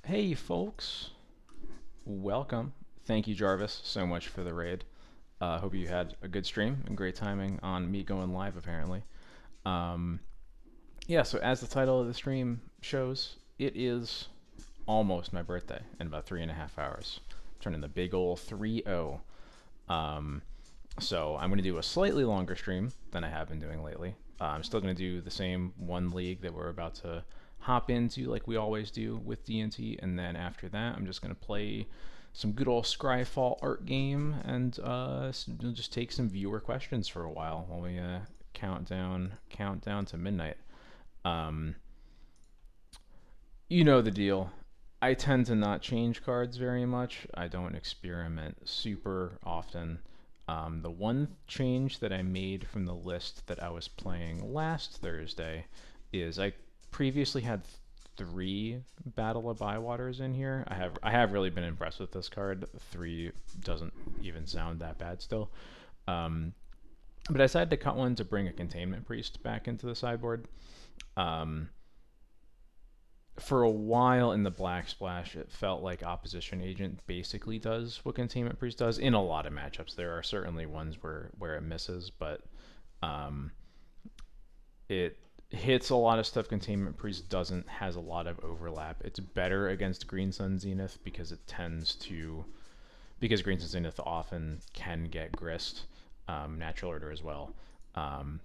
Hey folks, welcome. Thank you, Jarvis, so much for the raid. Hope you had a good stream and great timing on me going live, apparently. Um, yeah, so as the title of the stream shows, it is almost my birthday in about 3.5 hours. Turning the big ol' 3-0. Um, so I'm going to do a slightly longer stream than I have been doing lately. I'm still going to do the same one league that we're about to hop into like we always do with D&T, and then after that I'm just going to play some good old Scryfall art game and just take some viewer questions for a while we count down to midnight. Um, you know the deal. I tend to not change cards very much. I don't experiment super often. The one change that I made from the list that I was playing last Thursday is I previously had three Battle of Bywaters in here. I have really been impressed with this card. Three doesn't even sound that bad still. Um, but I decided to cut one to bring a Containment Priest back into the sideboard. Um, for a while in the Black Splash, it felt like Opposition Agent basically does what Containment Priest does in a lot of matchups. There are certainly ones where it misses, but um, it hits a lot of stuff Containment Priest doesn't, has a lot of overlap. It's better against Green Sun Zenith because Green Sun Zenith often can get grist, natural order as well. Um,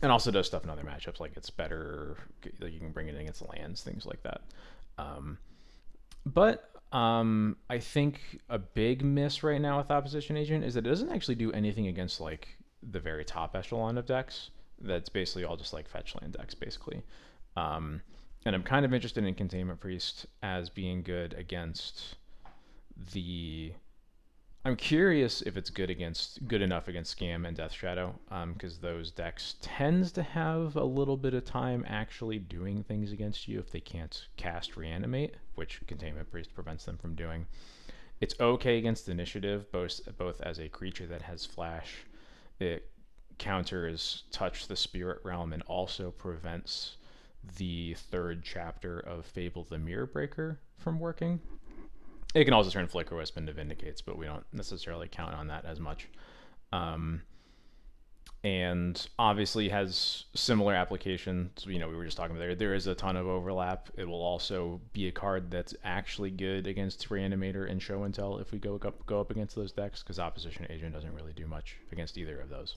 and also does stuff in other matchups, like it's better, like you can bring it in against lands, things like that. Um, but I think a big miss right now with Opposition Agent is that it doesn't actually do anything against like the very top echelon of decks. That's basically all just like fetch land decks, basically. Um, and I'm kind of interested in Containment Priest as being good against the. I'm curious if it's good enough against Scam and Death Shadow, because those decks tends to have a little bit of time actually doing things against you if they can't cast Reanimate, which Containment Priest prevents them from doing. It's okay against Initiative, both as a creature that has Flash. It counters Touch the Spirit Realm and also prevents the third chapter of Fable the Mirror Breaker from working. It can also turn Flicker Wisp into Vindicates, but we don't necessarily count on that as much. Um, and obviously has similar applications. We were just talking about there is a ton of overlap. It will also be a card that's actually good against Reanimator and Show and Tell if we go up against those decks, because Opposition Agent doesn't really do much against either of those.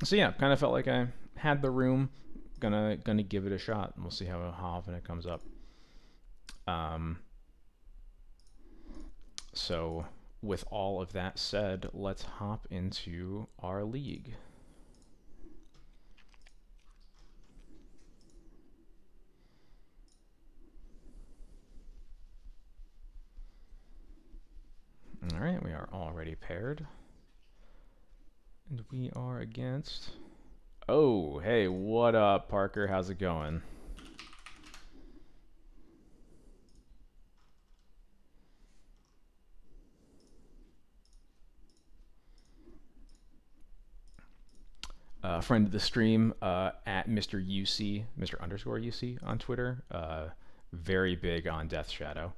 So yeah, kind of felt like I had the room. Gonna give it a shot, and we'll see how often it comes up. So with all of that said, let's hop into our league. All right, we are already paired. And we are against... Oh, hey, what up, Parker? How's it going? Friend of the stream, at Mr. UC, Mr. underscore UC on Twitter. Very big on Death Shadow.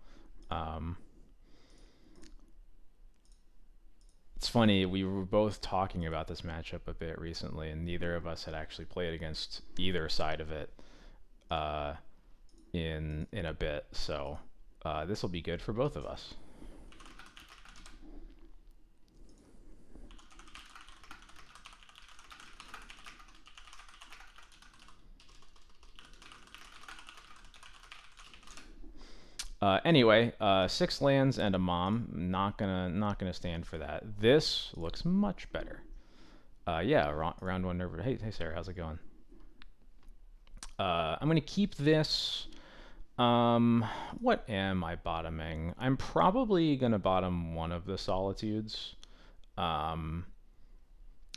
It's funny, we were both talking about this matchup a bit recently, and neither of us had actually played against either side of it in a bit. So this will be good for both of us. Anyway, 6 lands and a mom. Not gonna stand for that. This looks much better. Yeah, round one nerve. Hey Sarah, how's it going? I'm gonna keep this. What am I bottoming? I'm probably gonna bottom one of the Solitudes.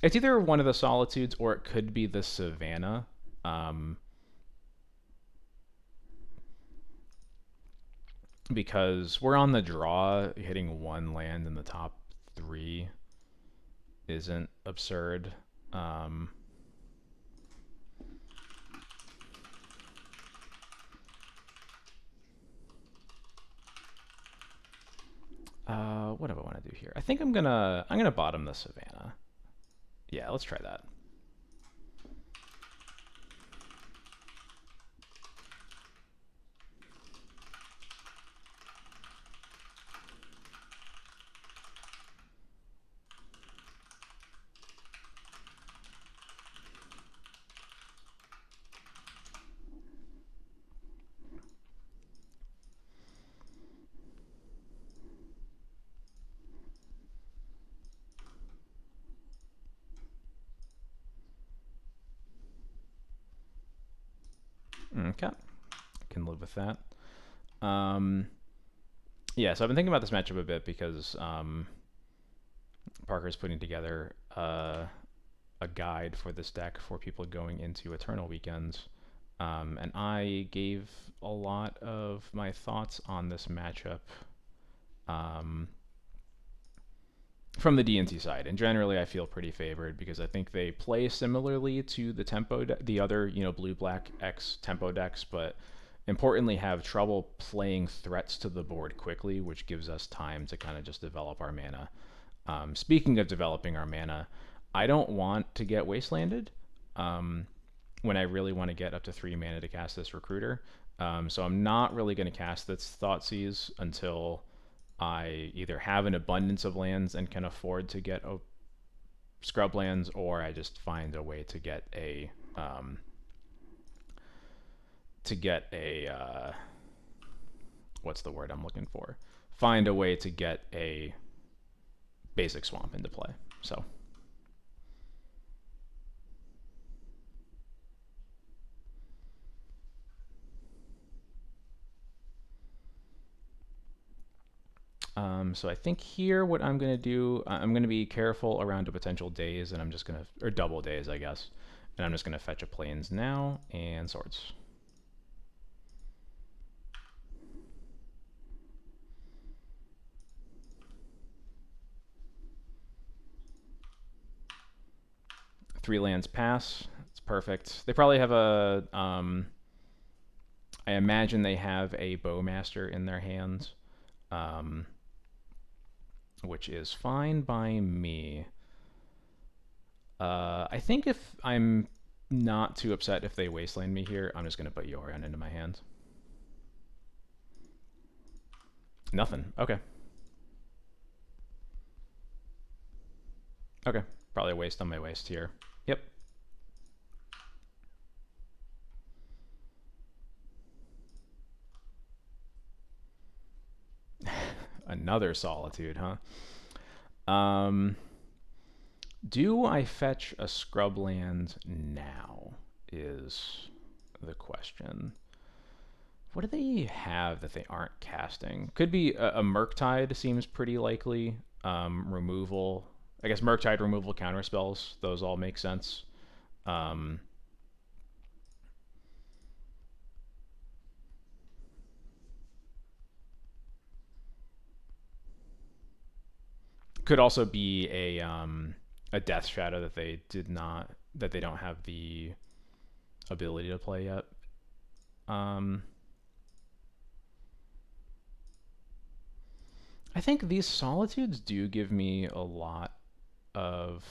It's either one of the Solitudes or it could be the Savannah. Because we're on the draw, hitting one land in the top 3 isn't absurd. here? I think I'm gonna bottom the Savannah. Yeah, let's try that. Okay, can live with that. Yeah, so I've been thinking about this matchup a bit because Parker's putting together a guide for this deck for people going into Eternal Weekends. And I gave a lot of my thoughts on this matchup from the DNC side, and generally I feel pretty favored because I think they play similarly to the other blue black X tempo decks, but importantly have trouble playing threats to the board quickly, which gives us time to kind of just develop our mana. Speaking of developing our mana, I don't want to get wastelanded when I really want to get up to 3 mana to cast this Recruiter. So I'm not really going to cast this Thoughtseize until I either have an abundance of lands and can afford to get scrub lands, or I just find a way to get a what's the word I'm looking for? Find a way to get a basic swamp into play. So so I think here what I'm going to do, I'm going to be careful around a potential daze, and I'm just going to, or double daze, I guess. And I'm just going to fetch a plains now and swords. Three lands pass. It's perfect. They probably have a, I imagine they have a Bowmaster in their hands. Which is fine by me. I think if I'm not too upset if they wasteland me here, I'm just going to put Yorion into my hand. Nothing. Okay. Okay. Probably a waste on my waste here. Yep. Another Solitude, huh? Do I fetch a scrubland now is the question. What do they have that they aren't casting? Could be a Murktide seems pretty likely. Removal. I guess Murktide, removal, counter spells. Those all make sense. Could also be a Death Shadow that they don't have the ability to play yet. I think these Solitudes do give me a lot of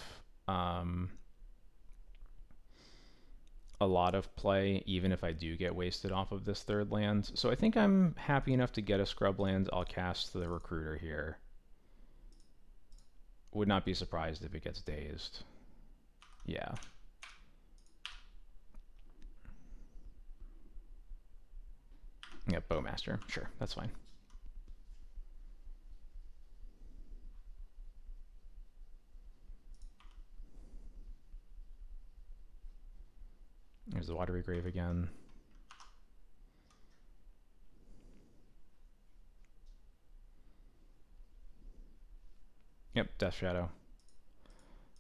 play, even if I do get wasted off of this third land. So I think I'm happy enough to get a scrub land. I'll cast the Recruiter here. Would not be surprised if it gets dazed. Yeah. Yeah, Bowmaster. Sure, that's fine. There's the Watery Grave again. Yep, Death Shadow.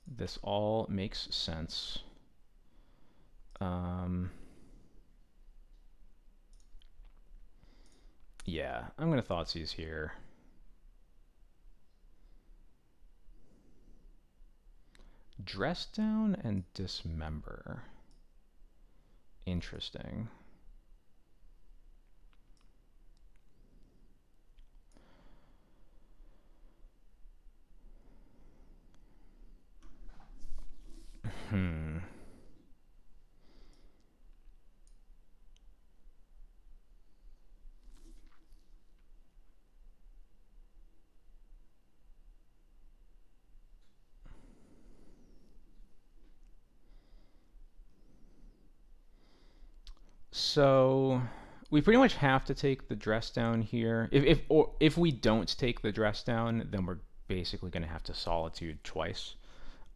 This all makes sense. Yeah, I'm going to Thoughtseize here. Dress Down and Dismember. Interesting. Hmm. So we pretty much have to take the dress down here. If we don't take the dress down, then we're basically going to have to solitude twice.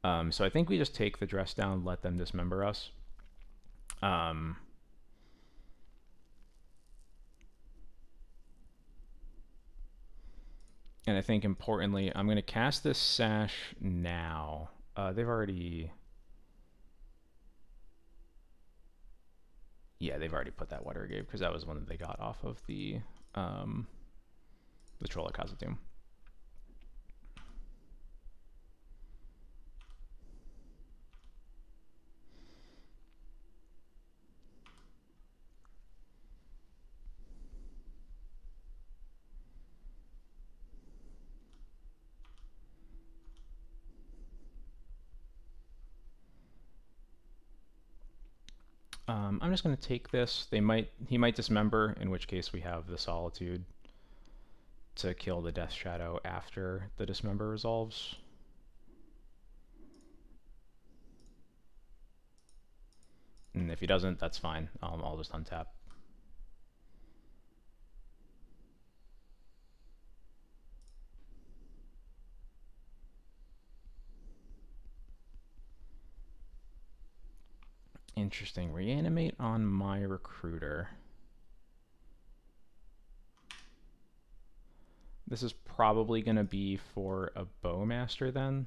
So I think we just take the dress down, let them dismember us. Um, and I think importantly, I'm going to cast this sash now. They've already, yeah, they've already put that water grave because that was one that they got off of um, the Troll at Khazad-dûm. I'm just going to take this. He might dismember, in which case we have the Solitude to kill the Death Shadow after the dismember resolves. And if he doesn't, that's fine. I'll just untap. Interesting. Reanimate on my recruiter. This is probably going to be for a Bowmaster then.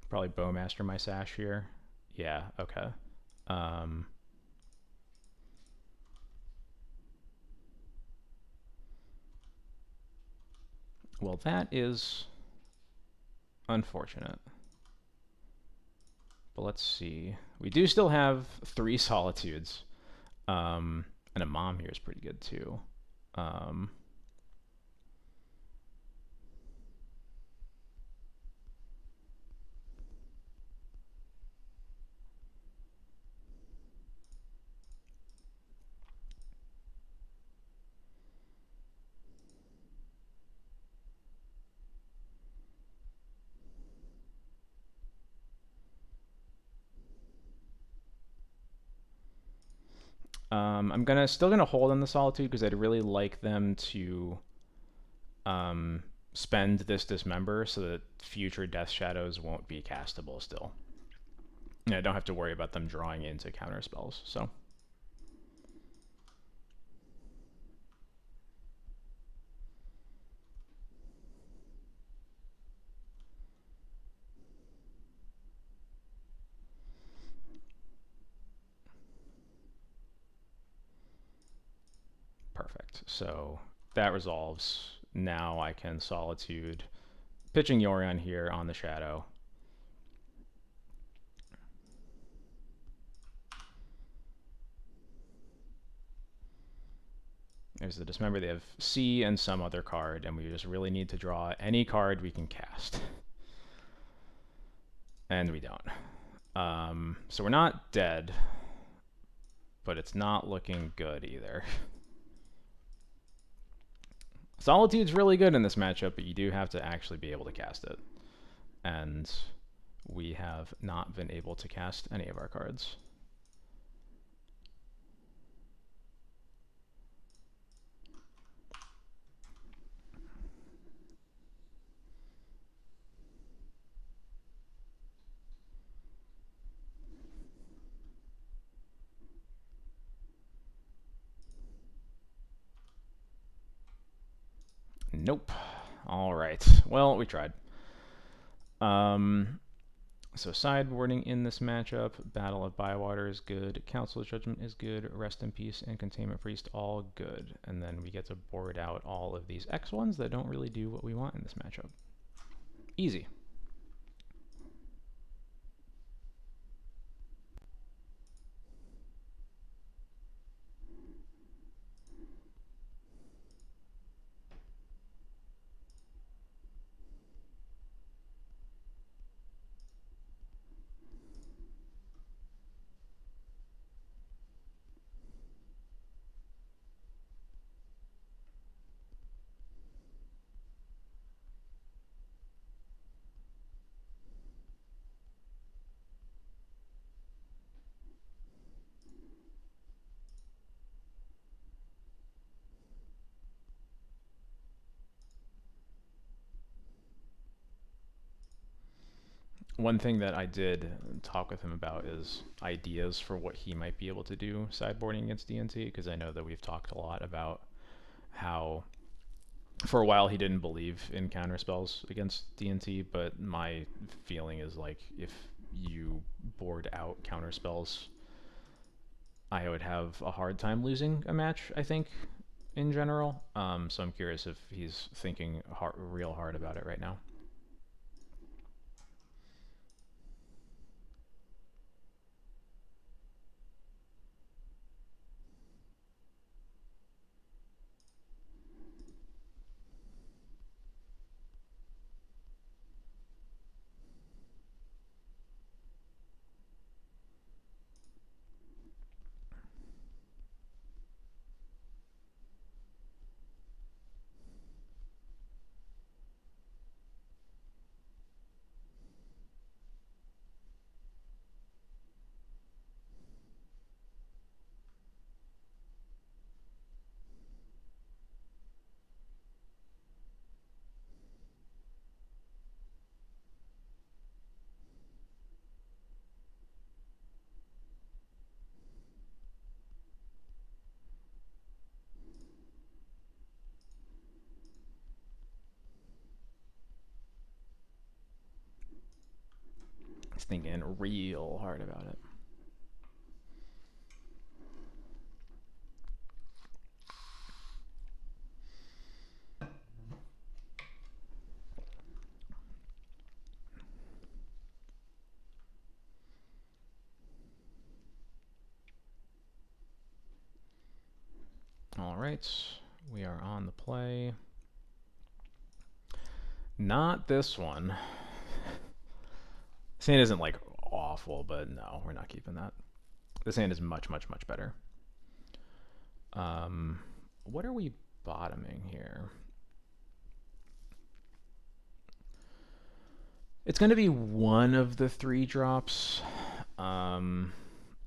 Probably Bowmaster my sash here. Yeah, okay. Well, that is unfortunate. But let's see. We do still have 3 Solitudes. And a Mom here is pretty good too. I'm still gonna hold on the Solitude because I'd really like them to spend this Dismember so that future Death Shadows won't be castable still. And I don't have to worry about them drawing into counter spells. So perfect. So that resolves. Now I can Solitude, pitching Yorion here on the Shadow. There's the Dismember. They have C and some other card, and we just really need to draw any card we can cast. And we don't. So we're not dead, but it's not looking good either. Solitude's really good in this matchup, but you do have to actually be able to cast it. And we have not been able to cast any of our cards. Nope. All right. Well, we tried. So sideboarding in this matchup, Battle of Bywater is good, Council of Judgment is good, Rest in Peace and Containment Priest all good. And then we get to board out all of these X1s that don't really do what we want in this matchup. Easy. one thing that I did talk with him about is ideas for what he might be able to do sideboarding against DNT, because I know that we've talked a lot about how for a while he didn't believe in counter spells against DNT, but my feeling is like if you board out counter spells, I would have a hard time losing a match, I think, in general. So I'm curious if he's thinking real hard about it right now. He's thinking real hard about it. All right, we are on the play. Not this one. This hand isn't like awful, but no, we're not keeping that. This hand is much, much, much better. What are we bottoming here? It's going to be one of the 3 drops.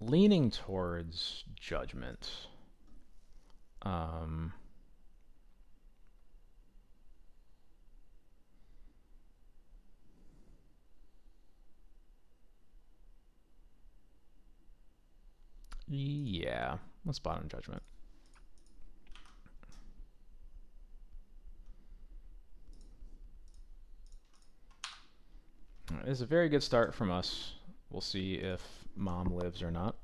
Leaning towards Judgment. Yeah, let's bottom Judgment. Right, this is a very good start from us. We'll see if Mom lives or not.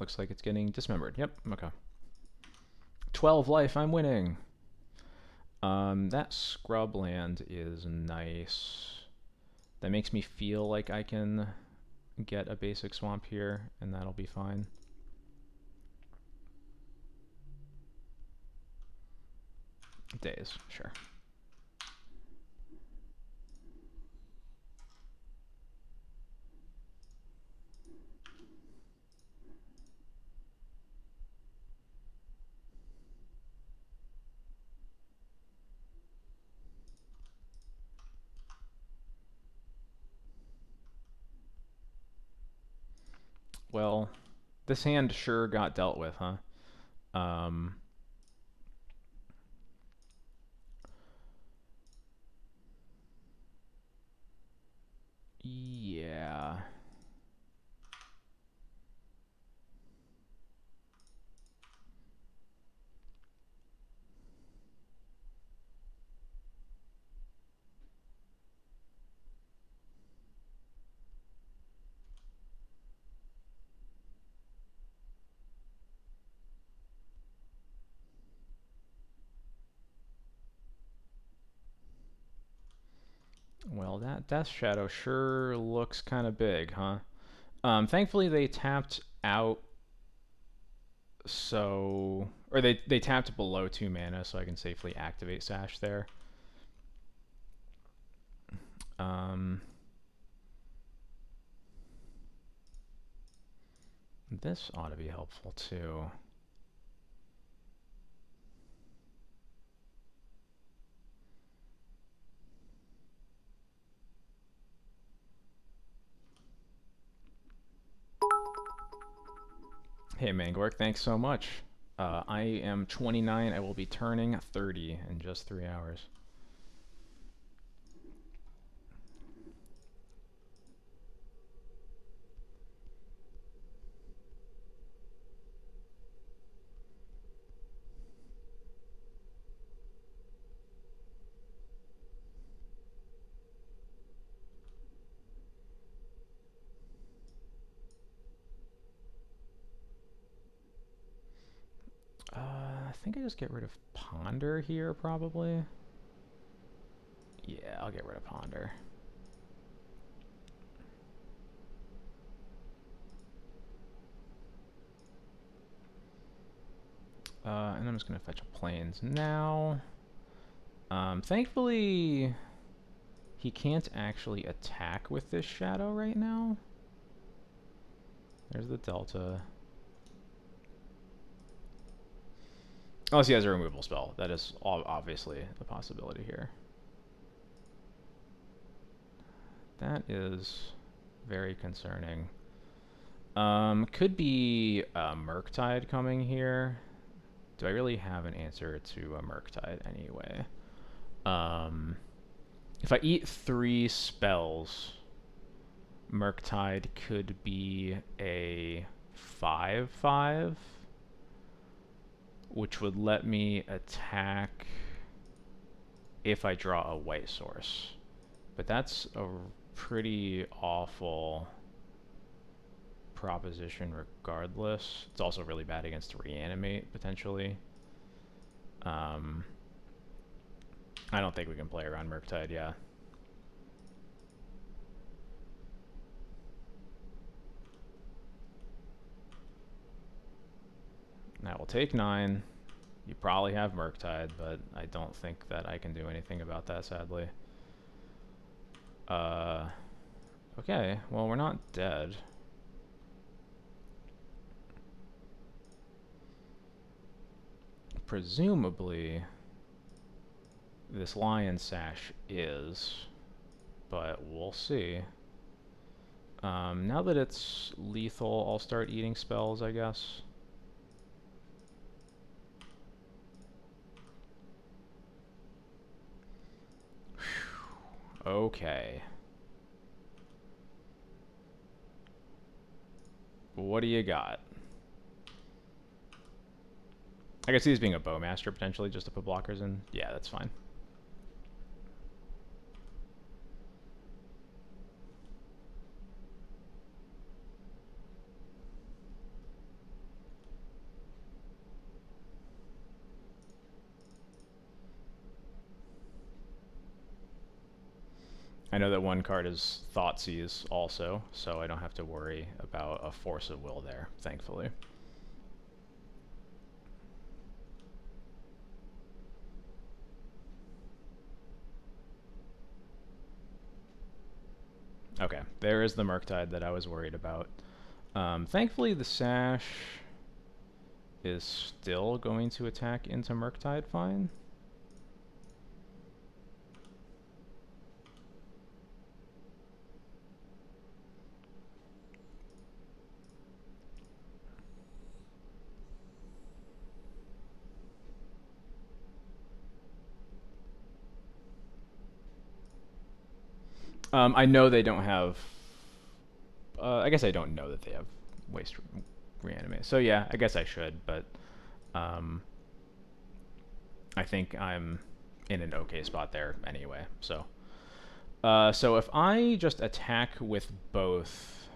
Looks like it's getting dismembered. Yep, okay. 12 life, I'm winning. That scrub land is nice. That makes me feel like I can get a basic swamp here, and that'll be fine. Days, sure. Well, this hand sure got dealt with, huh? Yeah. Well, that Death Shadow sure looks kind of big, huh? Thankfully, they tapped out, so... Or they tapped below 2 mana, so I can safely activate Sash there. This ought to be helpful, too. Hey, Mangork, thanks so much. I am 29. I will be turning 30 in just 3 hours. I think I just get rid of Ponder here, probably. Yeah, I'll get rid of Ponder. And I'm just going to fetch a Plains now. Thankfully, he can't actually attack with this Shadow right now. There's the Delta. Unless he has a removal spell. That is obviously a possibility here. That is very concerning. Could be Murktide coming here. Do I really have an answer to a Murktide anyway? If I eat 3 spells, Murktide could be a 5/5, which would let me attack if I draw a white source. But that's a pretty awful proposition regardless. It's also really bad against Reanimate, potentially. I don't think we can play around Murktide, yeah. That will take 9. You probably have Murktide, but I don't think that I can do anything about that, sadly. Okay, well, we're not dead. Presumably, this Lion Sash is, but we'll see. Now that it's lethal, I'll start eating spells, I guess. Whew. Okay. What do you got? I can see this being a Bowmaster, potentially, just to put blockers in. Yeah, that's fine. I know that one card is Thoughtseize also, so I don't have to worry about a Force of Will there, thankfully. Okay, there is the Murktide that I was worried about. Thankfully, the Sash is still going to attack into Murktide fine. I know they don't have... I guess I don't know that they have Waste Reanimate. So yeah, I guess I should, but... I think I'm in an okay spot there anyway, so... so if I just attack with both...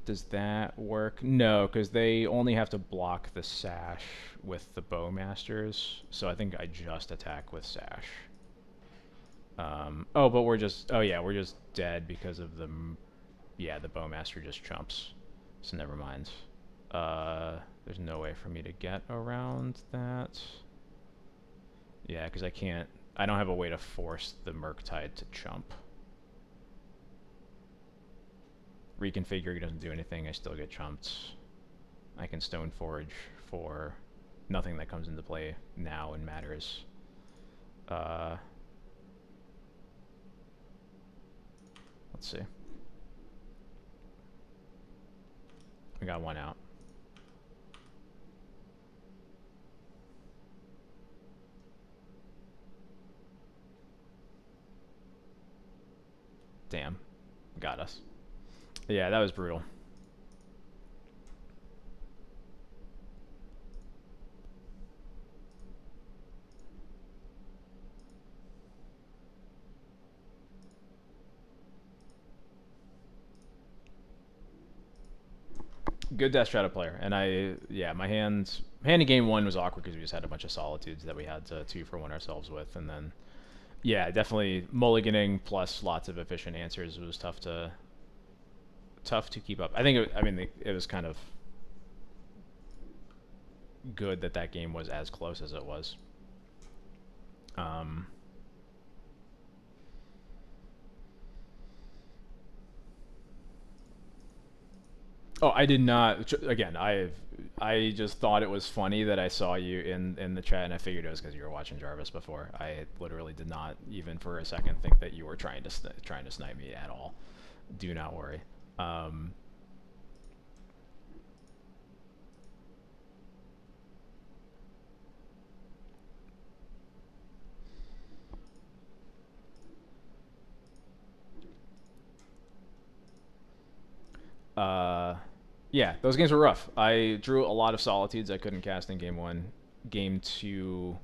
Does that work? No, because they only have to block the Sash with the Bowmasters, so I think I just attack with Sash. Oh, but we're just... Oh, yeah, we're just dead because of the... Yeah, the Bowmaster just chumps. So never mind. There's no way for me to get around that. Yeah, because I can't... I don't have a way to force the Murktide to chump. Reconfigure doesn't do anything. I still get chumped. I can Stone Forge for nothing that comes into play now and matters. Let's see. We got one out. Damn. Got us. Yeah, that was brutal. Good Death Shadow player. And my hand in game one was awkward because we just had a bunch of solitudes that we had to 2-for-1 ourselves with. And then, yeah, definitely mulliganing plus lots of efficient answers was tough to keep up. I think, it was kind of good that that game was as close as it was. Um, Oh, I did not. Again, I just thought it was funny that I saw you in the chat, and I figured it was because you were watching Jarvis before. I literally did not even for a second think that you were trying to snipe me at all. Do not worry. Um, uh, yeah, those games were rough. I drew a lot of solitudes I couldn't cast in game one. Game two,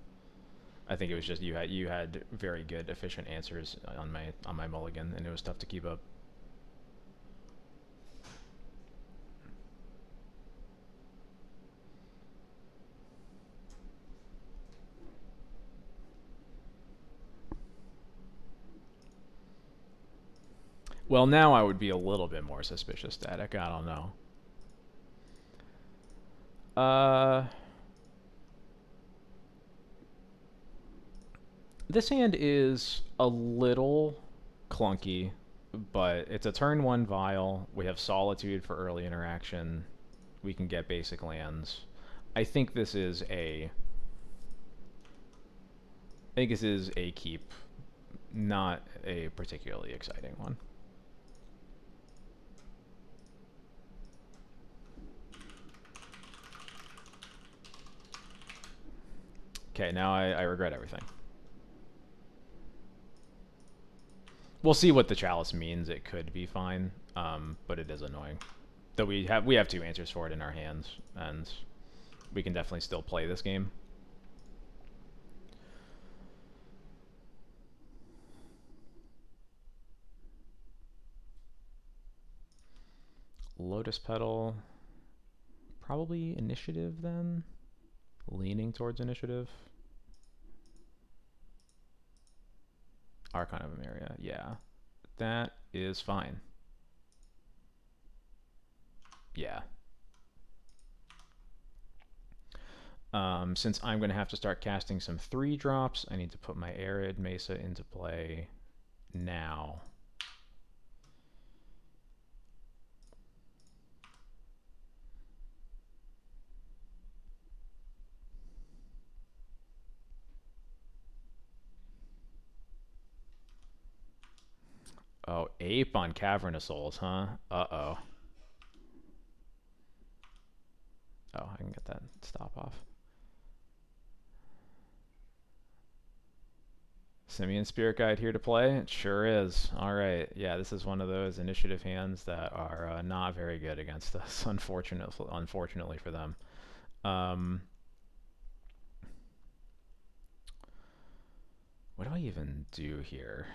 I think it was just you had very good efficient answers on my mulligan, and it was tough to keep up. Well, now I would be a little bit more suspicious, Static. I don't know. Uh, this hand is a little clunky, but it's a turn one vial. We have Solitude for early interaction. We can get basic lands. I think this is a. I think this is a keep, not a particularly exciting one. Okay, now I regret everything. We'll see what the chalice means. It could be fine, but it is annoying. Though we have two answers for it in our hands, and we can definitely still play this game. Lotus Petal, probably initiative then. Leaning towards initiative. Archon of Emeria, yeah. That is fine. Yeah. Since I'm going to have to start casting some 3-drops, I need to put my Arid Mesa into play now. Oh, Ape on Cavernous Souls, huh? Uh-oh. Oh, I can get that stop off. Simian Spirit Guide here to play? It sure is. Alright, yeah, this is one of those initiative hands that are not very good against us, unfortunately for them. What do I even do here?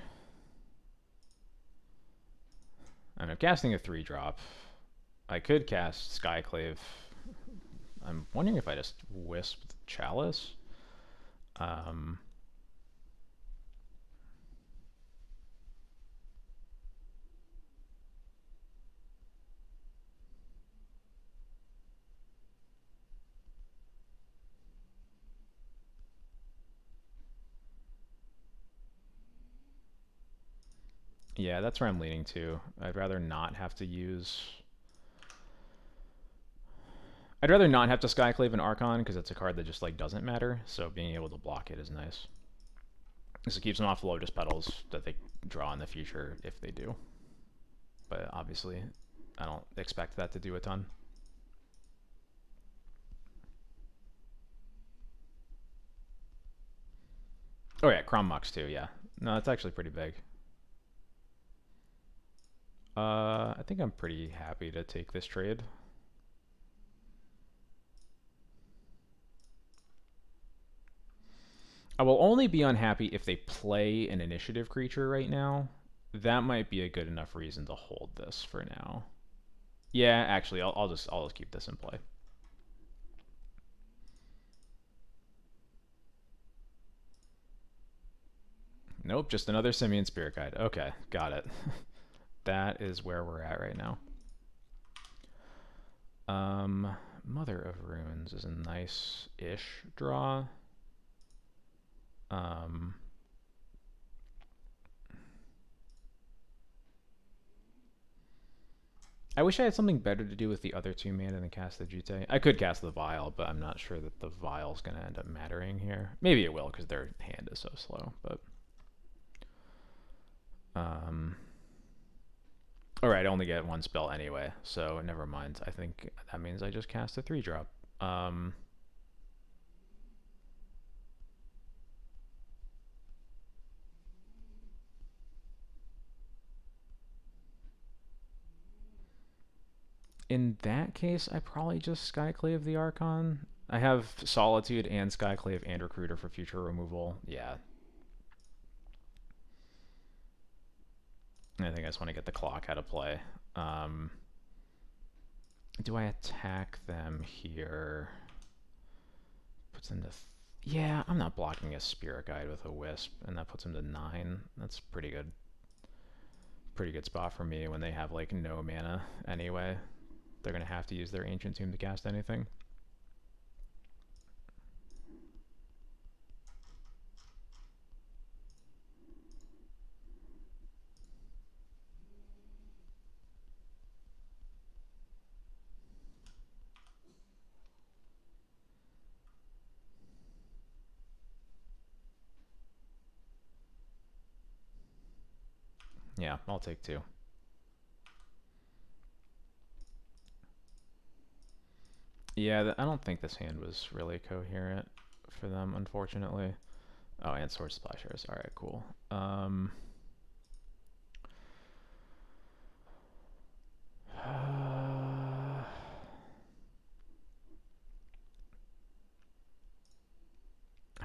I'm casting a 3-drop. I could cast Skyclave. I'm wondering if I just Wisp Chalice. Yeah, that's where I'm leaning to. I'd rather not have to Skyclave an Archon because it's a card that just like doesn't matter. So being able to block it is nice. This keeps them off Lotus Petals that they draw in the future if they do. But obviously, I don't expect that to do a ton. Oh yeah, Crom Mux too, yeah. No, it's actually pretty big. I think I'm pretty happy to take this trade. I will only be unhappy if they play an initiative creature right now. That might be a good enough reason to hold this for now. Yeah, actually, I'll just keep this in play. Nope, just another Simian Spirit Guide. Okay, got it. That is where we're at right now. Mother of Runes is a nice-ish draw. I wish I had something better to do with the other 2 mana than cast the Jute. I could cast the Vial, but I'm not sure that the Vial's going to end up mattering here. Maybe it will because their hand is so slow, but... Alright, I only get 1 spell anyway, so never mind. I think that means I just cast a 3-drop. In that case, I probably just Skyclave the Archon. I have Solitude and Skyclave and Recruiter for future removal. Yeah. I think I just want to get the clock out of play. Do I attack them here? Puts them to... yeah, I'm not blocking a Spirit Guide with a Wisp, and that puts them to 9. That's pretty good. Pretty good spot for me when they have, like, no mana anyway. They're going to have to use their Ancient Tomb to cast anything. Yeah, I'll take 2. Yeah, I don't think this hand was really coherent for them, unfortunately. Oh, and Sword Splashers. Alright, cool. I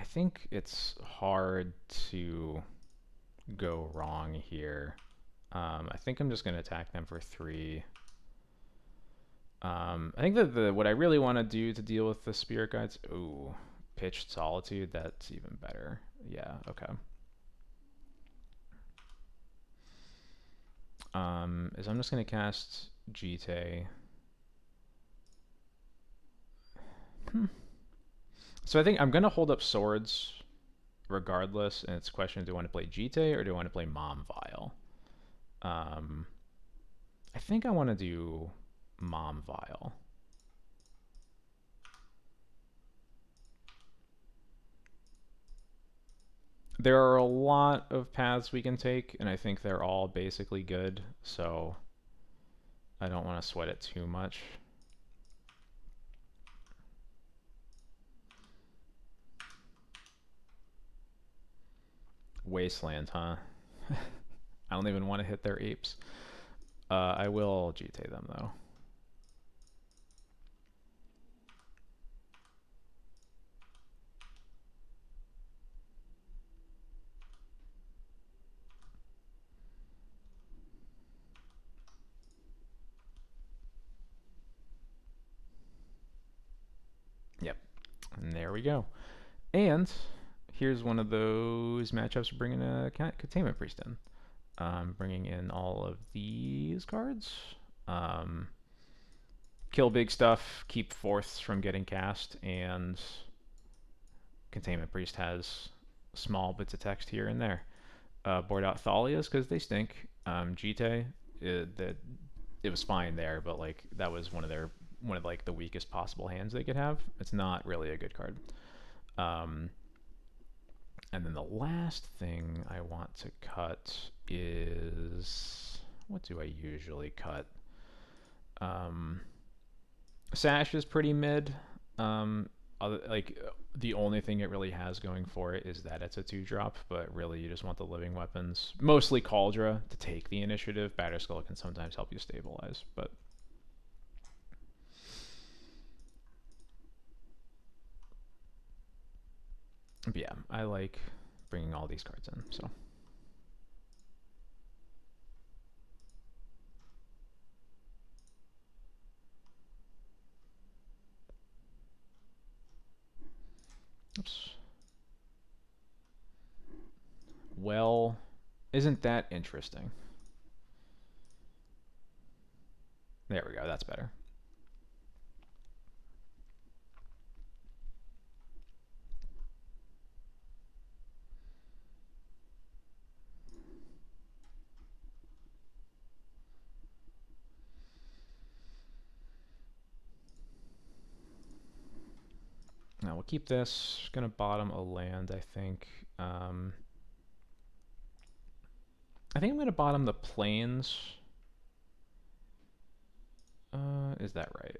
think it's hard to go wrong here. I think I'm just going to attack them for 3. I think that what I really want to do to deal with the Spirit Guides... ooh, Pitched Solitude, that's even better. Yeah, okay. Is I'm just going to cast Jite. So I think I'm going to hold up Swords regardless, and it's a question, do I want to play Jite or do I want to play Mom Vial? I think I want to do Mom Vial. There are a lot of paths we can take, and I think they're all basically good, so I don't want to sweat it too much. Wasteland, huh? I don't even want to hit their apes. I will GT them, though. Yep. And there we go. And here's one of those matchups bringing a Containment Priest in. Bringing in all of these cards. Kill big stuff, keep fourths from getting cast, and Containment Priest has small bits of text here and there. Board out Thalias because they stink. Jite, it was fine there, but like that was one of like the weakest possible hands they could have. It's not really a good card. And then the last thing I want to cut is, what do I usually cut? Sash is pretty mid. the only thing it really has going for it is that it's a 2-drop, but really you just want the living weapons. Mostly Cauldra to take the initiative. Batterskull can sometimes help you stabilize, but yeah, I like bringing all these cards in. So oops. Well, isn't that interesting? There we go. That's better. Now we'll keep this. Gonna bottom a land, I think. I think I'm gonna bottom the plains. Is that right?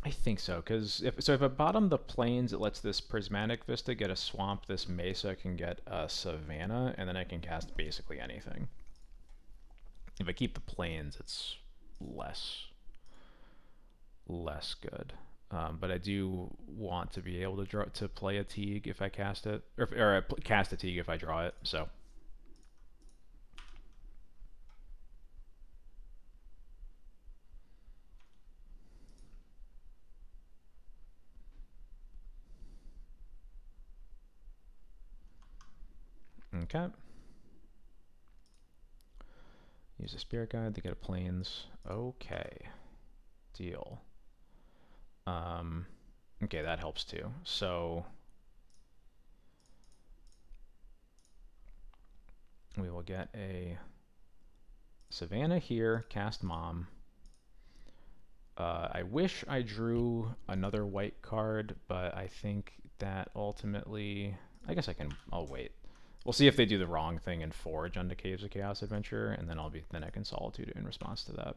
I think so, because if I bottom the plains, it lets this Prismatic Vista get a swamp, this Mesa can get a Savannah, and then I can cast basically anything. If I keep the plains, it's less good. But I do want to be able to play a Teague if I cast it, or cast a Teague if I draw it. So okay. Use a Spirit Guide to get a plains. Okay. Deal. Okay, that helps too. So we will get a Savannah here, cast Mom. I wish I drew another white card, but I think that ultimately, I guess I'll wait. We'll see if they do the wrong thing and forge onto Caves of Chaos Adventure, and then then I can Solitude in response to that.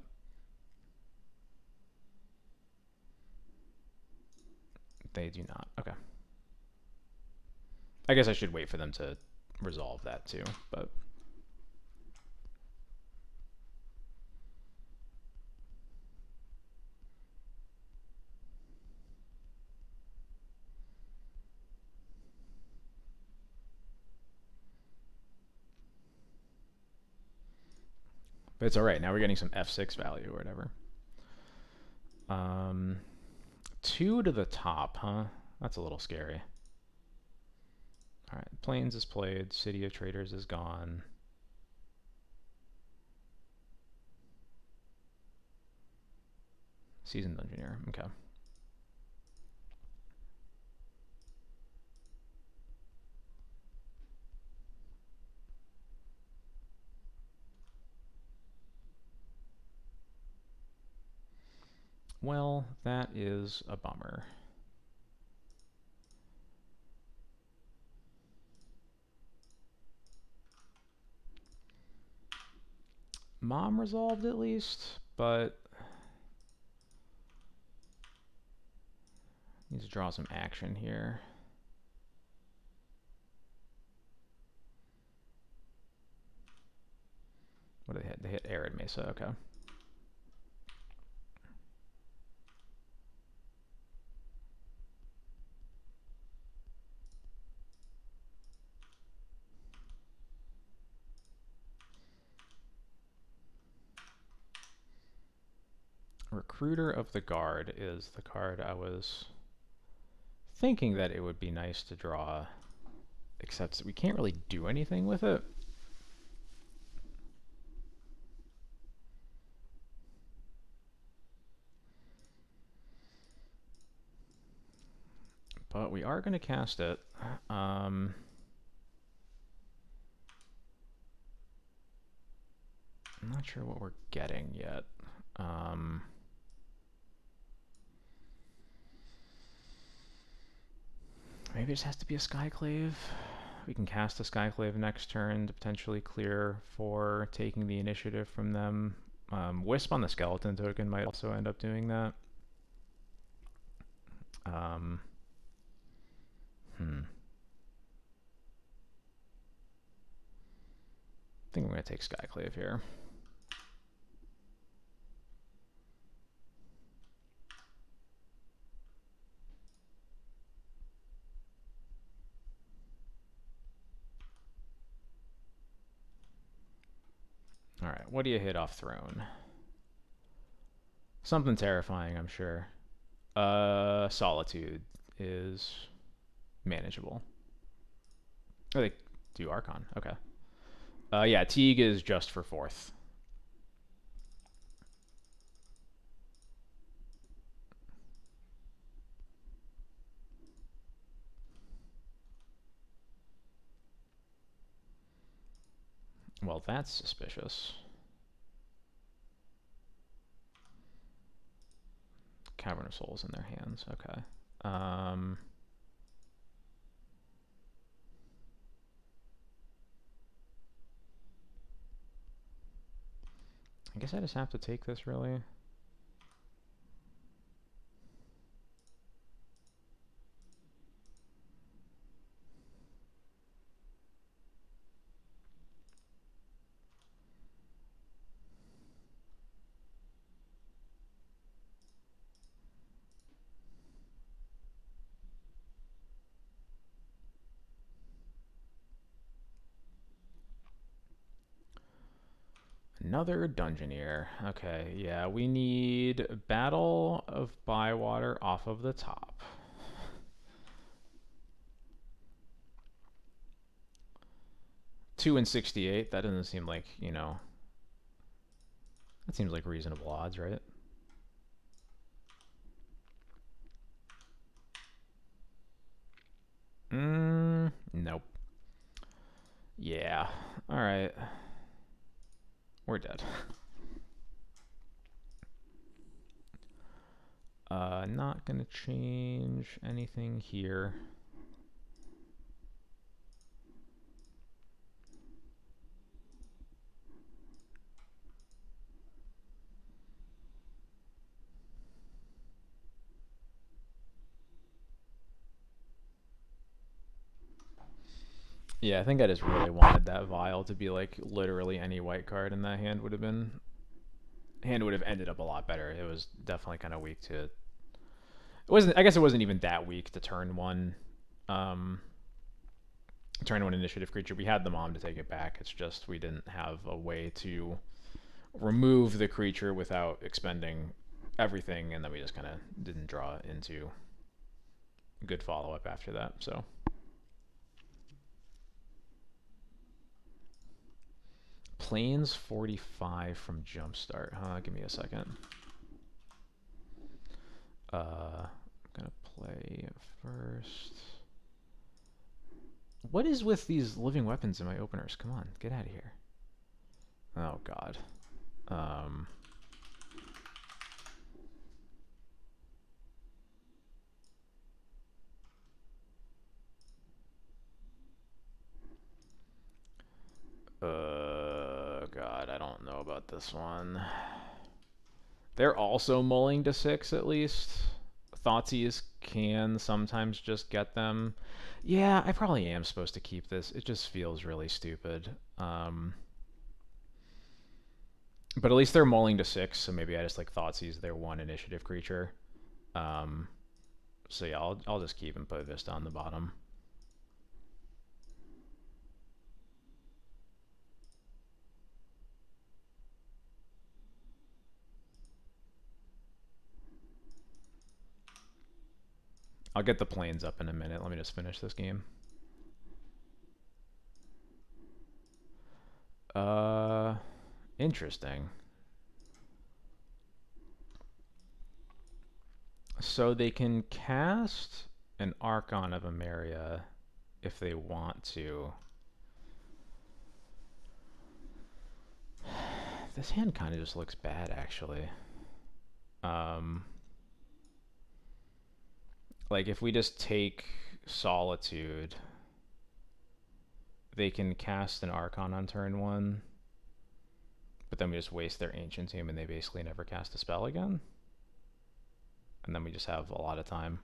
They do not. Okay. I guess I should wait for them to resolve that too, but it's all right. Now we're getting some F6 value or whatever. 2 to the top, huh? That's a little scary. All right, Plains is played. City of Traders is gone. Seasoned Engineer. Okay. Well, that is a bummer. Mom resolved at least, but needs to draw some action here. What do they hit? They hit Arid Mesa. Okay. Recruiter of the Guard is the card I was thinking that it would be nice to draw, except we can't really do anything with it. But we are going to cast it. I'm not sure what we're getting yet. Maybe it just has to be a Skyclave. We can cast a Skyclave next turn to potentially clear for taking the initiative from them. Wisp on the skeleton token might also end up doing that. Um, I think I'm going to take Skyclave here. All right, what do you hit off Throne? Something terrifying, I'm sure. Solitude is manageable. Oh, they do Archon. Okay. Yeah, Teague is just for 4th. Well, that's suspicious. Cavern of Souls in their hands. Okay. I guess I just have to take this, really. Another Dungeoneer. Okay, yeah, we need Battle of Bywater off of the top. Two and 68. That doesn't seem like, you know, that seems like reasonable odds, right? Nope. Yeah. All right. We're dead. Not gonna change anything here. Yeah, I think I just really wanted that Vial to be like literally any white card in that hand would have ended up a lot better. It was definitely kind of weak to. It wasn't. I guess it wasn't even that weak to turn one initiative creature. We had the Mom to take it back. It's just we didn't have a way to remove the creature without expending everything, and then we just kind of didn't draw into good follow up after that. So. Plains 45 from Jumpstart. Give me a second. I'm gonna play first. What is with these living weapons in my openers? Come on, get out of here. Oh god. God, I don't know about this one. They're also mulling to 6 at least. Thoughtseize can sometimes just get them. Yeah, I probably am supposed to keep this. It just feels really stupid. But at least they're mulling to 6, so maybe I just like Thoughtseize their 1 initiative creature. So yeah, I'll just keep and put Vista on the bottom. I'll get the planes up in a minute. Let me just finish this game. Interesting. So they can cast an Archon of Emeria if they want to. This hand kind of just looks bad, actually. Like, if we just take Solitude, they can cast an Archon on turn 1. but then we just waste their Ancient Tomb and they basically never cast a spell again. And then we just have a lot of time.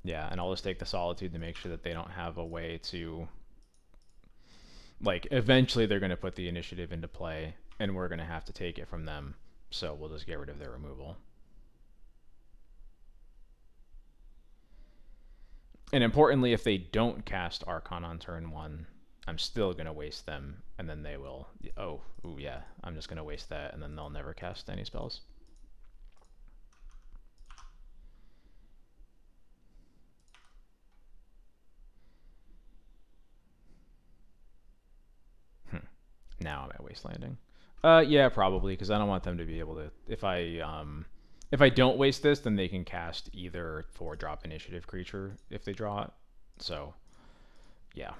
Yeah, and I'll just take the Solitude to make sure that they don't have a way to... Like, eventually they're going to put the initiative into play, and we're going to have to take it from them. So we'll just get rid of their removal. And importantly, if they don't cast Archon on turn 1, I'm still going to waste them, and then they will... Oh, ooh, yeah, I'm just going to waste that, and then they'll never cast any spells. Now I'm at Wastelanding. Yeah, probably, because I don't want them to be able to... If I don't waste this, then they can cast either 4-drop initiative creature if they draw it. So, yeah.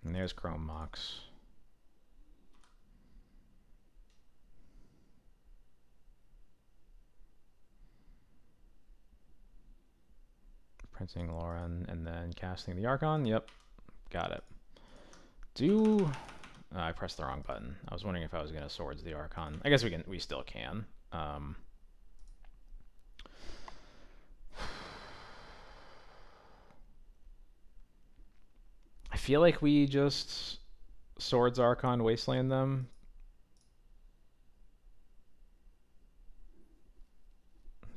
And there's Chrome Mox. Printing Lauren and then casting the Archon. Yep, got it. I pressed the wrong button. I was wondering if I was going to Swords the Archon. I guess we still can. I feel like we just Swords Archon Wasteland them.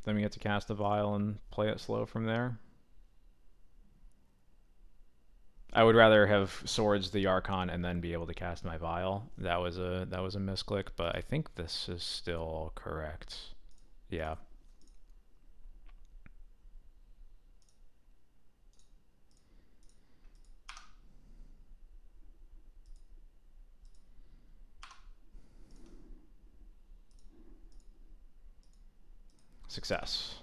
Then we get to cast a Vial and play it slow from there. I would rather have Swords the Archon and then be able to cast my Vial. That was a misclick, but I think this is still correct. Yeah. Success.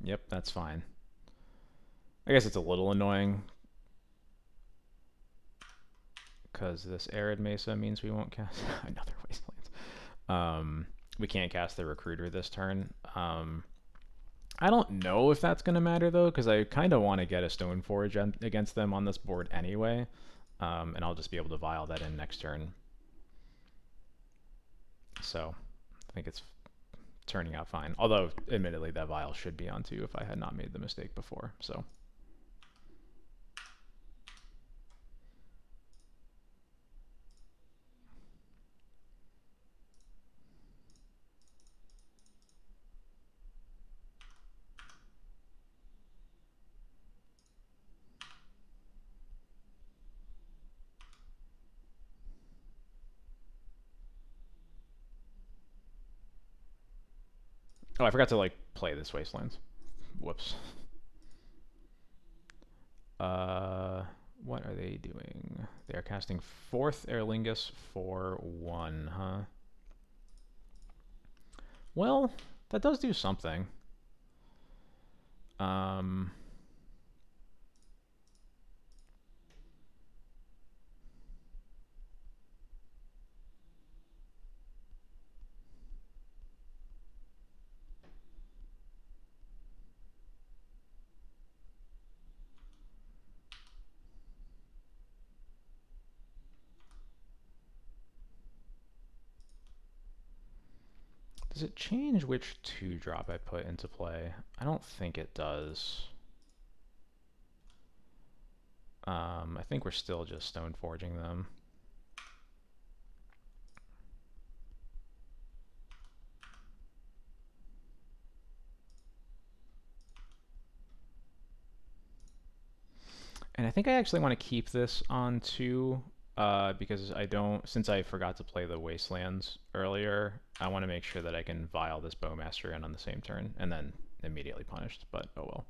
Yep, that's fine. I guess it's a little annoying because this Arid Mesa means we won't cast another Wastelands. We can't cast the Recruiter this turn. I don't know if that's going to matter though, because I kind of want to get a Stoneforge against them on this board anyway, and I'll just be able to Vial that in next turn. So I think it's turning out fine. Although, admittedly, that Vial should be on 2 if I had not made the mistake before. So. Oh, I forgot to play this Wastelands. Whoops. What are they doing? They are casting 4th Aerlingus for 1, huh? Well, that does do something. Does it change which 2-drop I put into play? I don't think it does. I think we're still just Stoneforging them. And I think I actually want to keep this on 2, because since I forgot to play the Wastelands earlier, I want to make sure that I can Vial this Bowmaster in on the same turn, and then immediately punished, but oh well.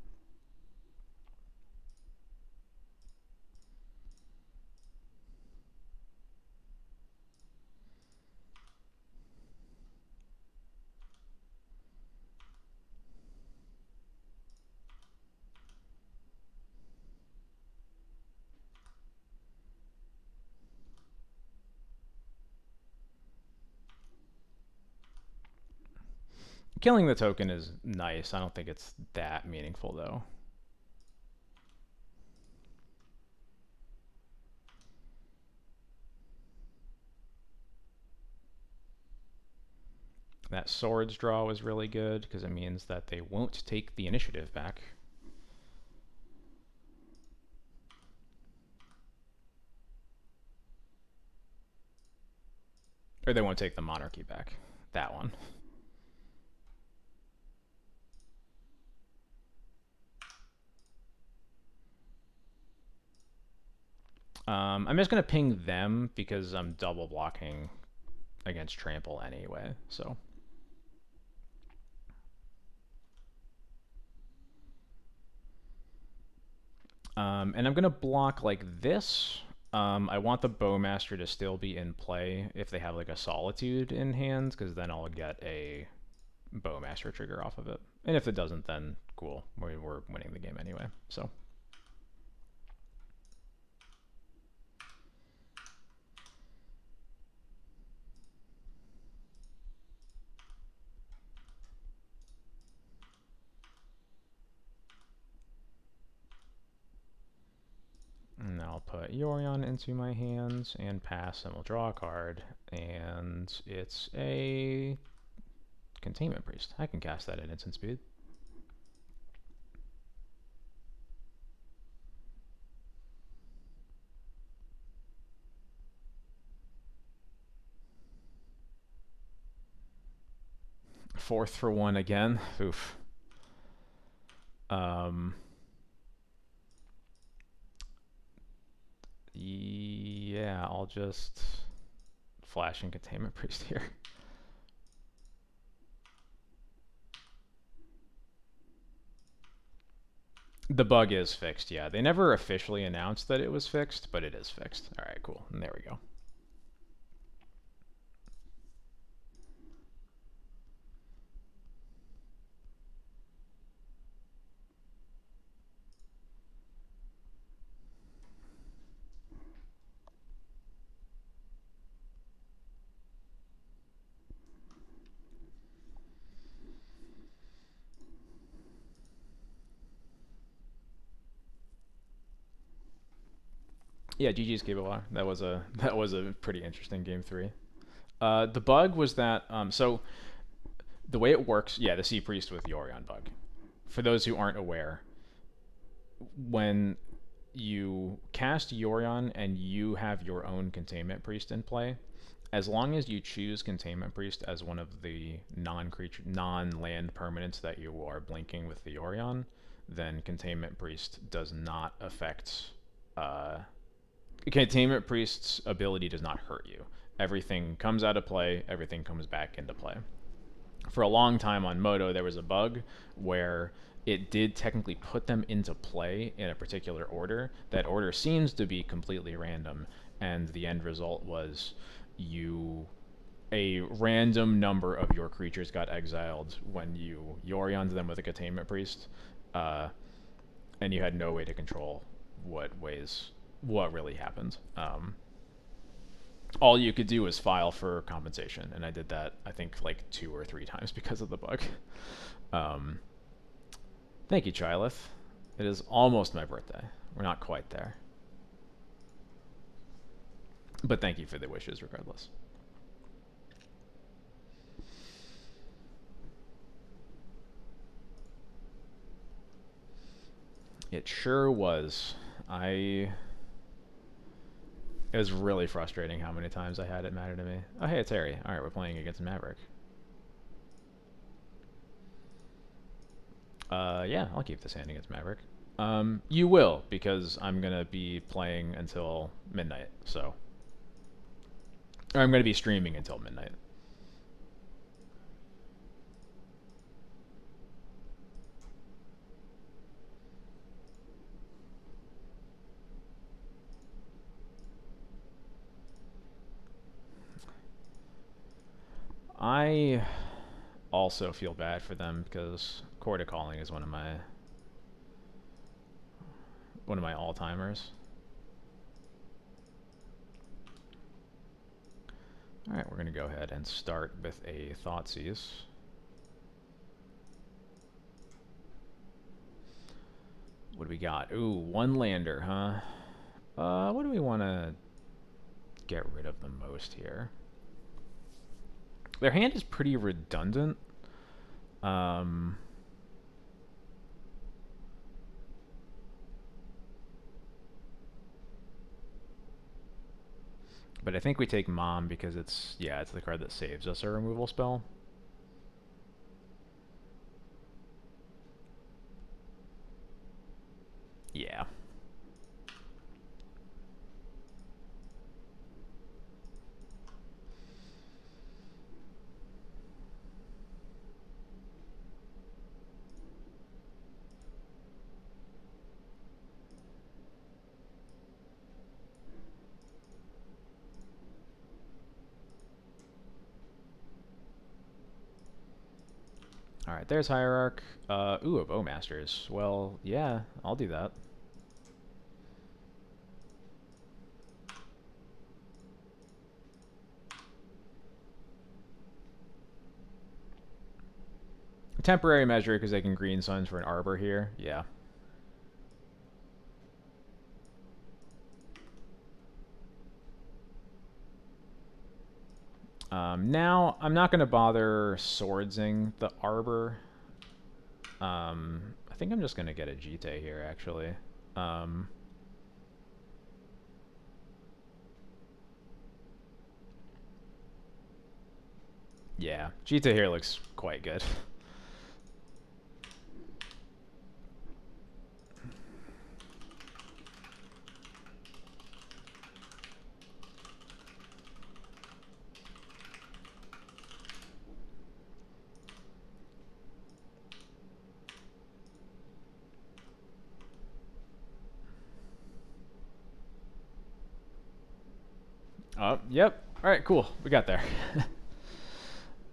Killing the token is nice. I don't think it's that meaningful, though. That swords draw was really good because it means that they won't take the initiative back. Or they won't take the monarchy back. That one. I'm just going to ping them because I'm double blocking against trample anyway, so. And I'm going to block like this. I want the Bowmaster to still be in play if they have like a Solitude in hand, because then I'll get a Bowmaster trigger off of it. And if it doesn't, then cool. We're winning the game anyway, so. And I'll put Yorion into my hands and pass, and we'll draw a card. And it's a Containment Priest. I can cast that at instant speed. Fourth for one again. Oof. Yeah, I'll just flash and Containment Priest here. The bug is fixed, yeah. They never officially announced that it was fixed, but it is fixed. All right, cool. And there we go. Yeah, GG's Cable. That was a pretty interesting game 3. The bug was that so the way it works, yeah, the Sea Priest with Yorion bug. For those who aren't aware, when you cast Yorion and you have your own Containment Priest in play, as long as you choose Containment Priest as one of the non-land permanents that you are blinking with the Yorion, then Containment Priest does not affect. Containment Priest's ability does not hurt you. Everything comes out of play. Everything comes back into play. For a long time on Moto, there was a bug where it did technically put them into play in a particular order. That order seems to be completely random, and the end result was a random number of your creatures got exiled when you Yorioned them with a Containment Priest, and you had no way to control what really happened. All you could do was file for compensation, and I did that, I think, like 2 or 3 times because of the bug. Thank you, Chilith. It is almost my birthday. We're not quite there. But thank you for the wishes, regardless. It sure was. It was really frustrating how many times I had it matter to me. Oh, hey, it's Harry. All right, we're playing against Maverick. Yeah, I'll keep this hand against Maverick. You will, because I'm going to be playing until midnight, so. Or I'm going to be streaming until midnight. I also feel bad for them because Court of Calling is one of my all-timers. All right, we're going to go ahead and start with a Thoughtseize. What do we got? Ooh, one lander, huh? What do we want to get rid of the most here? Their hand is pretty redundant. Um, but I think we take Mom because it's the card that saves us a removal spell. Yeah. All right, there's Hierarch. Ooh, a Bowmasters. Well, yeah, I'll do that. Temporary measure because they can green suns for an Arbor here. Yeah. Now, I'm not going to bother swordsing the Arbor. I think I'm just going to get a Jite here, actually. Um, yeah, Jite here looks quite good. Oh, yep. All right, cool. We got there.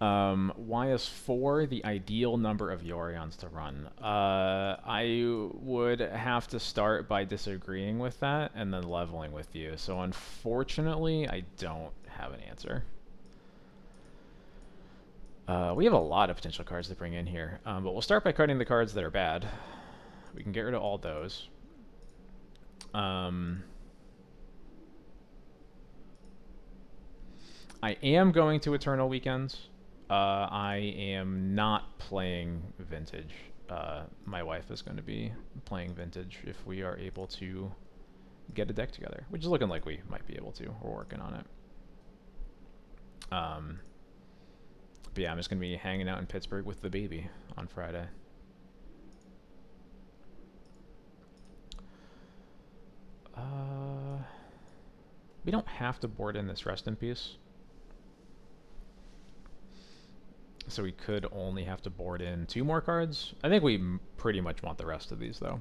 Why is 4 the ideal number of Yorions to run? I would have to start by disagreeing with that and then leveling with you. So unfortunately, I don't have an answer. We have a lot of potential cards to bring in here, but we'll start by cutting the cards that are bad. We can get rid of all those. I am going to Eternal Weekends. I am not playing Vintage. My wife is going to be playing Vintage if we are able to get a deck together, which is looking like we might be able to. We're working on it. But yeah, I'm just going to be hanging out in Pittsburgh with the baby on Friday. We don't have to board in this Rest in Peace. So we could only have to board in 2 more cards. I think we pretty much want the rest of these, though.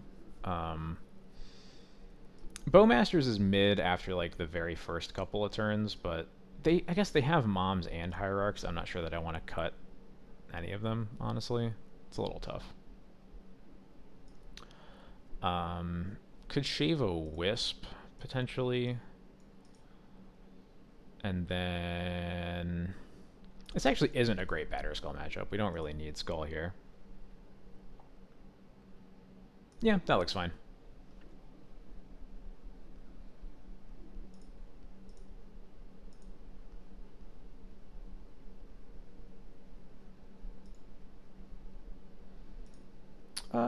Bowmasters is mid after, like, the very first couple of turns, but I guess they have Moms and Hierarchs. I'm not sure that I want to cut any of them, honestly. It's a little tough. Could shave a Wisp, potentially. And then... This actually isn't a great Batter Skull matchup. We don't really need Skull here. Yeah, that looks fine.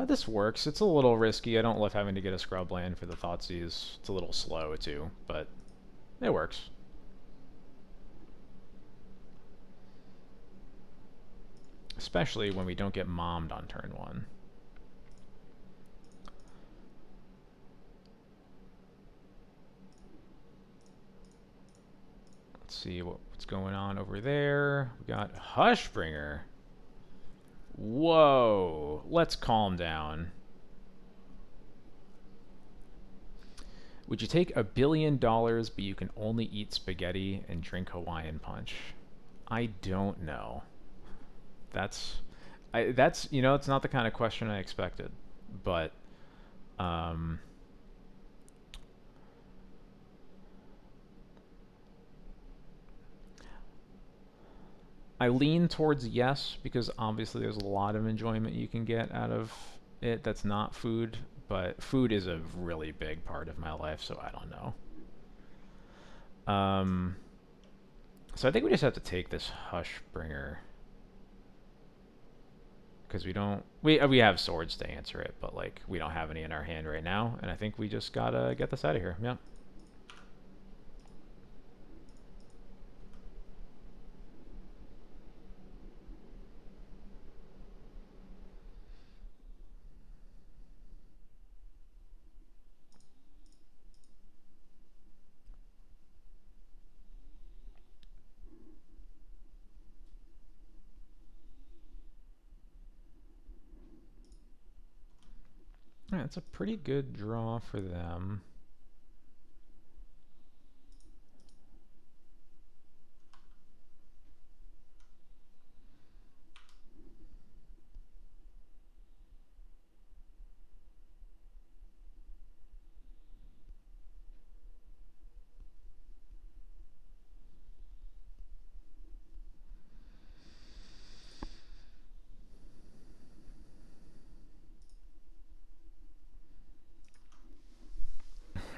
This works. It's a little risky. I don't love having to get a Scrub land for the Thoughtseize. It's a little slow, too, but it works. Especially when we don't get mommed on turn 1. Let's see what's going on over there. We got Hushbringer. Whoa. Let's calm down. Would you take $1 billion, but you can only eat spaghetti and drink Hawaiian punch? I don't know. That's it's not the kind of question I expected, but I lean towards yes because obviously there's a lot of enjoyment you can get out of it that's not food, but food is a really big part of my life, so I don't know. Um, so I think we just have to take this Hushbringer because we have swords to answer it, but like we don't have any in our hand right now, and I think we just gotta get this out of here. Yeah. Yeah, it's a pretty good draw for them.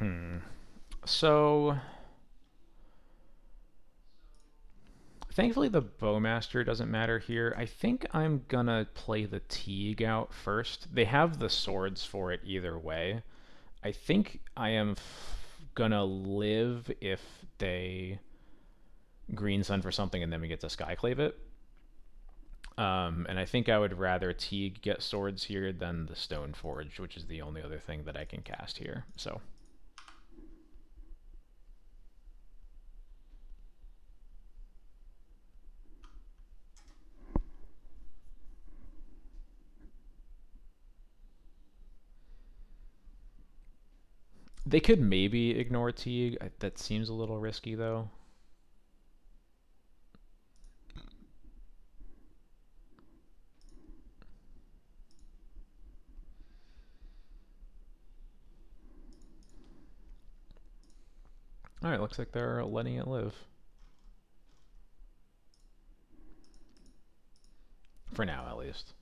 Hmm. So thankfully the Bowmaster doesn't matter here. I think I'm gonna play the Teague out first. They have the swords for it either way. I think I am gonna live if they Green Sun for something and then we get to Skyclave it. And I think I would rather Teague get swords here than the Stone Forge, which is the only other thing that I can cast here. So they could maybe ignore Teague. That seems a little risky though. All right, looks like they're letting it live for now, at least.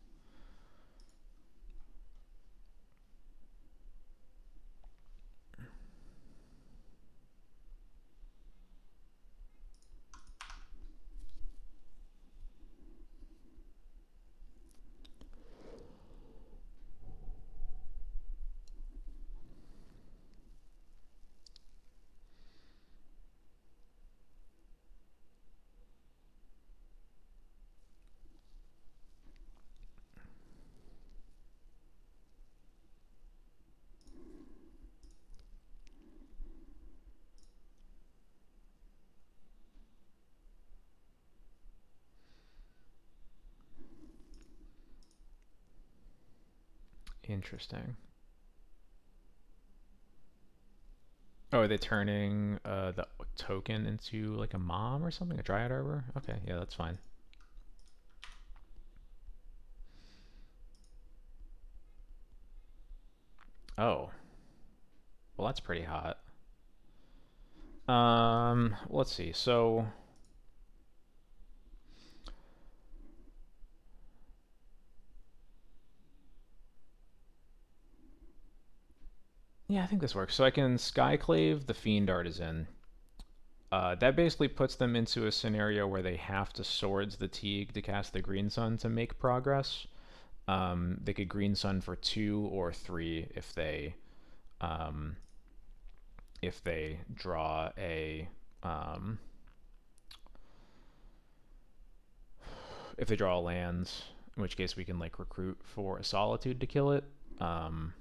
Interesting. Oh, are they turning the token into like a mom or something? A Dryad Arbor? Okay, yeah, that's fine. Oh, well, that's pretty hot. Let's see. So, yeah, I think this works. So I can Skyclave the Fiend Artisan. That basically puts them into a scenario where they have to Swords the Teague to cast the Green Sun to make progress. They could Green Sun for 2 or 3 um, if they draw a um, if they draw a lands, in which case we can like recruit for a Solitude to kill it. Um,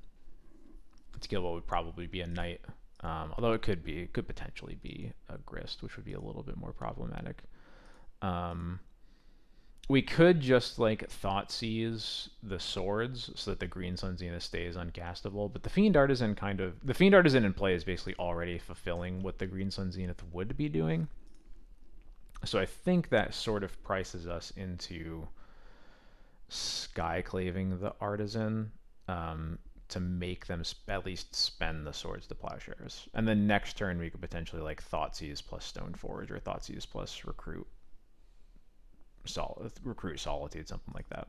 to kill what would probably be a Knight, although it could potentially be a Grist, which would be a little bit more problematic. Um, we could just like Thoughtseize the swords so that the Green Sun Zenith stays uncastable, but the Fiend Artisan in play is basically already fulfilling what the Green Sun Zenith would be doing. So I think that sort of prices us into Skyclaving the Artisan, to make them at least spend the swords to plowshares. And then next turn we could potentially like Thoughtseize plus Stoneforge or Thoughtseize plus recruit Solitude, something like that.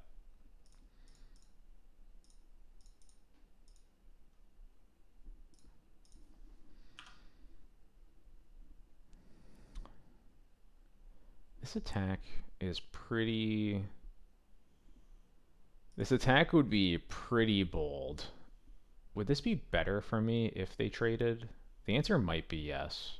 This attack is pretty... This attack would be pretty bold. Would this be better for me if they traded? The answer might be yes.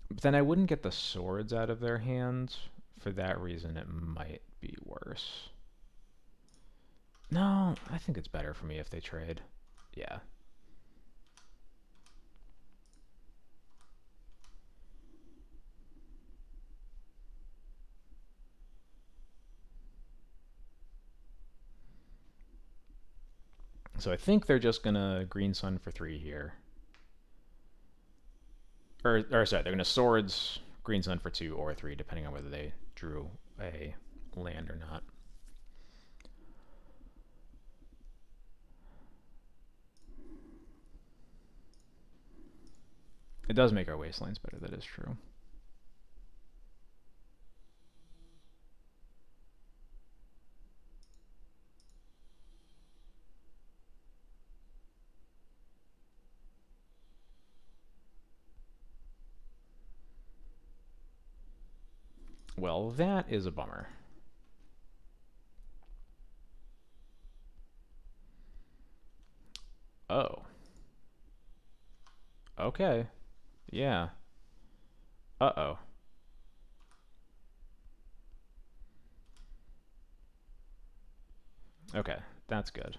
But then I wouldn't get the swords out of their hands. For that reason, it might be worse. No, I think it's better for me if they trade. Yeah. So I think they're just gonna green sun for 3 here. Or sorry, they're gonna swords green sun for 2 or 3, depending on whether they drew a land or not. It does make our wastelands better, that is true. Well, that is a bummer. Oh. Okay. Yeah. Uh-oh. Okay, that's good.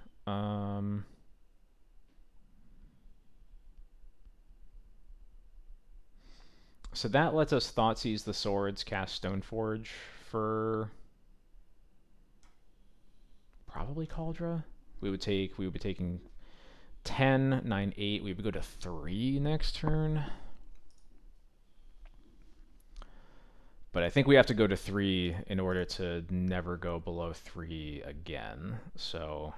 So that lets us Thoughtseize the swords, cast Stoneforge for probably Cauldra. We would be taking 10, 9, 8. We would go to 3 next turn. But I think we have to go to 3 in order to never go below 3 again. So,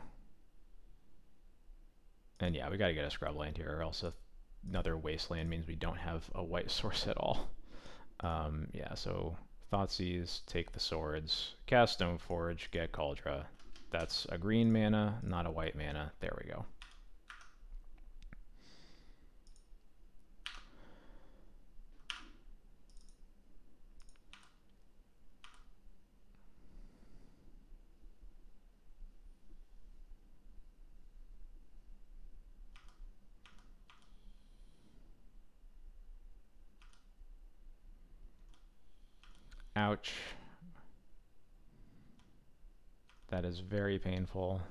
and yeah, we got to get a scrubland here, or else another wasteland means we don't have a white source at all. Yeah, so Thoughtseize, take the swords, cast Stoneforge, get Cauldra. That's a green mana, not a white mana. There we go. Ouch. That is very painful.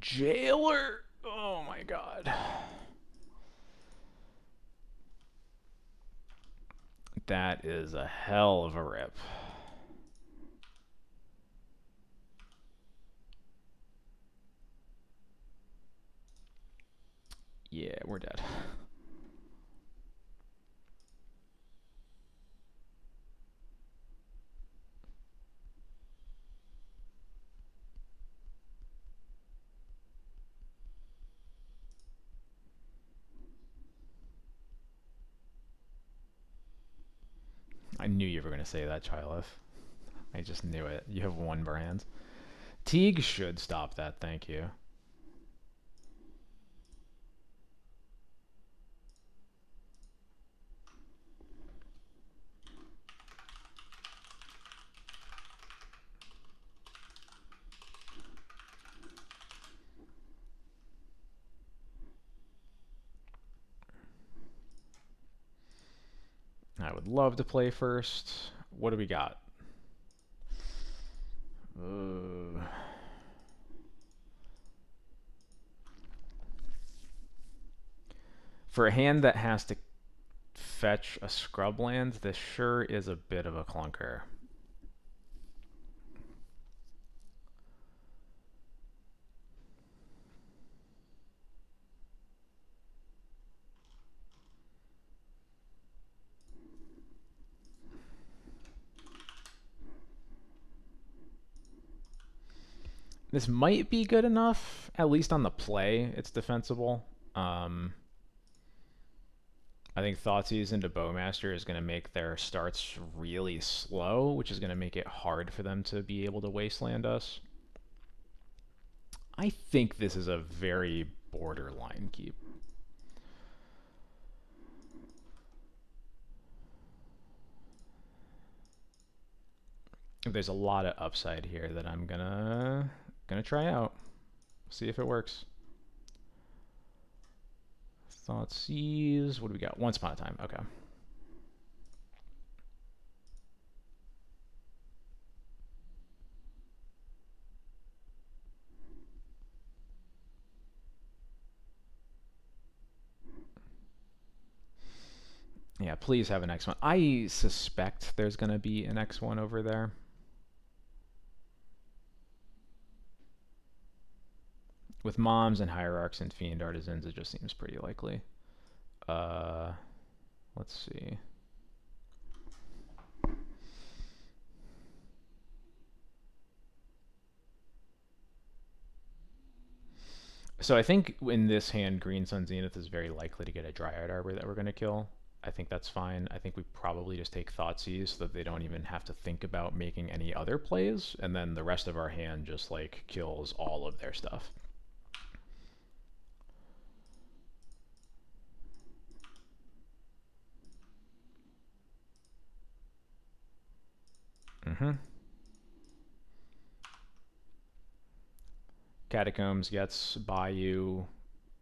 Jailer! Oh my god. That is a hell of a rip. Yeah, we're dead. I knew you were going to say that, Chyleth. I just knew it. You have 1 brand. Teague should stop that, thank you. I would love to play first. What do we got? For a hand that has to fetch a scrubland, this sure is a bit of a clunker. This might be good enough, at least on the play. It's defensible. I think Thoughtseize into Bowmaster is going to make their starts really slow, which is going to make it hard for them to be able to wasteland us. I think this is a very borderline keep. There's a lot of upside here that I'm gonna try out. See if it works. Thoughtseize. What do we got? Once Upon a Time. Okay. Yeah, please have an X1. I suspect there's going to be an X1 over there. With Moms and Hierarchs and Fiend Artisans, it just seems pretty likely. Let's see. So I think in this hand, Green Sun Zenith is very likely to get a Dryad Arbor that we're going to kill. I think that's fine. I think we probably just take Thoughtseize so that they don't even have to think about making any other plays, and then the rest of our hand just like kills all of their stuff. Mm-hmm. Catacombs gets Bayou,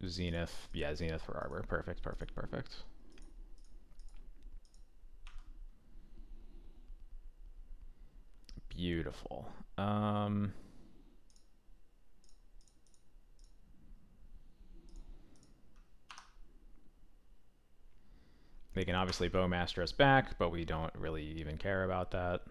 Zenith. Yeah, Zenith for Arbor. Perfect, perfect, perfect. Beautiful. They can obviously Bowmaster us back, but we don't really even care about that.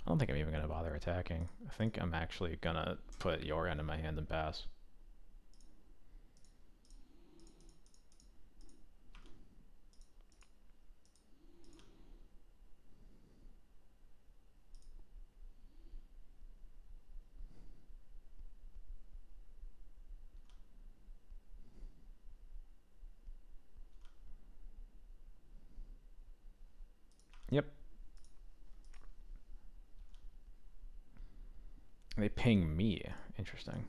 I don't think I'm even going to bother attacking. I think I'm actually going to put your end in my hand and pass. Yep. They ping me. Interesting.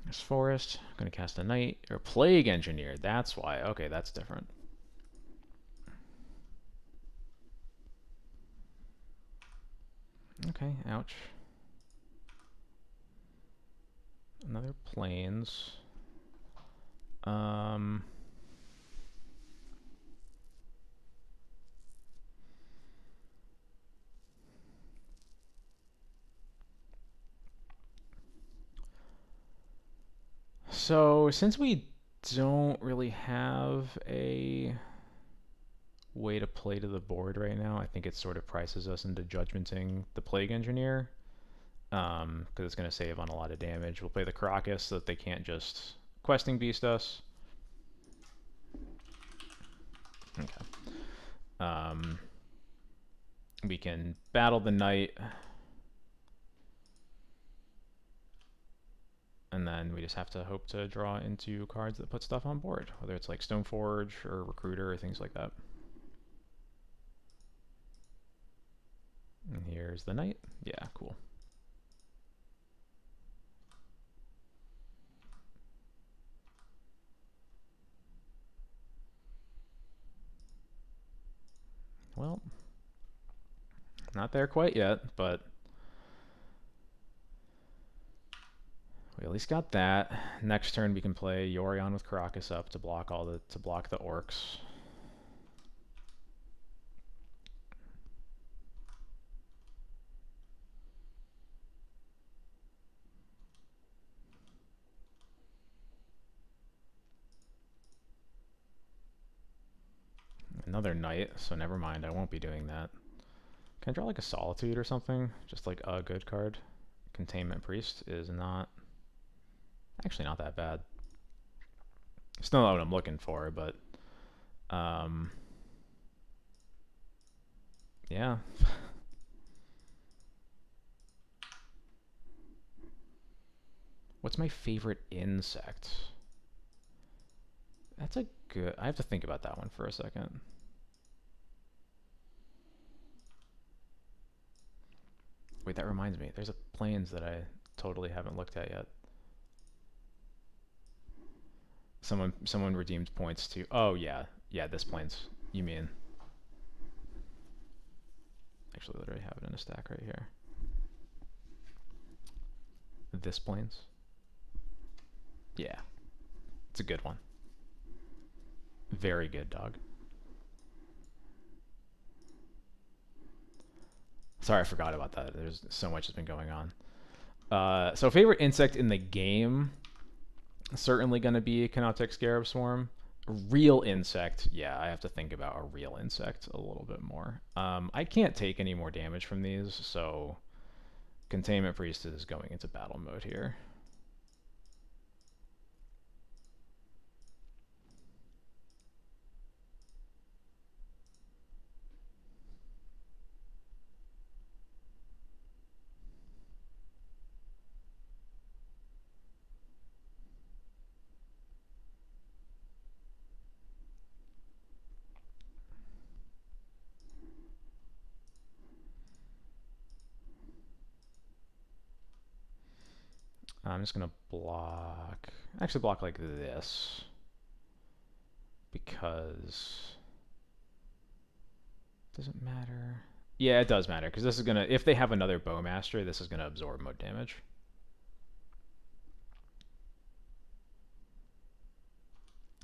There's Forest. I'm going to cast a Knight. Or Plague Engineer. That's why. Okay, that's different. Okay, ouch. Another Plains. So, since we don't really have a way to play to the board right now, I think it sort of prices us into judgmenting the Plague Engineer. Because it's going to save on a lot of damage. We'll play the Crocus so that they can't just questing beast us. Okay. We can battle the Knight. And then we just have to hope to draw into cards that put stuff on board, whether it's like Stoneforge or Recruiter or things like that. And here's the Knight. Yeah, cool. Well, not there quite yet, but We at least got that. Next turn we can play Yorion with Karakas up to block the orcs. Another knight, so never mind, I won't be doing that. Can I draw like a Solitude or something? Just like a good card. Containment Priest is not... actually not that bad. Still not what I'm looking for, but... yeah. What's my favorite insect? That's a good... I have to think about that one for a second. Wait, that reminds me. There's a plains that I totally haven't looked at yet. Someone redeemed points to... oh, yeah. Yeah, this plains. You mean... actually, literally have it in a stack right here. This plains? Yeah. It's a good one. Very good, dog. Sorry, I forgot about that. There's so much that's been going on. So favorite insect in the game, certainly going to be Canoptek Scarab Swarm. Real insect, yeah, I have to think about a real insect a little bit more. I can't take any more damage from these, so Containment Priest is going into battle mode here. I'm just going to block... actually block like this. Because... does it matter? Yeah, it does matter, because this is going to... if they have another Bowmaster, this is going to absorb mode damage.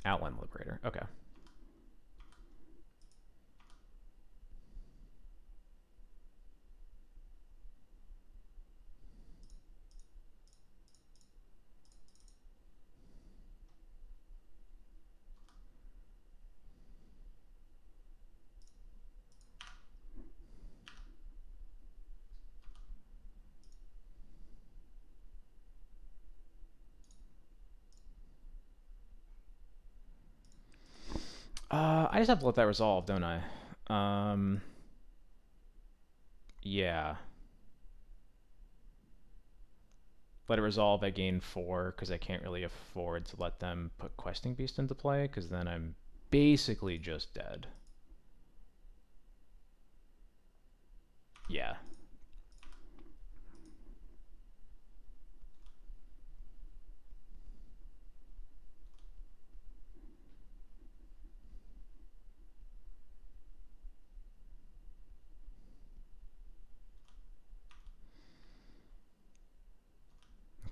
Outland Liberator, okay. I just have to let that resolve, don't I? Yeah. Let it resolve, I gain 4, because I can't really afford to let them put Questing Beast into play, because then I'm basically just dead. Yeah.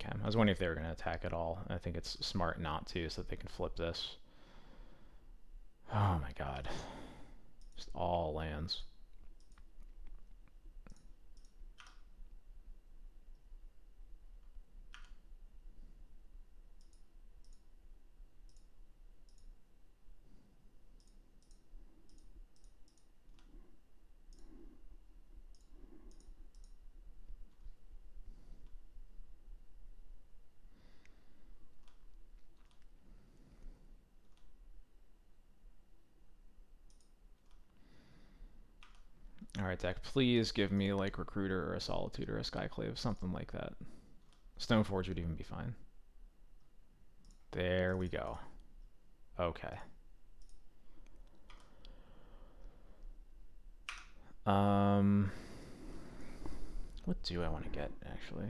Okay, I was wondering if they were going to attack at all. I think it's smart not to, so that they can flip this. Oh my god. Just all lands. Alright, deck, please give me like Recruiter or a Solitude or a Skyclave, something like that. Stoneforge would even be fine. There we go. Okay. What do I want to get, actually?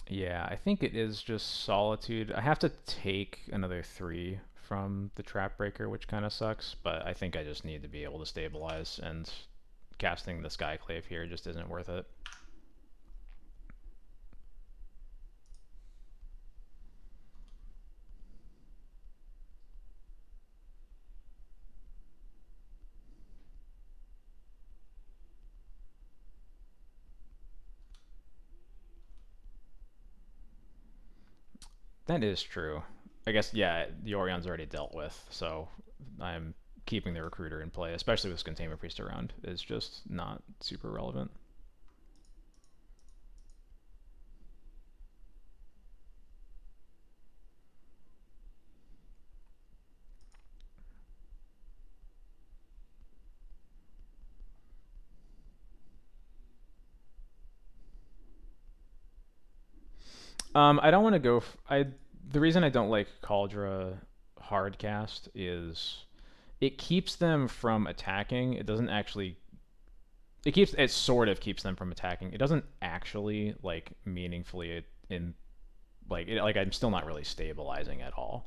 Yeah, I think it is just Solitude. I have to take another 3 from the Trap Breaker, which kind of sucks, but I think I just need to be able to stabilize, and casting the Skyclave here just isn't worth it. That is true. I guess, yeah, the Orion's already dealt with, so I'm keeping the Recruiter in play, especially with Containment Priest around, is just not super relevant. I don't want to go. The reason I don't like Cauldra hardcast is it keeps them from attacking. It doesn't actually. It sort of keeps them from attacking. It doesn't actually like meaningfully in like I'm still not really stabilizing at all.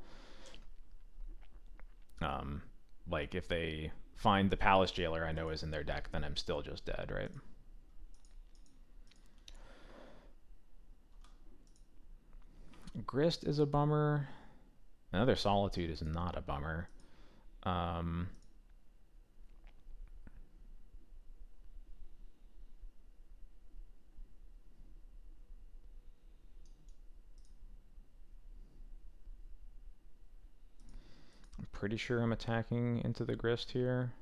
Um, like if they find the Palace Jailer I know is in their deck, then I'm still just dead, right? Grist is a bummer. Another Solitude is not a bummer. Um, I'm pretty sure I'm attacking into the Grist here.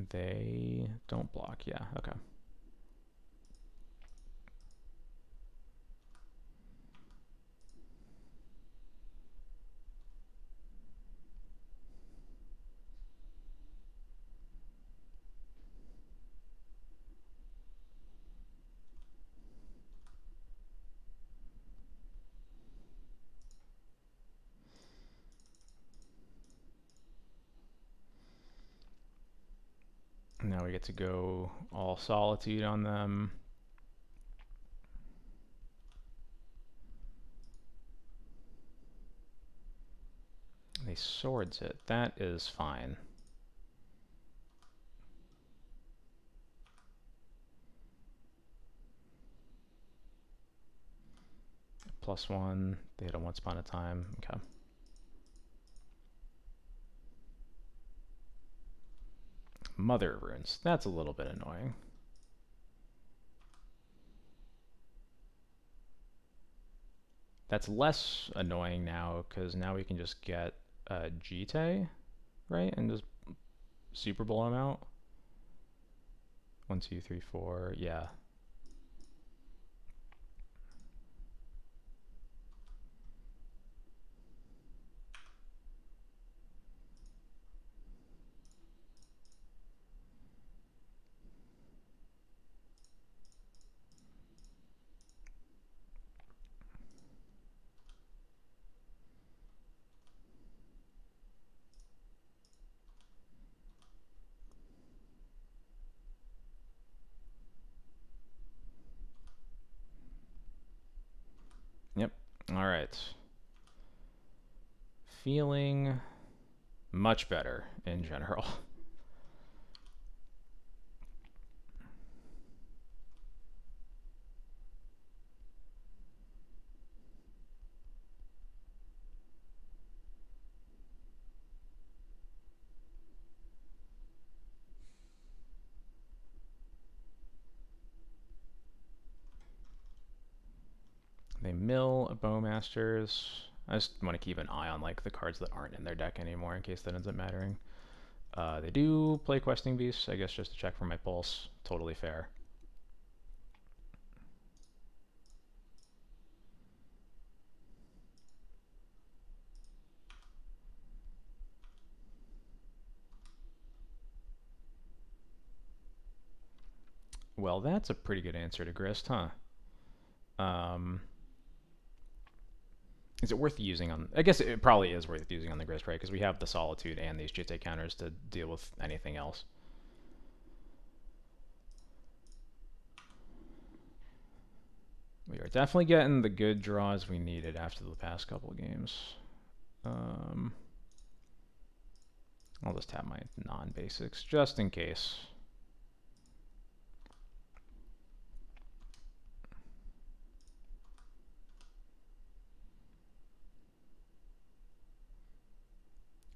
They don't block. Yeah, okay. Now we get to go all Solitude on them. They swords it. That is fine. +1. They had a Once Upon a Time. Okay. Mother Runes. That's a little bit annoying. That's less annoying now because now we can just get Jite, right? And just super blow him out. 1, 2, 3, 4. Yeah. Yep. All right. Feeling much better in general. They mill a Bowmasters. I just want to keep an eye on like the cards that aren't in their deck anymore in case that ends up mattering. They do play Questing Beasts, I guess just to check for my pulse. Totally fair. Well, that's a pretty good answer to Grist, huh? Um, Is it worth using on... I guess it probably is worth using on the Grist, right? Because we have the Solitude and these Jitte counters to deal with anything else. We are definitely getting the good draws we needed after the past couple of games. I'll just tap my non-basics just in case.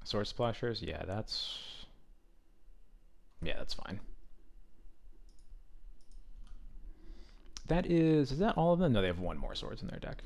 Sword Splashers? Yeah, that's fine. Is that all of them? No, they have one more swords in their deck.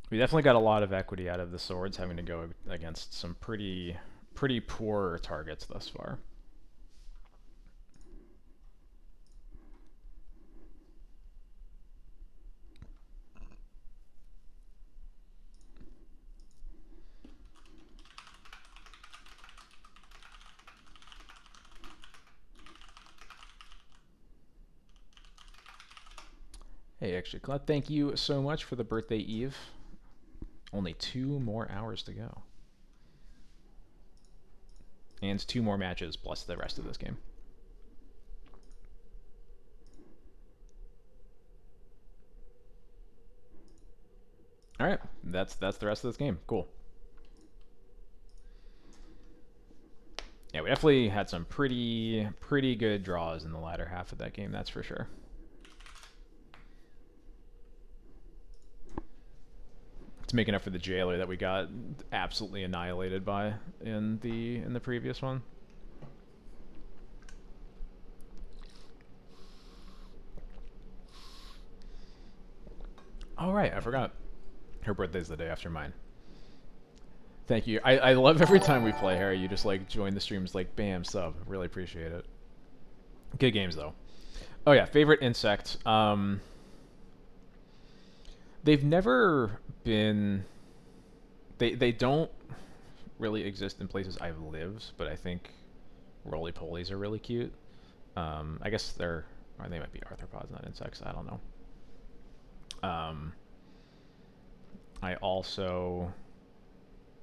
We definitely got a lot of equity out of the swords, having to go against some pretty poor targets thus far. Hey, actually, Claude, thank you so much for the birthday eve. Only 2 more hours to go. And 2 more matches plus the rest of this game. All right, that's the rest of this game. Cool. Yeah, we definitely had some pretty good draws in the latter half of that game, that's for sure. It's making up for the jailer that we got absolutely annihilated by in the previous one. Oh right, I forgot. Her birthday's the day after mine. Thank you. I love every time we play, Harry. You just like join the streams like bam sub. Really appreciate it. Good games though. Oh yeah, favorite insect. They've never been. They don't really exist in places I've lived, but I think roly polies are really cute. I guess or they might be arthropods, not insects. I don't know. I also,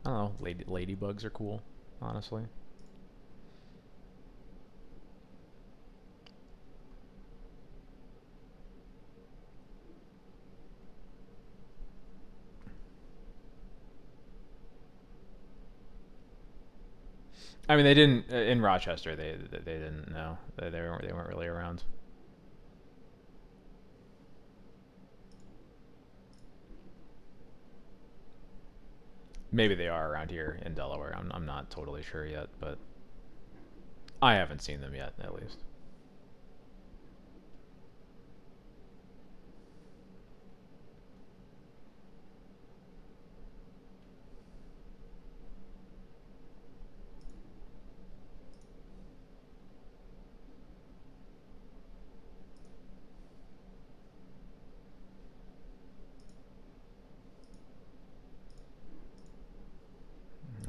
I don't know, ladybugs are cool, honestly. I mean, they didn't in Rochester. They didn't know. They weren't really around. Maybe they are around here in Delaware. I'm not totally sure yet, but I haven't seen them yet, at least.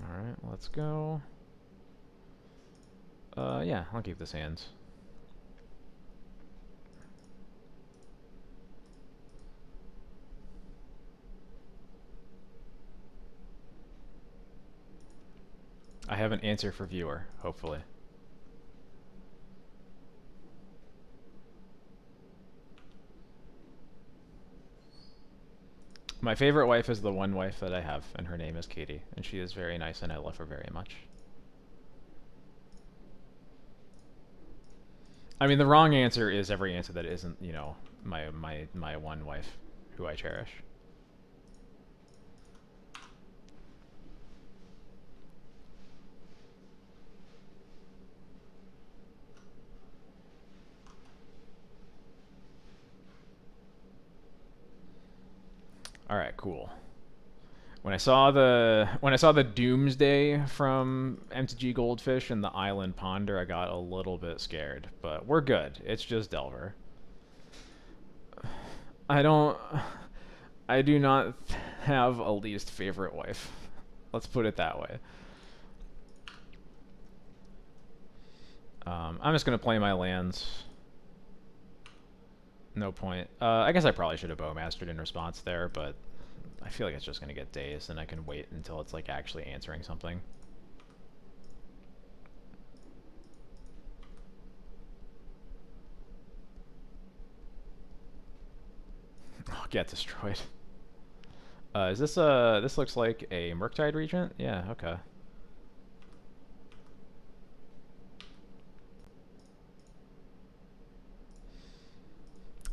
All right, let's go. Yeah, I'll keep this hands. I have an answer for viewer, hopefully. My favorite wife is the one wife that I have, and her name is Katie, and she is very nice, and I love her very much. I mean, the wrong answer is every answer that isn't, you know, my one wife, who I cherish. All right, cool. When I saw the Doomsday from MTG Goldfish and the Island Ponder, I got a little bit scared, but we're good. It's just Delver. I don't I do not have a least favorite wife. Let's put it that way. I'm just gonna play my lands. No point. I guess I probably should have Bowmastered in response there, but I feel like it's just gonna get dazed, and I can wait until it's like actually answering something. I'll get destroyed. Is this this looks like a Murktide Regent? Yeah, okay.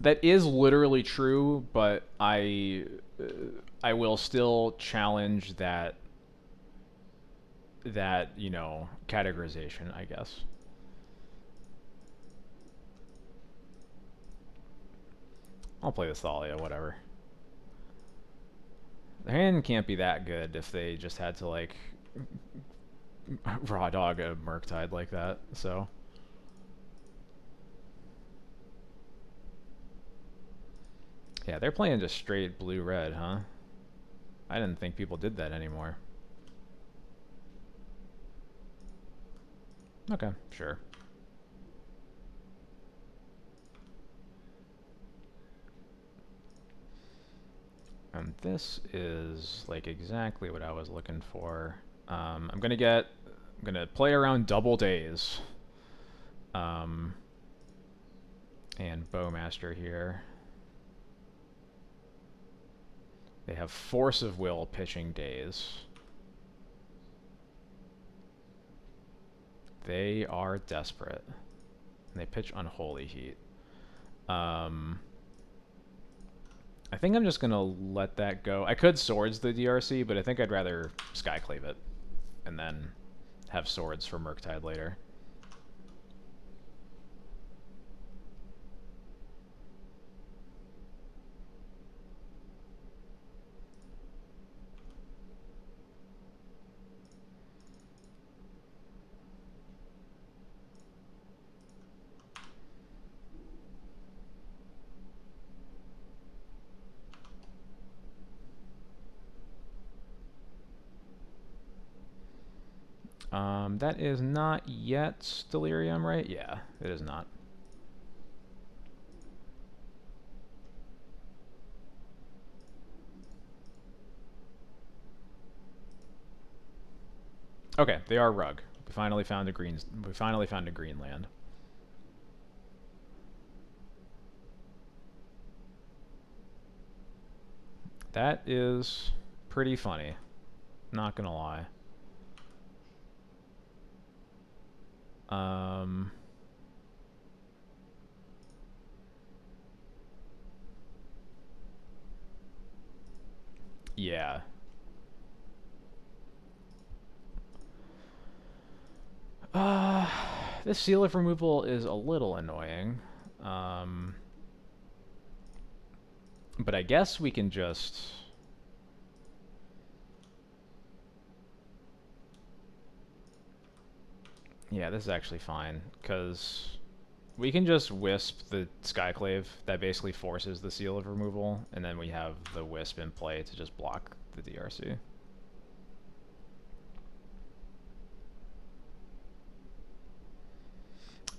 That is literally true, but I will still challenge that categorization, I guess. I'll play this Thalia, whatever. The hand can't be that good if they just had to like raw dog a Murktide like that. So yeah, they're playing just straight blue-red, huh? I didn't think people did that anymore. Okay, sure. And this is like exactly what I was looking for. I'm gonna play around Double Days. And Bowmaster here. They have Force of Will pitching Days. They are desperate. And they pitch Unholy Heat. I think I'm just gonna let that go. I could Swords the DRC, but I think I'd rather Skyclave it. And then have Swords for Murktide later. That is not yet Delirium, right? Yeah, it is not. Okay, they are Rug. We finally found a green land. That is pretty funny. Not gonna lie. Yeah. This seal of removal is a little annoying. But I guess we can just... Yeah, this is actually fine, because we can just Wisp the Skyclave. That basically forces the seal of removal, and then we have the Wisp in play to just block the DRC.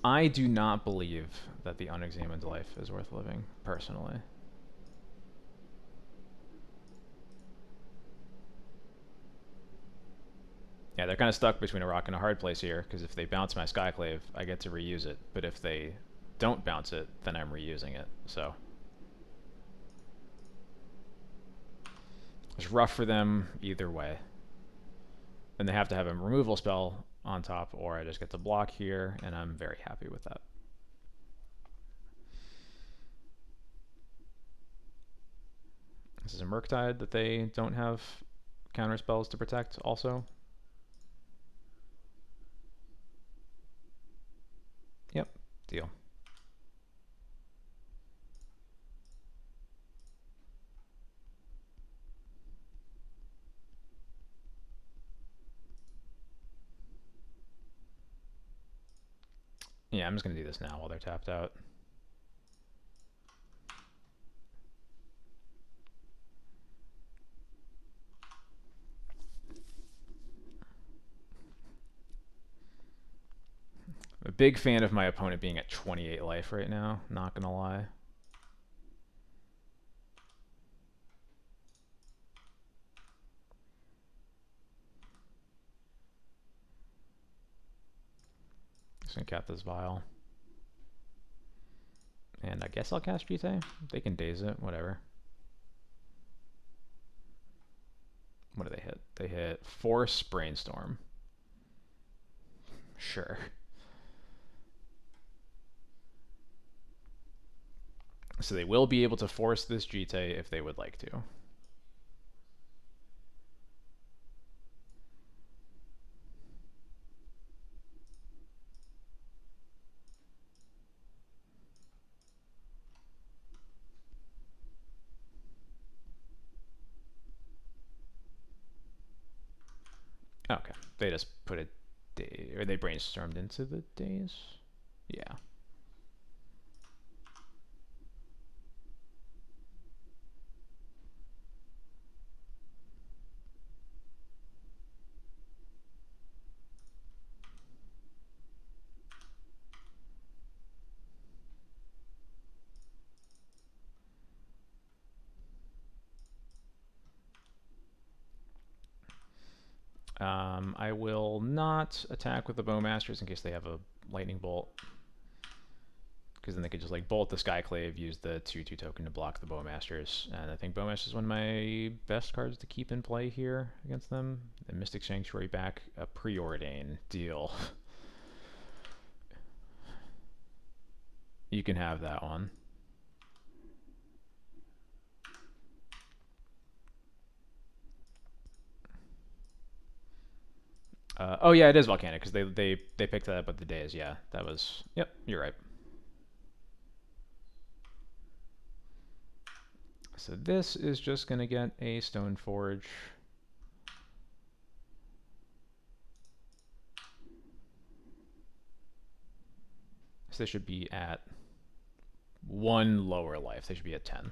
I do not believe that the unexamined life is worth living, personally. Yeah, they're kind of stuck between a rock and a hard place here, because if they bounce my Skyclave, I get to reuse it. But if they don't bounce it, then I'm reusing it, so... It's rough for them either way. And they have to have a removal spell on top, or I just get to block here, and I'm very happy with that. This is a Murktide that they don't have counter spells to protect also. Yep, deal. Yeah, I'm just gonna do this now while they're tapped out. I'm a big fan of my opponent being at 28 life right now, not gonna lie. Just gonna cap this vial. And I guess I'll cast Jite. They can daze it, whatever. What do they hit? They hit Force Brainstorm. Sure. So they will be able to force this Jite if they would like to. Okay, they just put a day, or they brainstormed into the days. Yeah. I will not attack with the Bowmasters in case they have a lightning bolt, because then they could just like bolt the Skyclave, use the 2/2 token to block the Bowmasters, and I think Bowmasters is one of my best cards to keep in play here against them. The Mystic Sanctuary back, a Preordain deal. You can have that one. Oh yeah, it is volcanic because they picked that up at the days. Yeah, that was. Yep, you're right. So this is just gonna get a Stone Forge. So they should be at 1 lower life. They should be at 10.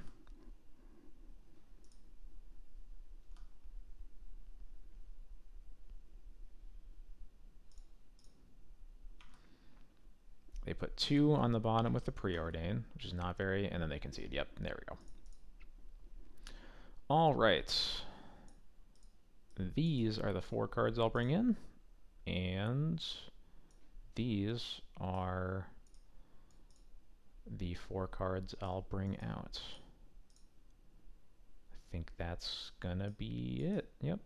They put 2 on the bottom with the Preordain, which is not very, and then they concede. Yep, there we go. All right. These are the 4 cards I'll bring in, and these are the 4 cards I'll bring out. I think that's gonna be it. Yep.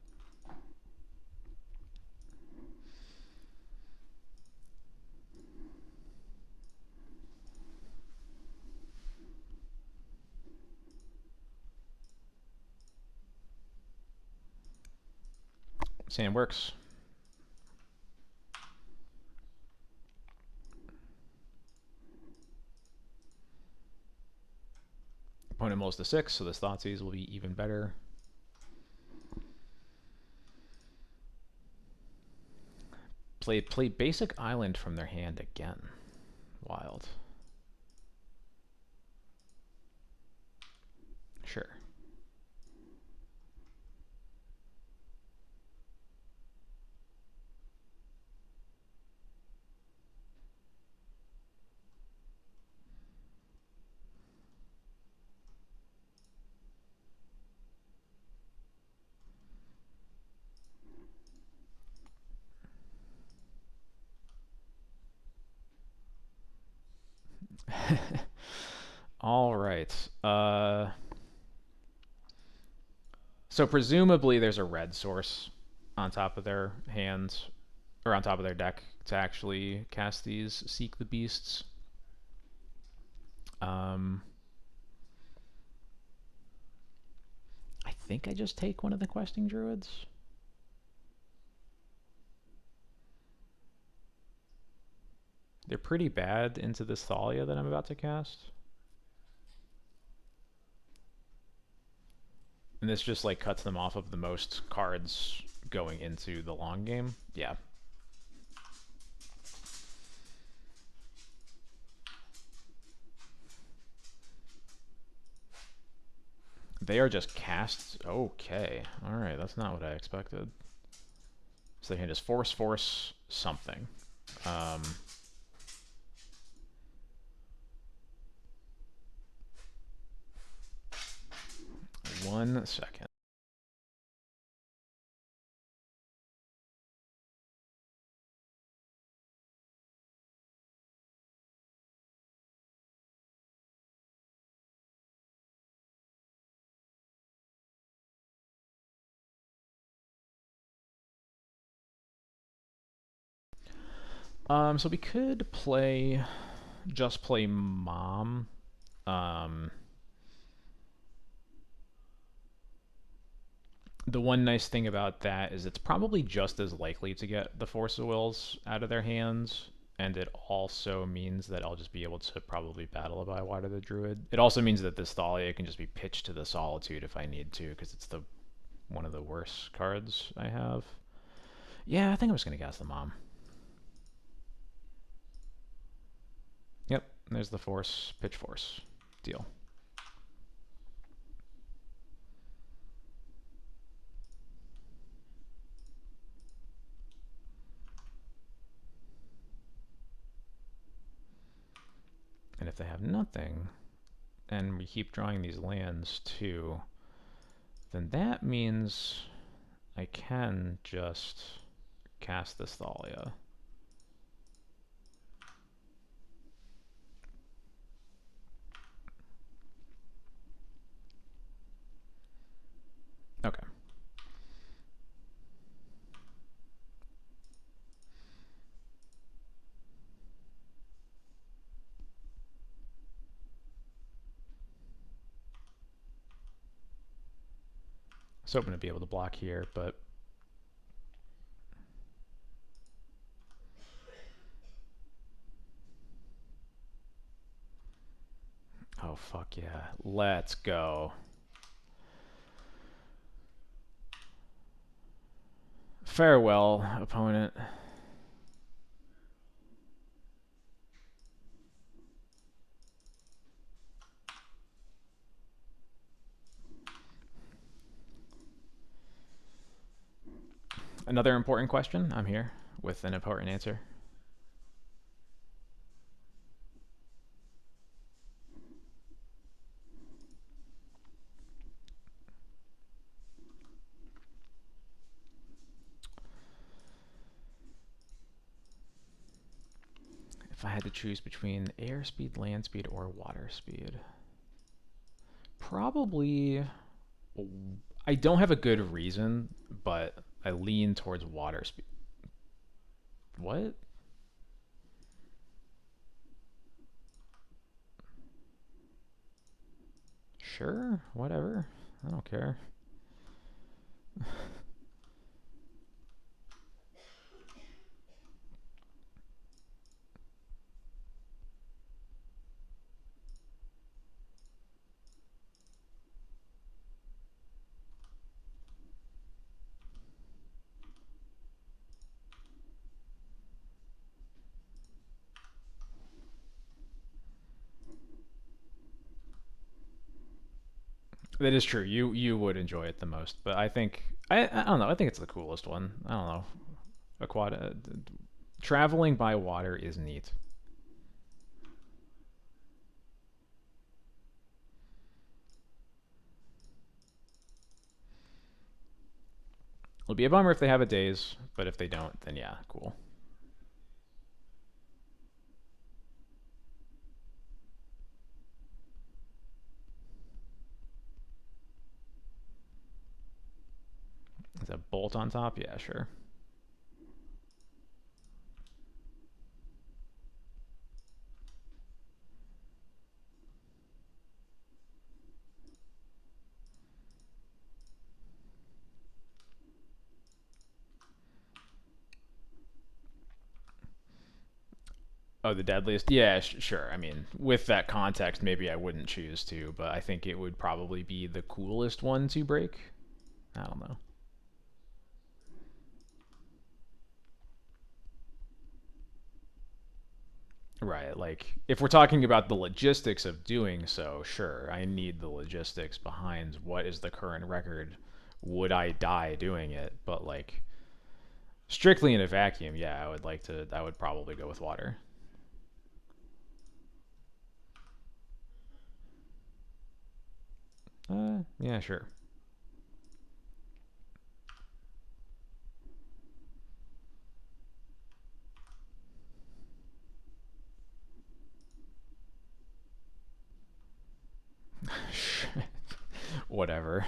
Sand works. Opponent mulls to 6, so this Thoughtseize will be even better. Play basic island from their hand again. Wild. Sure. All right. So presumably there's a red source on top of their hands, or on top of their deck to actually cast these Seek the Beasts. I think I just take one of the Questing Druids. They're pretty bad into this Thalia that I'm about to cast. And this just like cuts them off of the most cards going into the long game. Yeah. They are just cast. Okay. Alright, that's not what I expected. So they can just force something. Um, 1 second. So we could just play Mom. Um, the one nice thing about that is it's probably just as likely to get the Force of Wills out of their hands, and it also means that I'll just be able to probably battle a Bywater the Druid. It also means that this Thalia can just be pitched to the Solitude if I need to, because it's the one of the worst cards I have. Yeah, I think I'm just gonna cast the Mom. Yep, there's the Force, Pitch Force. Deal. And if they have nothing, and we keep drawing these lands too, then that means I can just cast this Thalia. Okay. I was hoping to be able to block here, but oh fuck yeah. Let's go. Farewell, opponent. Another important question. I'm here with an important answer. If I had to choose between airspeed, land speed, or water speed, probably. I don't have a good reason, but I lean towards water speed. What? Sure, whatever. I don't care. That is true. You would enjoy it the most, but I don't know. I think it's the coolest one. I don't know. Aquata, traveling by water is neat. It'll be a bummer if they have a daze, but if they don't, then yeah, cool. Is that bolt on top? Yeah, sure. Oh, the deadliest? Yeah, sure. I mean, with that context, maybe I wouldn't choose to, but I think it would probably be the coolest one to break. I don't know. Right. Like, if we're talking about the logistics of doing so, sure, I need the logistics behind what is the current record. Would I die doing it? But, like, strictly in a vacuum, yeah, I would probably go with water. Yeah, sure. Whatever.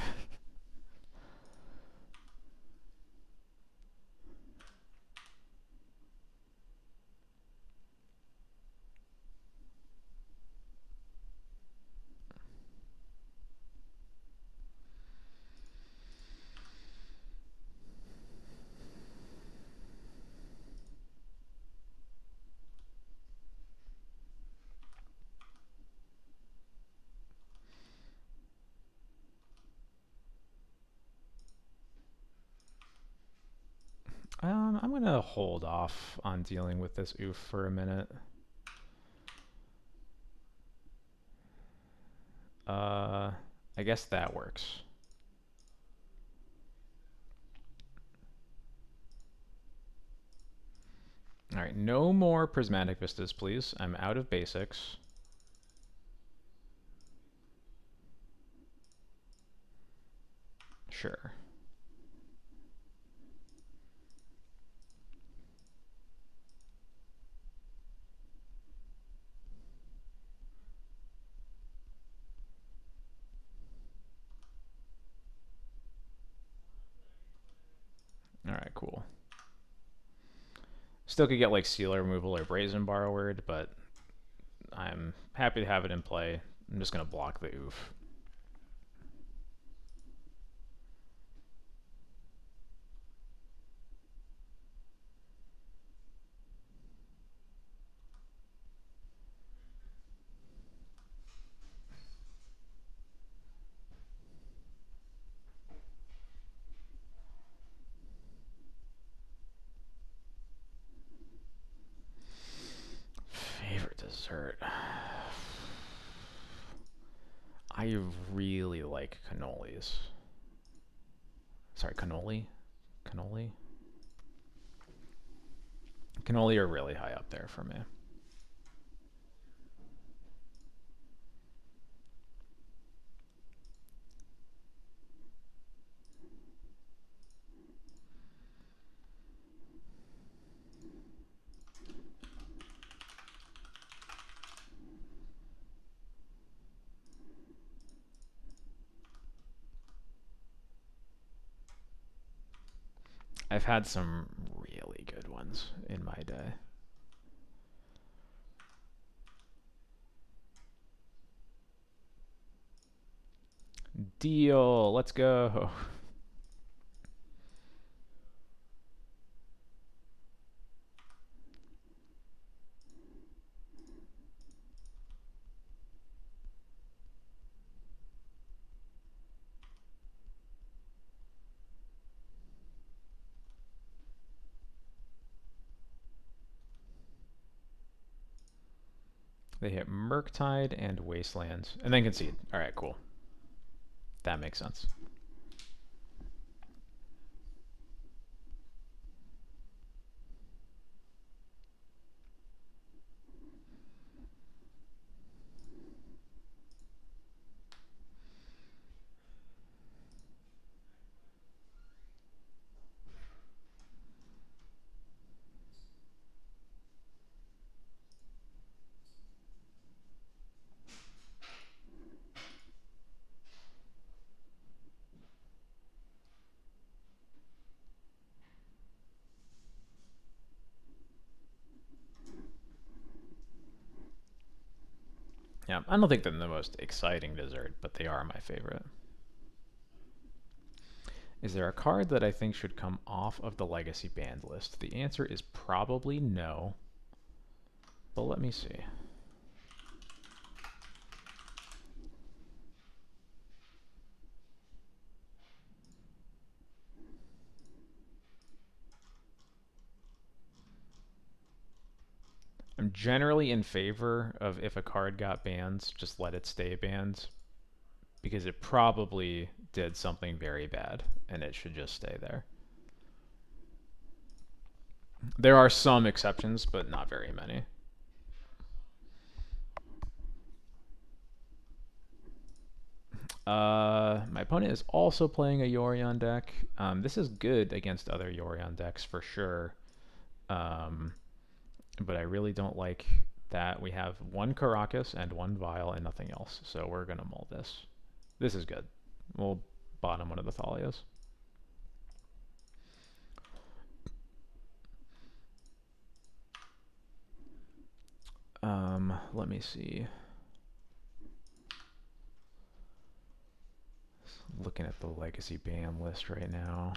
I'm gonna hold off on dealing with this oof for a minute. Uh, I guess that works. All right, no more prismatic vistas, please. I'm out of basics. Sure. All right, cool. Still could get like sealer removal or brazen borrower, but I'm happy to have it in play. I'm just gonna block the oof. Favorite dessert. I really like cannolis. Sorry, cannoli? Cannoli? Cannoli are really high up there for me. I've had some really good ones in my day. Deal. Let's go. They hit Murktide and Wasteland, and then concede. All right, cool. That makes sense. Yeah, I don't think they're the most exciting dessert, but they are my favorite. Is there a card that I think should come off of the Legacy banned list? The answer is probably no, but let me see. I'm generally in favor of if a card got banned, just let it stay banned because it probably did something very bad and it should just stay there. There are some exceptions, but not very many. My opponent is also playing a Yorion deck. This is good against other Yorion decks for sure. But I really don't like that we have one Caracas and one Vial and nothing else. So we're going to mull this. This is good. We'll bottom one of the Thalias. Let me see. Looking at the Legacy BAM list right now.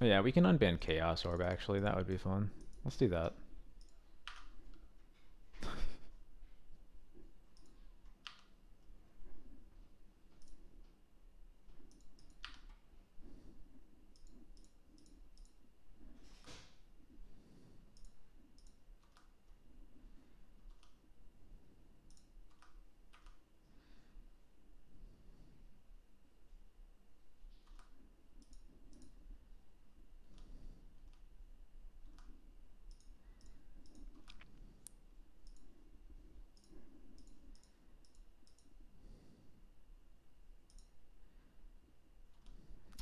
Yeah, we can unban Chaos Orb actually. That would be fun. Let's do that.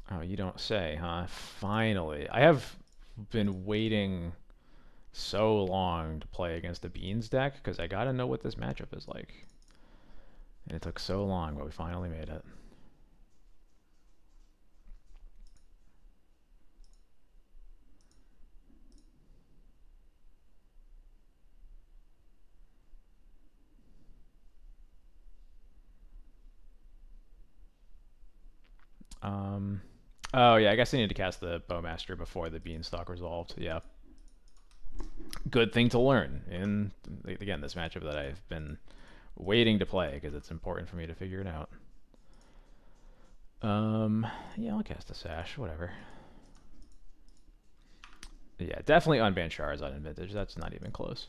Oh, you don't say, huh? Finally. I have been waiting so long to play against the Beans deck because I gotta know what this matchup is like. And it took so long, but we finally made it. Oh yeah, I guess I need to cast the Bowmaster before the Beanstalk resolved. Yeah. Good thing to learn in, again, this matchup that I've been waiting to play because it's important for me to figure it out. Yeah, I'll cast a Sash, whatever. Yeah, definitely unban Charizard in Vintage. That's not even close.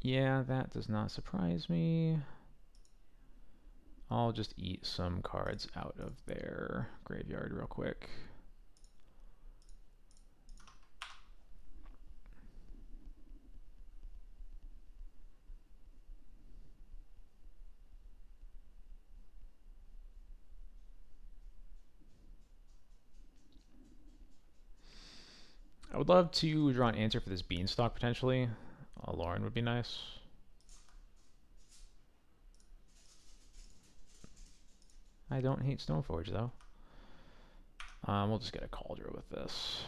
Yeah, that does not surprise me. I'll just eat some cards out of their graveyard real quick. I would love to draw an answer for this Beanstalk potentially. Lauren would be nice. I don't hate Stoneforge though. We'll just get a Cauldron with this.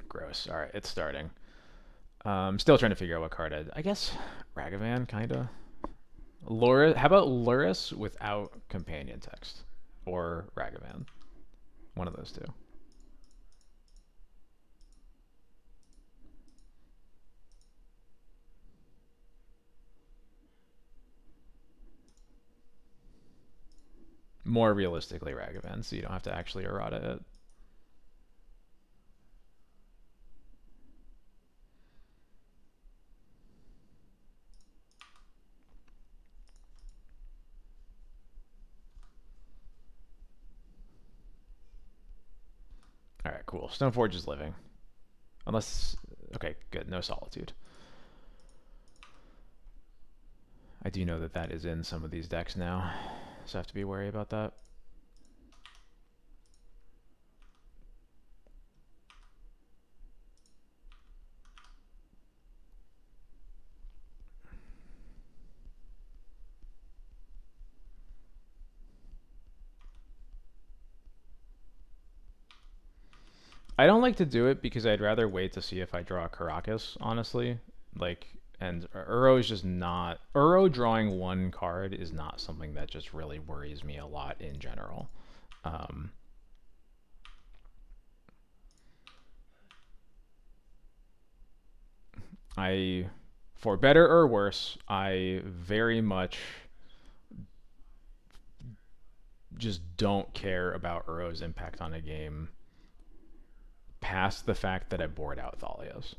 Gross. Alright, it's starting. Still trying to figure out what card I guess Ragavan, kinda. Lura, how about Luris without companion text? Or Ragavan. One of those two. More realistically Ragavan, so you don't have to actually errata it. Alright, cool. Stoneforge is living. Unless... Okay, good. No Solitude. I do know that that is in some of these decks now, so I have to be wary about that. I don't like to do it because I'd rather wait to see if I draw a Caracas, honestly. Like, and Uro is just not. Uro drawing one card is not something that just really worries me a lot in general. Um, I, for better or worse, I very much just don't care about Uro's impact on a game past the fact that I board out Thalios.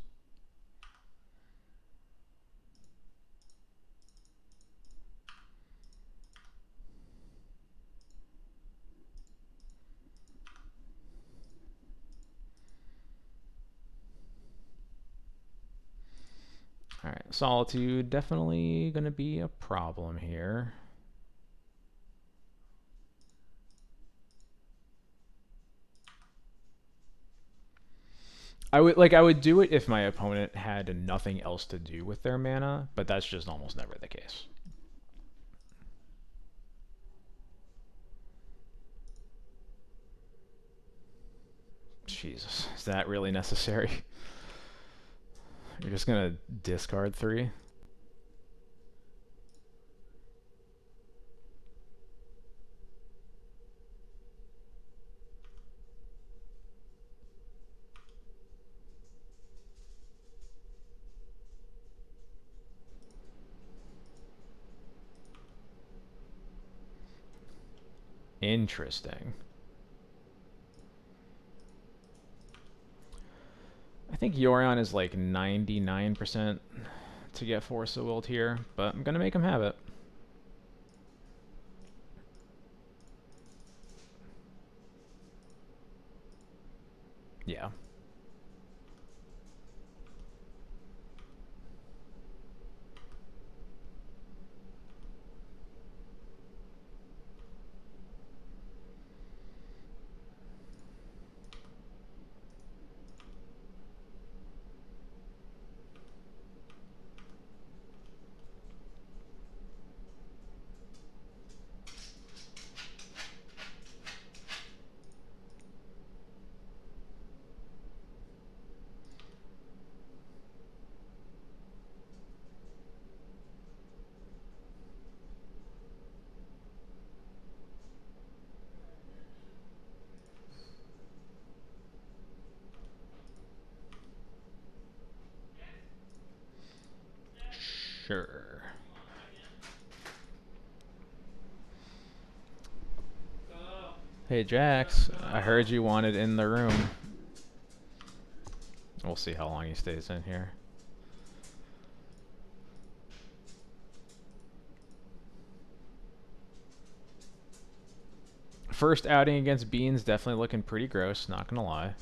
All right, Solitude definitely going to be a problem here. I would do it if my opponent had nothing else to do with their mana, but that's just almost never the case. Jesus, is that really necessary? You're just gonna discard 3? Interesting. I think Yorion is like 99% to get Force of Will here, but I'm gonna make him have it. Yeah. Sure. Hey Jax, I heard you wanted in the room. We'll see how long he stays in here. First outing against Beans, definitely looking pretty gross, not gonna lie.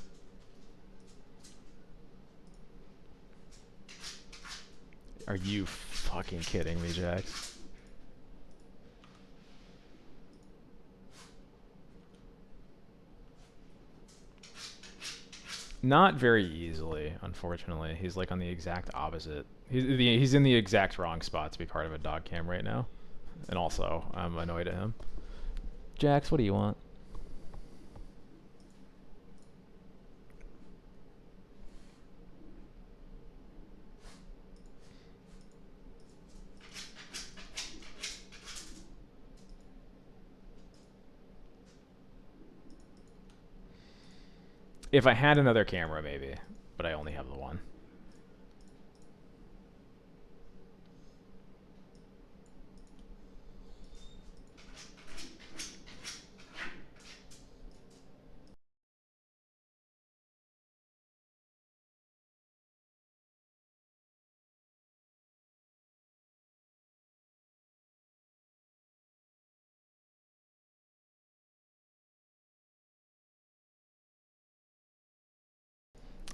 Are you fucking kidding me, Jax? Not very easily, unfortunately. He's like on the exact opposite. He's in the exact wrong spot to be part of a dog cam right now. And also, I'm annoyed at him. Jax, what do you want? If I had another camera, maybe. But I only have the one.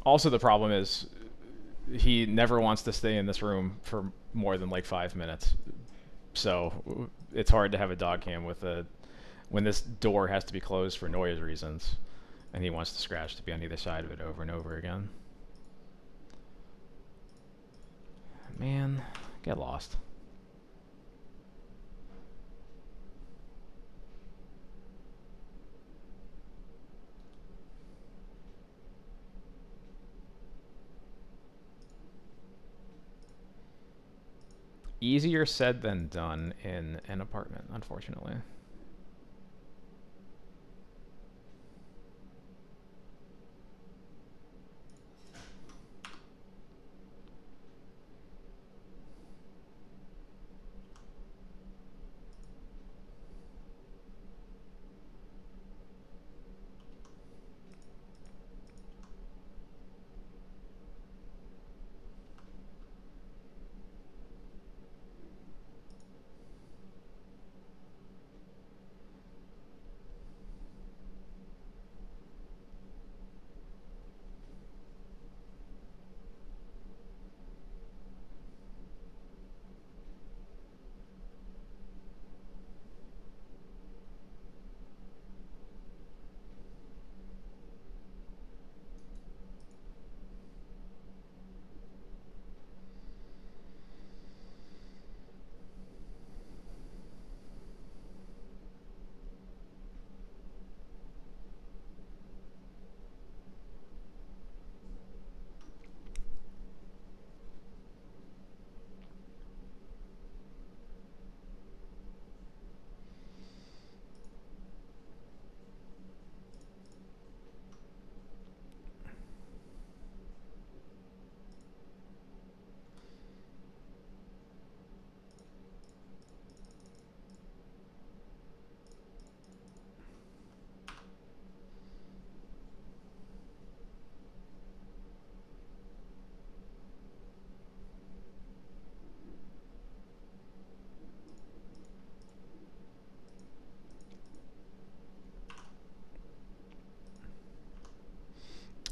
Also, the problem is he never wants to stay in this room for more than like 5 minutes. So it's hard to have a dog cam with a when this door has to be closed for noise reasons, and he wants the scratch to be on either side of it over and over again. Man, get lost. Easier said than done in an apartment, unfortunately.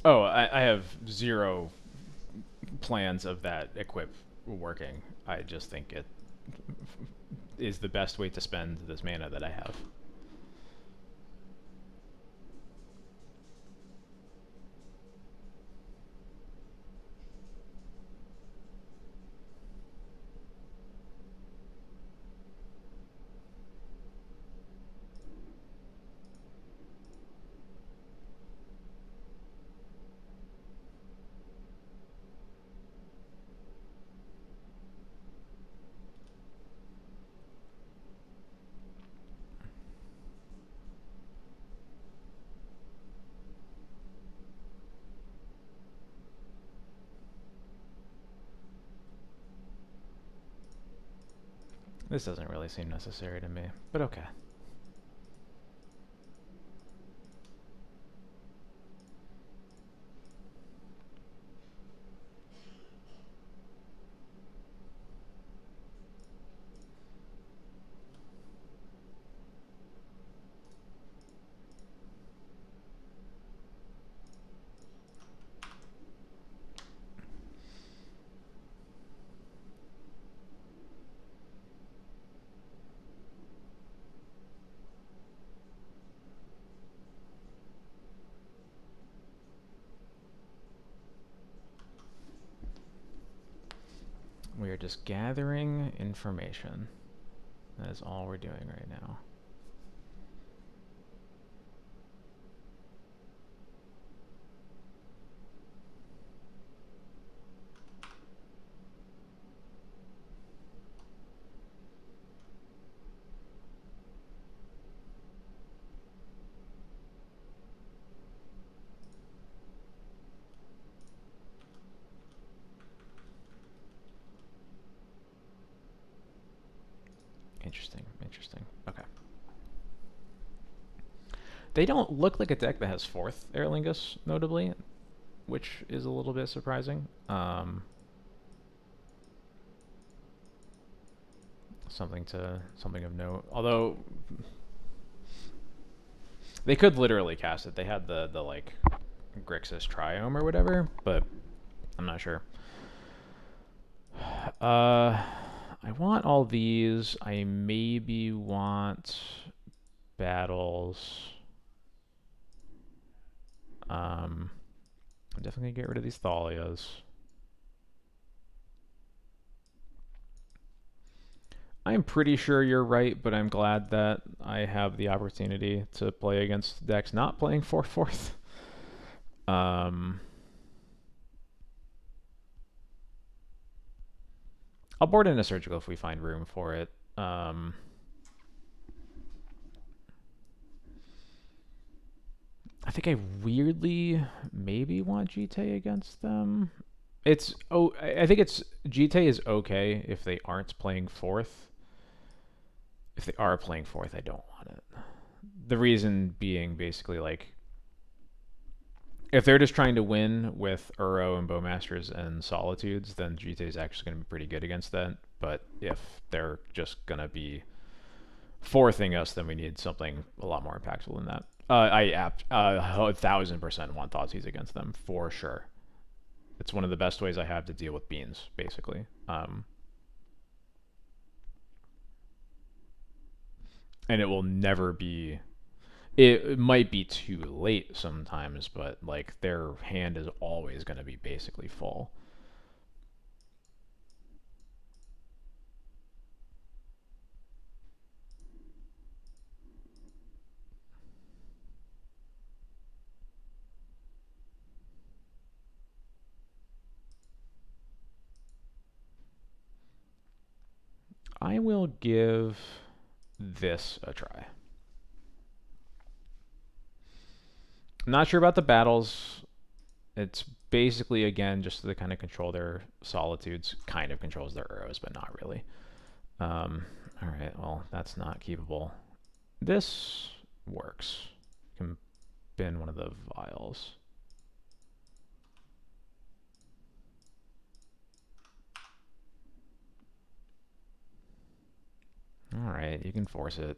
Oh, I have zero plans of that equip working. I just think it is the best way to spend this mana that I have. This doesn't really seem necessary to me, but okay. We are just gathering information. That is all we're doing right now. Interesting, interesting. Okay. They don't look like a deck that has fourth Aer Lingus, notably, which is a little bit surprising. Something of note. Although they could literally cast it. They had the like Grixis Triome or whatever, but I'm not sure. I want all these. I maybe want battles. I'm definitely gonna get rid of these Thalias. I'm pretty sure you're right, but I'm glad that I have the opportunity to play against decks not playing 4/4. I'll board in a surgical if we find room for it. I think I weirdly maybe want GT against them. I think it's GT is okay if they aren't playing fourth. If they are playing fourth, I don't want it. The reason being basically like if they're just trying to win with Uro and Bowmasters and Solitudes, then GT is actually going to be pretty good against that. But if they're just going to be fourthing us, then we need something a lot more impactful than that. I 1,000% want Thoughtseize against them for sure. It's one of the best ways I have to deal with beans, basically. And it will never be. It might be too late sometimes, but like their hand is always going to be basically full. I will give this a try. I'm not sure about the battles. It's basically, again, just to kind of control their solitudes. Kind of controls their arrows, but not really. All right, well, that's not keepable. This works. You can bin one of the vials. All right, you can force it.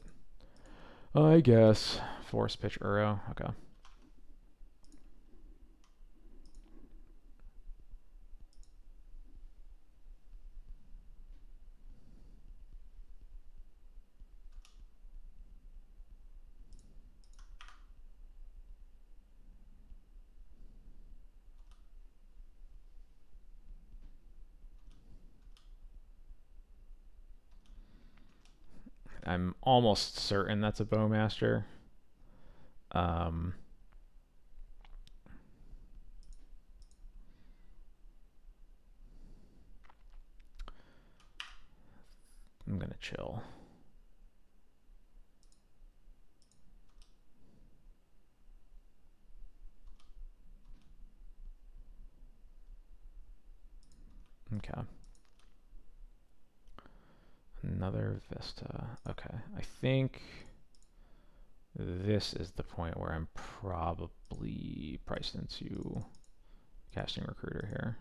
I guess. Force pitch Uro. Okay. I'm almost certain that's a Bowmaster. I'm gonna chill. Okay. Another Vista. Okay. I think this is the point where I'm probably priced into casting Recruiter here.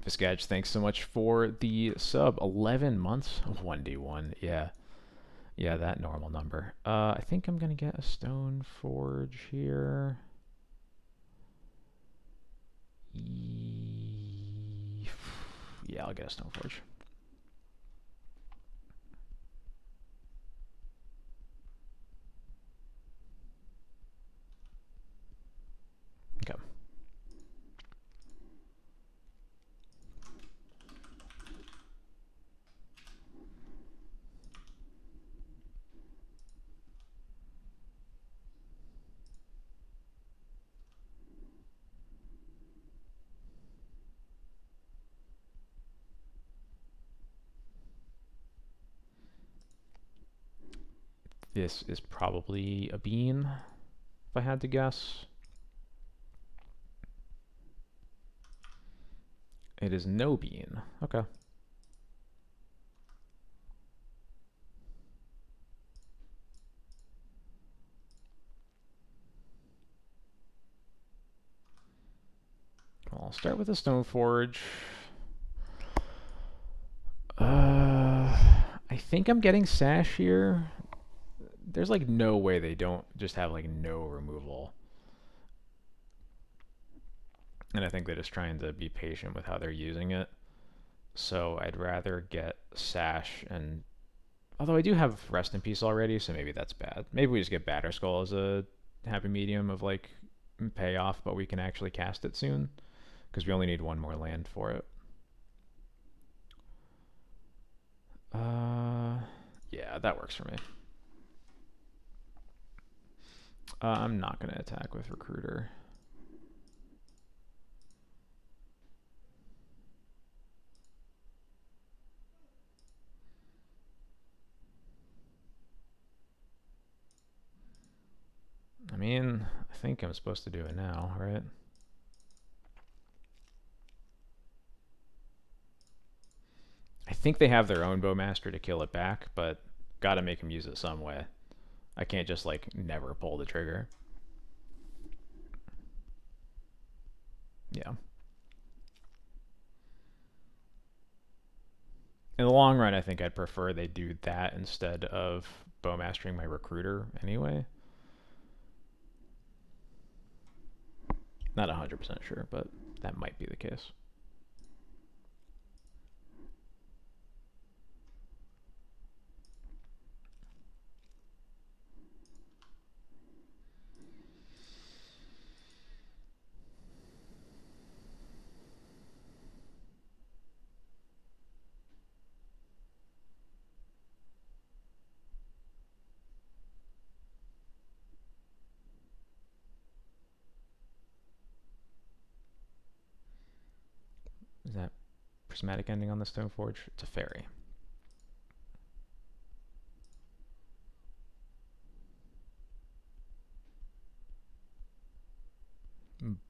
Viscadge, thanks so much for the sub. 11 months? 1D1. Yeah. Yeah, that normal number. I think I'm going to get a Stone Forge here. Yeah, I'll get a Stone Forge. Okay. This is probably a bean, if I had to guess. It is no bean. Okay. Well, I'll start with a Stone Forge. I think I'm getting Sash here. There's like no way they don't just have like no removal. And I think they're just trying to be patient with how they're using it. So I'd rather get Sash and... Although I do have Rest in Peace already, so maybe that's bad. Maybe we just get Batterskull as a happy medium of like payoff, but we can actually cast it soon. Because we only need one more land for it. Yeah, that works for me. I'm not going to attack with Recruiter. mean, I think I'm supposed to do it now, right? I think they have their own Bowmaster to kill it back, but gotta make him use it some way. I can't just, like, never pull the trigger. Yeah. In the long run, I think I'd prefer they do that instead of Bowmastering my Recruiter anyway. Not 100% sure, but that might be the case. Is that prismatic ending on the Stoneforge? It's a fairy.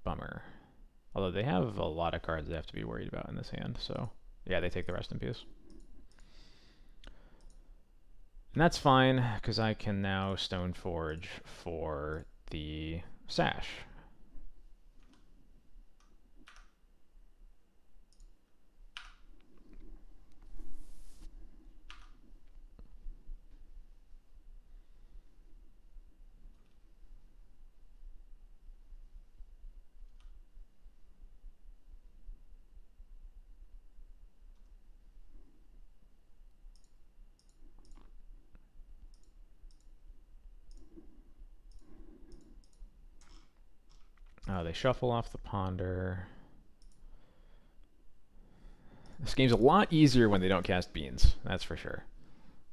Bummer. Although they have a lot of cards they have to be worried about in this hand, so yeah, they take the rest in peace. And that's fine, because I can now Stoneforge for the Sash. They shuffle off the Ponder. This game's a lot easier when they don't cast Beans, that's for sure.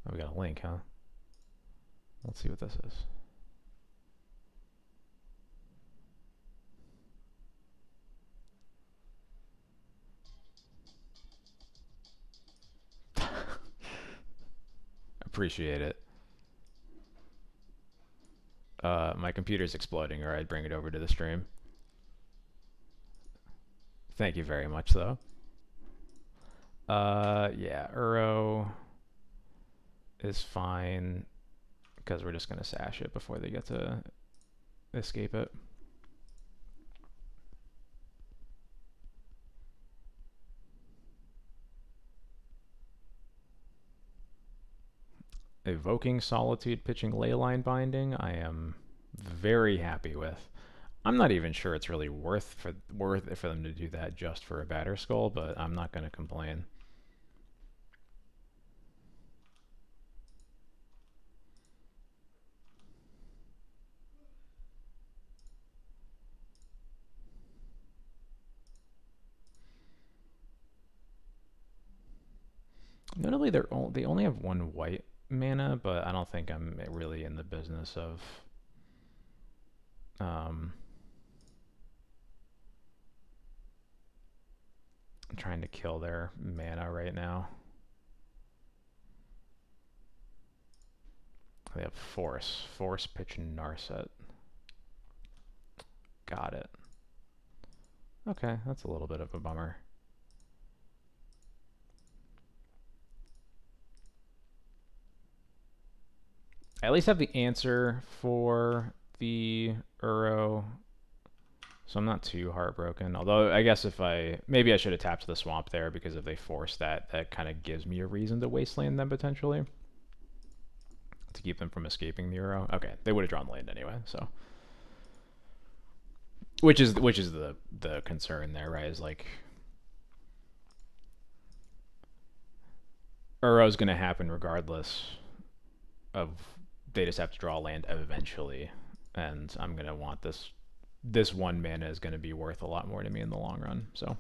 Oh, we got a link, huh? Let's see what this is. Appreciate it. My computer's exploding, or I'd bring it over to the stream. Thank you very much, though. Yeah, Uro is fine, because we're just going to Sash it before they get to escape it. Evoking Solitude, pitching Leyline Binding, I am very happy with. I'm not even sure it's really worth it for them to do that just for a Batterskull, but I'm not going to complain. Notably, they only have one white mana, but I don't think I'm really in the business of trying to kill their mana right now. They have Force pitch Narset. Got it. Okay, that's a little bit of a bummer. I at least have the answer for the Uro, so I'm not too heartbroken. Although I guess maybe I should have tapped the swamp there, because if they force that kind of gives me a reason to wasteland them potentially to keep them from escaping the Uro. Okay, they would have drawn land anyway, so which is the concern there, right? Is like Uro's going to happen regardless of, they just have to draw land eventually, and I'm going to want this one mana is going to be worth a lot more to me in the long run. So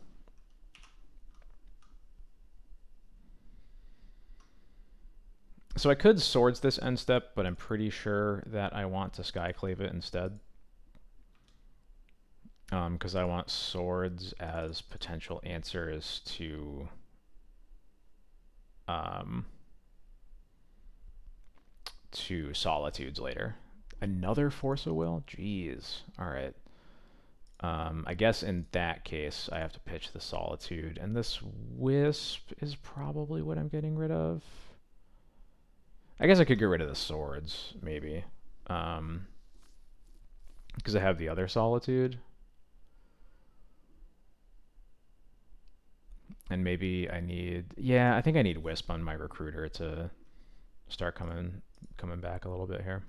I could Swords this end step, but I'm pretty sure that I want to Skyclave it instead. Because I want Swords as potential answers to Solitudes later. Another Force of Will? Jeez. All right. I guess in that case, I have to pitch the Solitude, and this Wisp is probably what I'm getting rid of. I guess I could get rid of the swords, maybe. Because I have the other Solitude. And maybe I need... Yeah, I think I need Wisp on my Recruiter to start coming back a little bit here.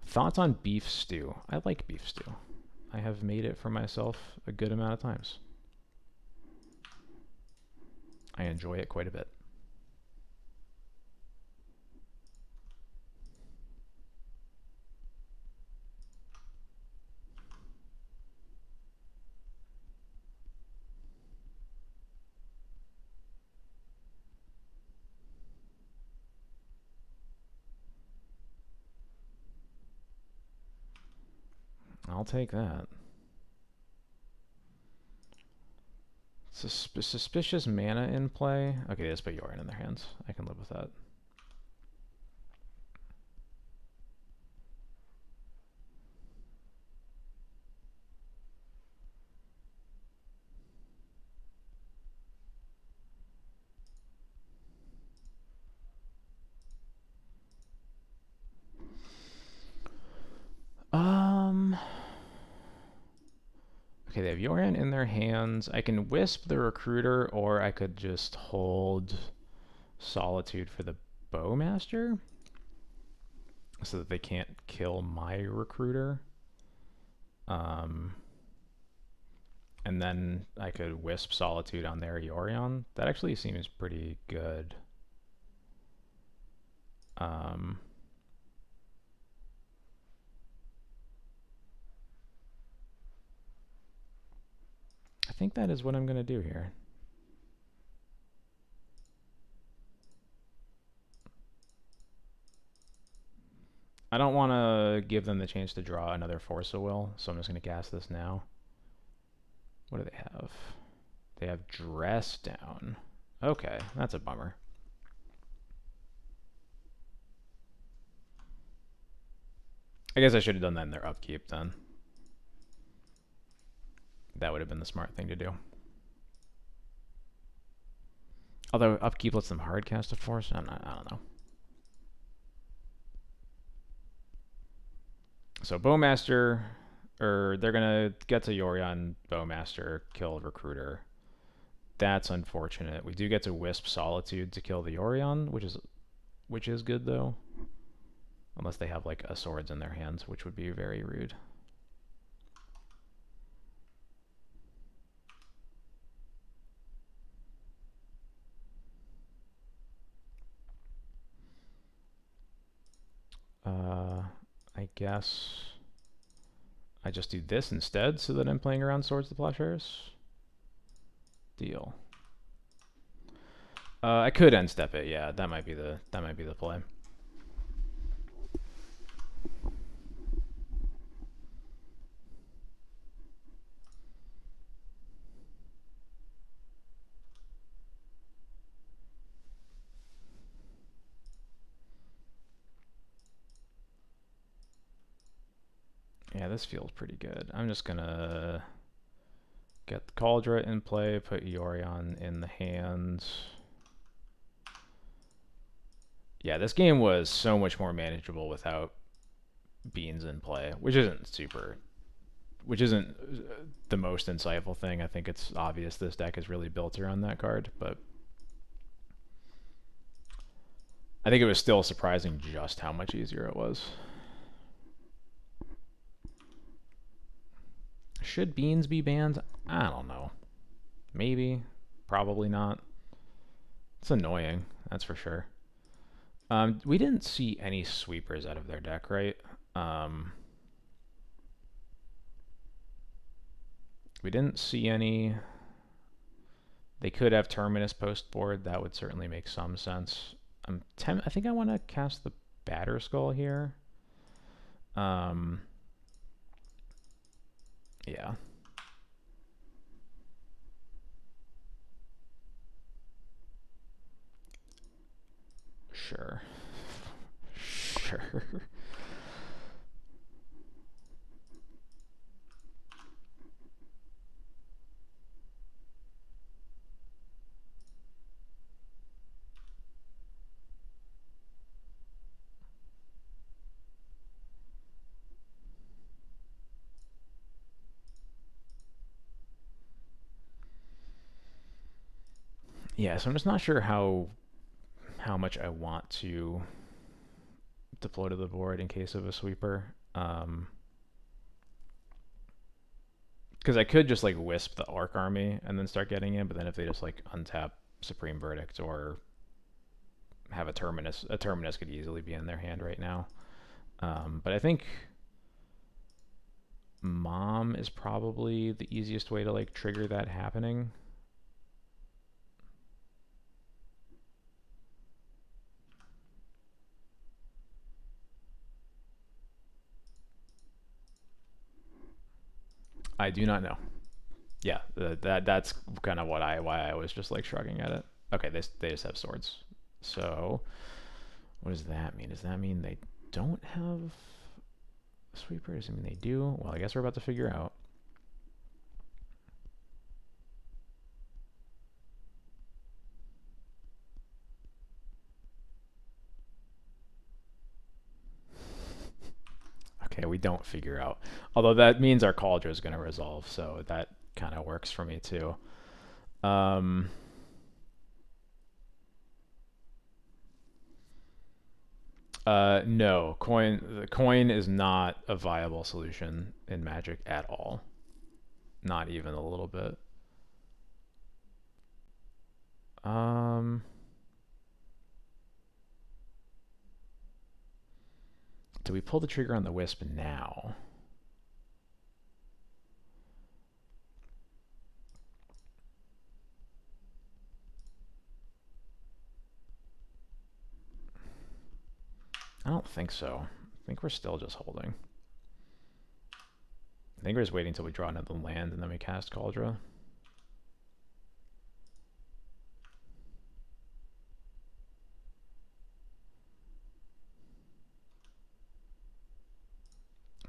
Thoughts on beef stew? I like beef stew. I have made it for myself a good amount of times. I enjoy it quite a bit. I'll take that. Suspicious mana in play. Okay, let's put Yorin in their hands. I can live with that. Okay, they have Yorin in their hands. I can Wisp the Recruiter, or I could just hold Solitude for the Bowmaster so that they can't kill my Recruiter. And then I could Wisp Solitude on their Yorion. That actually seems pretty good. I think that is what I'm going to do here. I don't want to give them the chance to draw another Force of Will, so I'm just going to cast this now. What do they have? They have Dress Down. Okay, that's a bummer. I guess I should have done that in their upkeep then. That would have been the smart thing to do. Although upkeep lets them hard cast a Force, I don't know. So Bowmaster, or they're gonna get to Yorion, Bowmaster, kill Recruiter. That's unfortunate. We do get to Wisp Solitude to kill the Yorion, which is good though. Unless they have like a swords in their hands, which would be very rude. I guess I just do this instead so that I'm playing around Swords to Plowshares. Deal. I could end step it, yeah. That might be the play. Yeah, this feels pretty good. I'm just gonna get the Cauldron in play, put Yorion in the hands. Yeah, this game was so much more manageable without Beans in play, which isn't the most insightful thing. I think it's obvious this deck is really built around that card, but I think it was still surprising just how much easier it was. Should Beans be banned? I don't know. Maybe. Probably not. It's annoying, that's for sure. We didn't see any sweepers out of their deck, right? We didn't see any. They could have Terminus post board. That would certainly make some sense. I think I want to cast the Batter Skull here. Yeah. Sure. Sure. Yeah, so I'm just not sure how much I want to deploy to the board in case of a sweeper. Because I could just like wisp the Arc Army and then start getting in, but then if they just like untap Supreme Verdict or have a Terminus could easily be in their hand right now. But I think Mom is probably the easiest way to like trigger that happening. I do not know. Yeah, that's kind of why I was just like shrugging at it. Okay, they just have swords. So what does that mean? Does that mean they don't have sweepers? I mean they do. Well, I guess we're about to figure out. Okay, we don't figure out. Although that means our Cauldron is going to resolve, so that kind of works for me too. Um, no, the coin is not a viable solution in Magic at all. Not even a little bit. Um, do we pull the trigger on the Wisp now? I don't think so. I think we're still just holding. I think we're just waiting until we draw another land and then we cast Cauldron.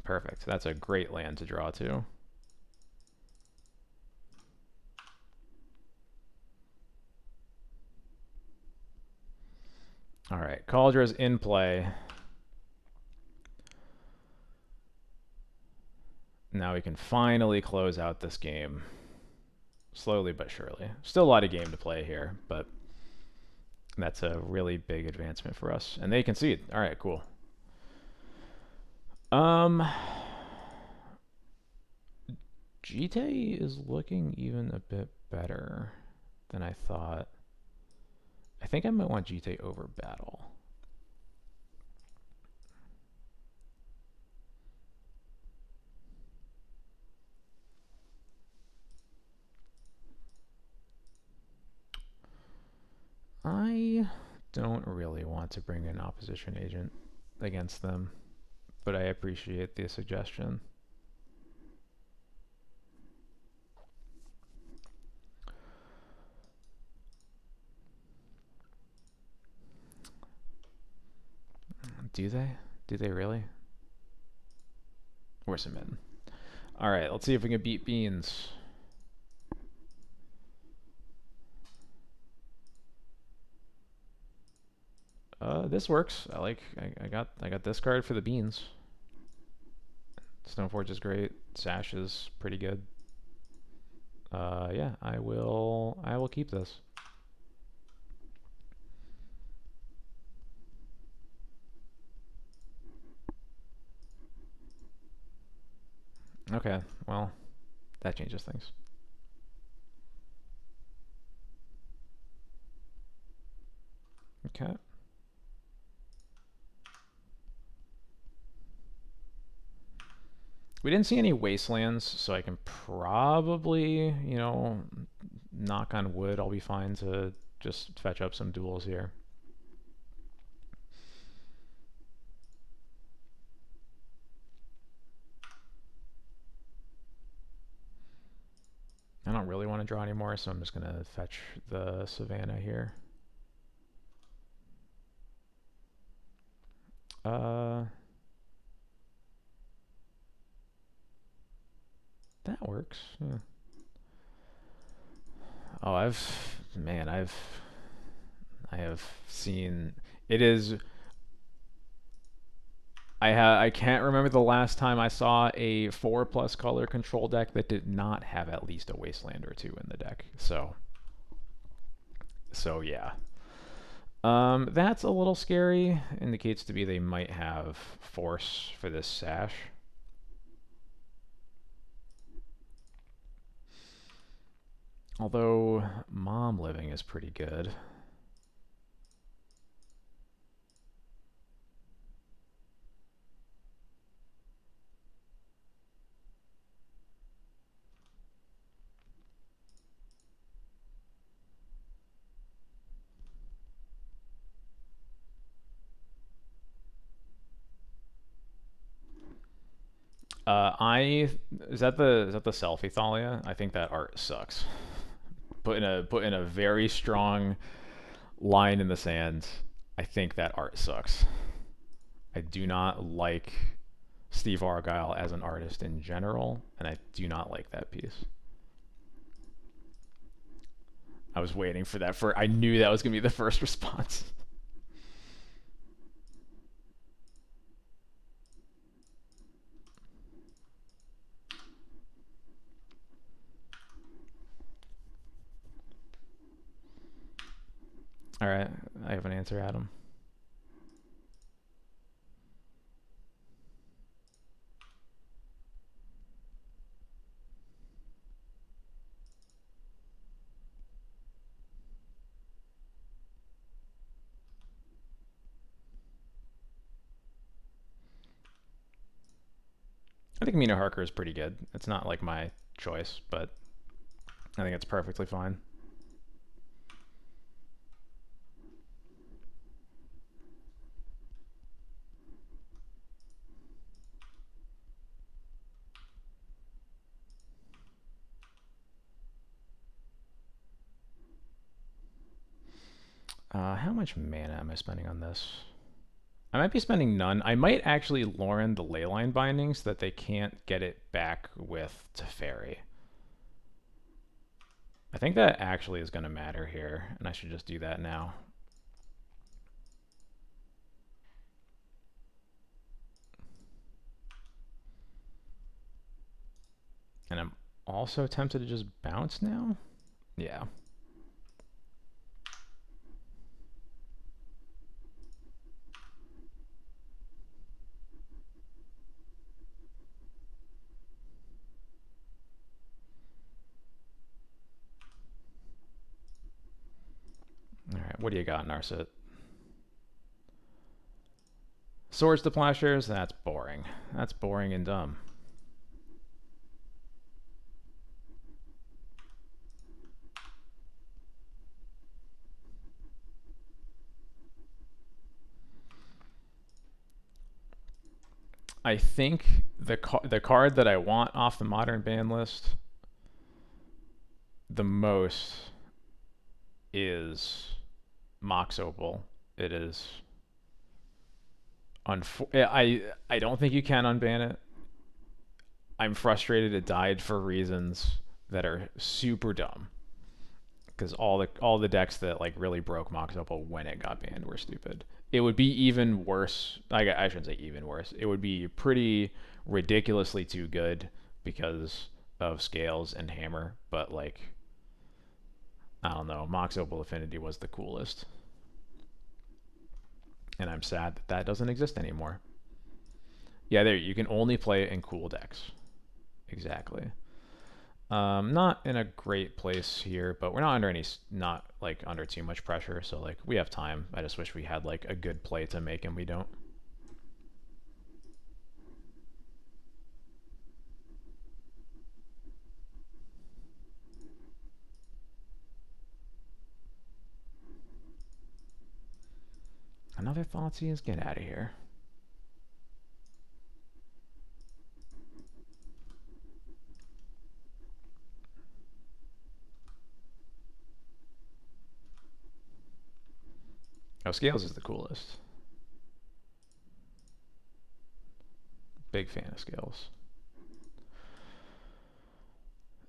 Perfect. That's a great land to draw to. All right, Caldra's in play. Now we can finally close out this game. Slowly but surely. Still a lot of game to play here, but that's a really big advancement for us. And they concede. All right, cool. Jite is looking even a bit better than I thought. I think I might want Jite over Battle. I don't really want to bring an opposition agent against them, but I appreciate the suggestion. Do they? Do they really? We're submitting. All right, let's see if we can beat Beans. This works. I got this card for the Beans. Stoneforge is great. Sash is pretty good. Yeah, I will keep this. Okay, well, that changes things. Okay. We didn't see any wastelands, so I can probably, knock on wood, I'll be fine to just fetch up some duels here. I don't really want to draw anymore, so I'm just going to fetch the Savannah here. That works. Yeah. Oh, I have seen it is. I can't remember the last time I saw a 4+ color control deck that did not have at least a wasteland or two in the deck. So So yeah. That's a little scary. Indicates to be they might have force for this sash. Although mom living is pretty good. I is that the selfie Thalia? I think that art sucks. Put in a very strong line in the sand. I think that art sucks. I do not like Steve Argyle as an artist in general, and I do not like that piece. I was waiting for that. I knew that was gonna be the first response. All right, I have an answer, Adam. I think Mina Harker is pretty good. It's not like my choice, but I think it's perfectly fine. How much mana am I spending on this? I might be spending none. I might actually Lauren the Leyline binding so that they can't get it back with Teferi. I think that actually is going to matter here, and I should just do that now. And I'm also tempted to just bounce now. Yeah. All right, what do you got, Narset? Swords to Plowshares? That's boring. That's boring and dumb. I think the card that I want off the modern ban list the most is Mox Opal. It is. I don't think you can unban it. I'm frustrated it died for reasons that are super dumb. Because all the decks that like really broke Mox Opal when it got banned were stupid. It would be even worse. I shouldn't say even worse. It would be pretty ridiculously too good because of Scales and Hammer. But like, I don't know. Mox Opal Affinity was the coolest, and I'm sad that that doesn't exist anymore. Yeah, there you can only play it in cool decks. Exactly. Not in a great place here, but we're not like under too much pressure. So like we have time. I just wish we had like a good play to make, and we don't. Another Thoughtseize? Get out of here. Oh, Scales is the coolest. Big fan of Scales.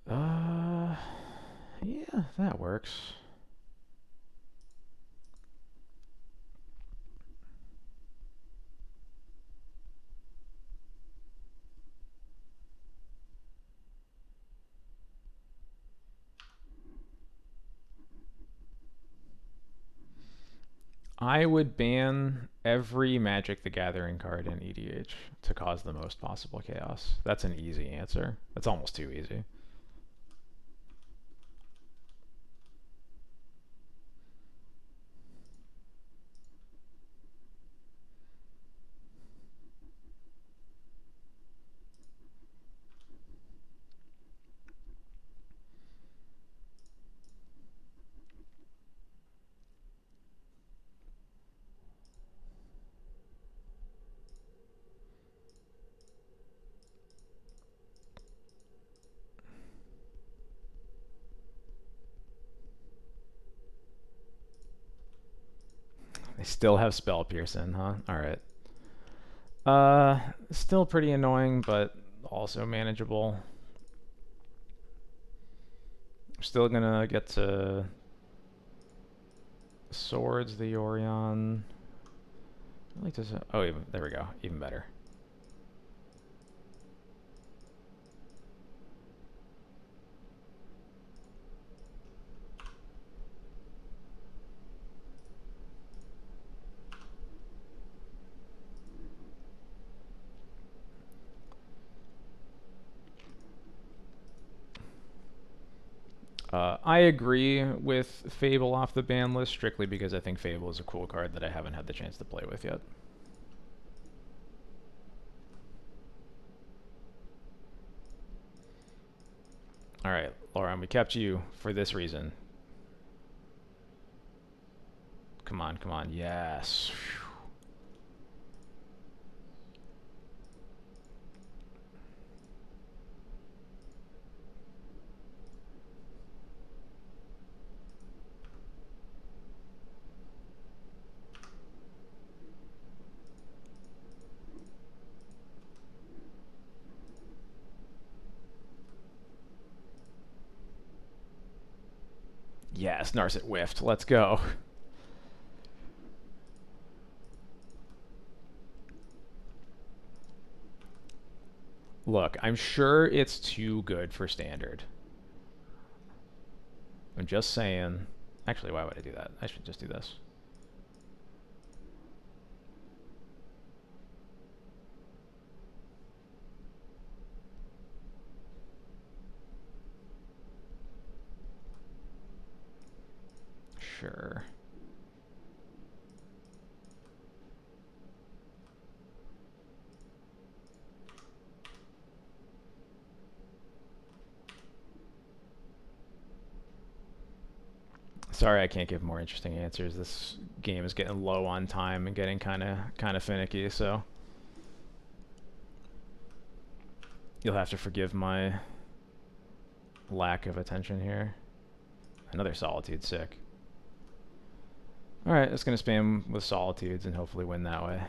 Yeah, that works. I would ban every Magic the Gathering card in EDH to cause the most possible chaos. That's an easy answer. That's almost too easy. They still have Spell Piercing, huh? Alright. Still pretty annoying, but also manageable. Still gonna get to Swords, the Yorion. I like this. Oh, even, there we go. Even better. I agree with Fable off the ban list strictly because I think Fable is a cool card that I haven't had the chance to play with yet. Alright, Lauren, we kept you for this reason. Come on, come on. Yes. Yes, Narset whiffed. Let's go. Look, I'm sure it's too good for standard. I'm just saying. Actually, why would I do that? I should just do this. Sure. Sorry, I can't give more interesting answers. This game is getting low on time and getting kind of finicky, so you'll have to forgive my lack of attention here. Another Solitude, sick. Alright, just gonna spam with Solitudes and hopefully win that way.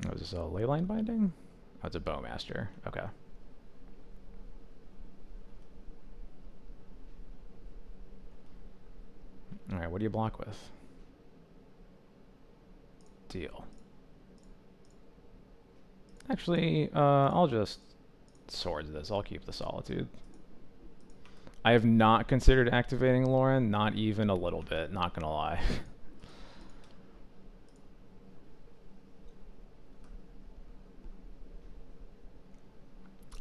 Oh, is this a Leyline binding? Oh, it's a Bowmaster. Okay. Alright, what do you block with? Deal. Actually, I'll just Swords this. I'll keep the Solitude. I have not considered activating Lauren, not even a little bit, not gonna lie.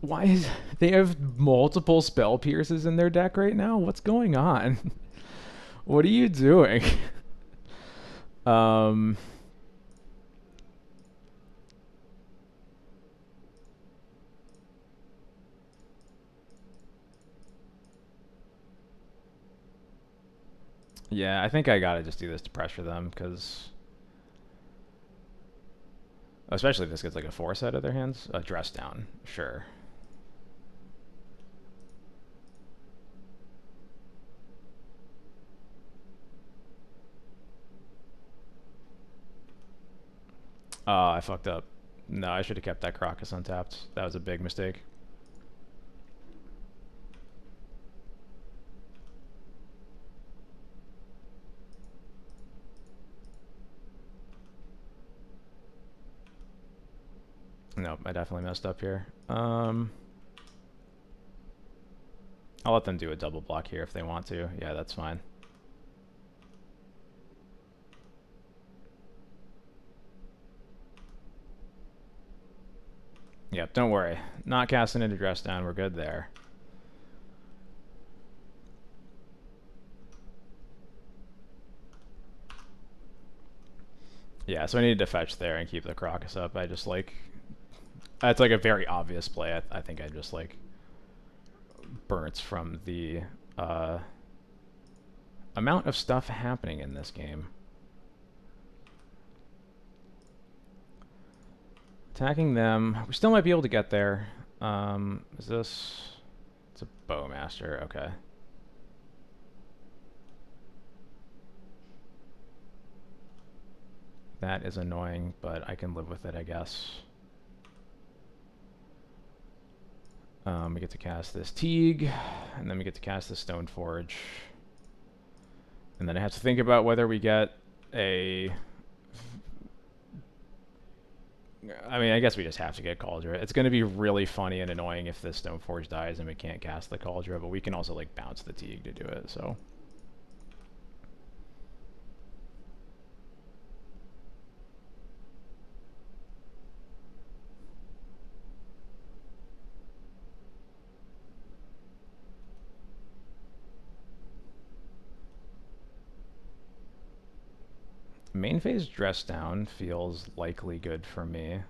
Why is... They have multiple Spell Pierces in their deck right now? What's going on? What are you doing? um, yeah, I think I gotta just do this to pressure them, because especially if this gets like a force out of their hands. A dress down, sure. Oh, I fucked up. No, I should have kept that Crocus untapped. That was a big mistake. Nope, I definitely messed up here. I'll let them do a double block here if they want to. Yeah, that's fine. Yep, don't worry. Not casting into dress down. We're good there. Yeah, so I needed to fetch there and keep the Crocus up. I just like... That's like a very obvious play. I think I just like... burnt from the amount of stuff happening in this game. Attacking them. We still might be able to get there. Is this... It's a Bowmaster. Okay. That is annoying, but I can live with it, I guess. We get to cast this Teague, and then we get to cast the Stoneforge. And then I have to think about whether we get a... I mean, I guess we just have to get Cauldron. It's going to be really funny and annoying if this Stoneforge dies and we can't cast the Cauldron, but we can also like bounce the Teague to do it, so... Main phase dress down feels likely good for me.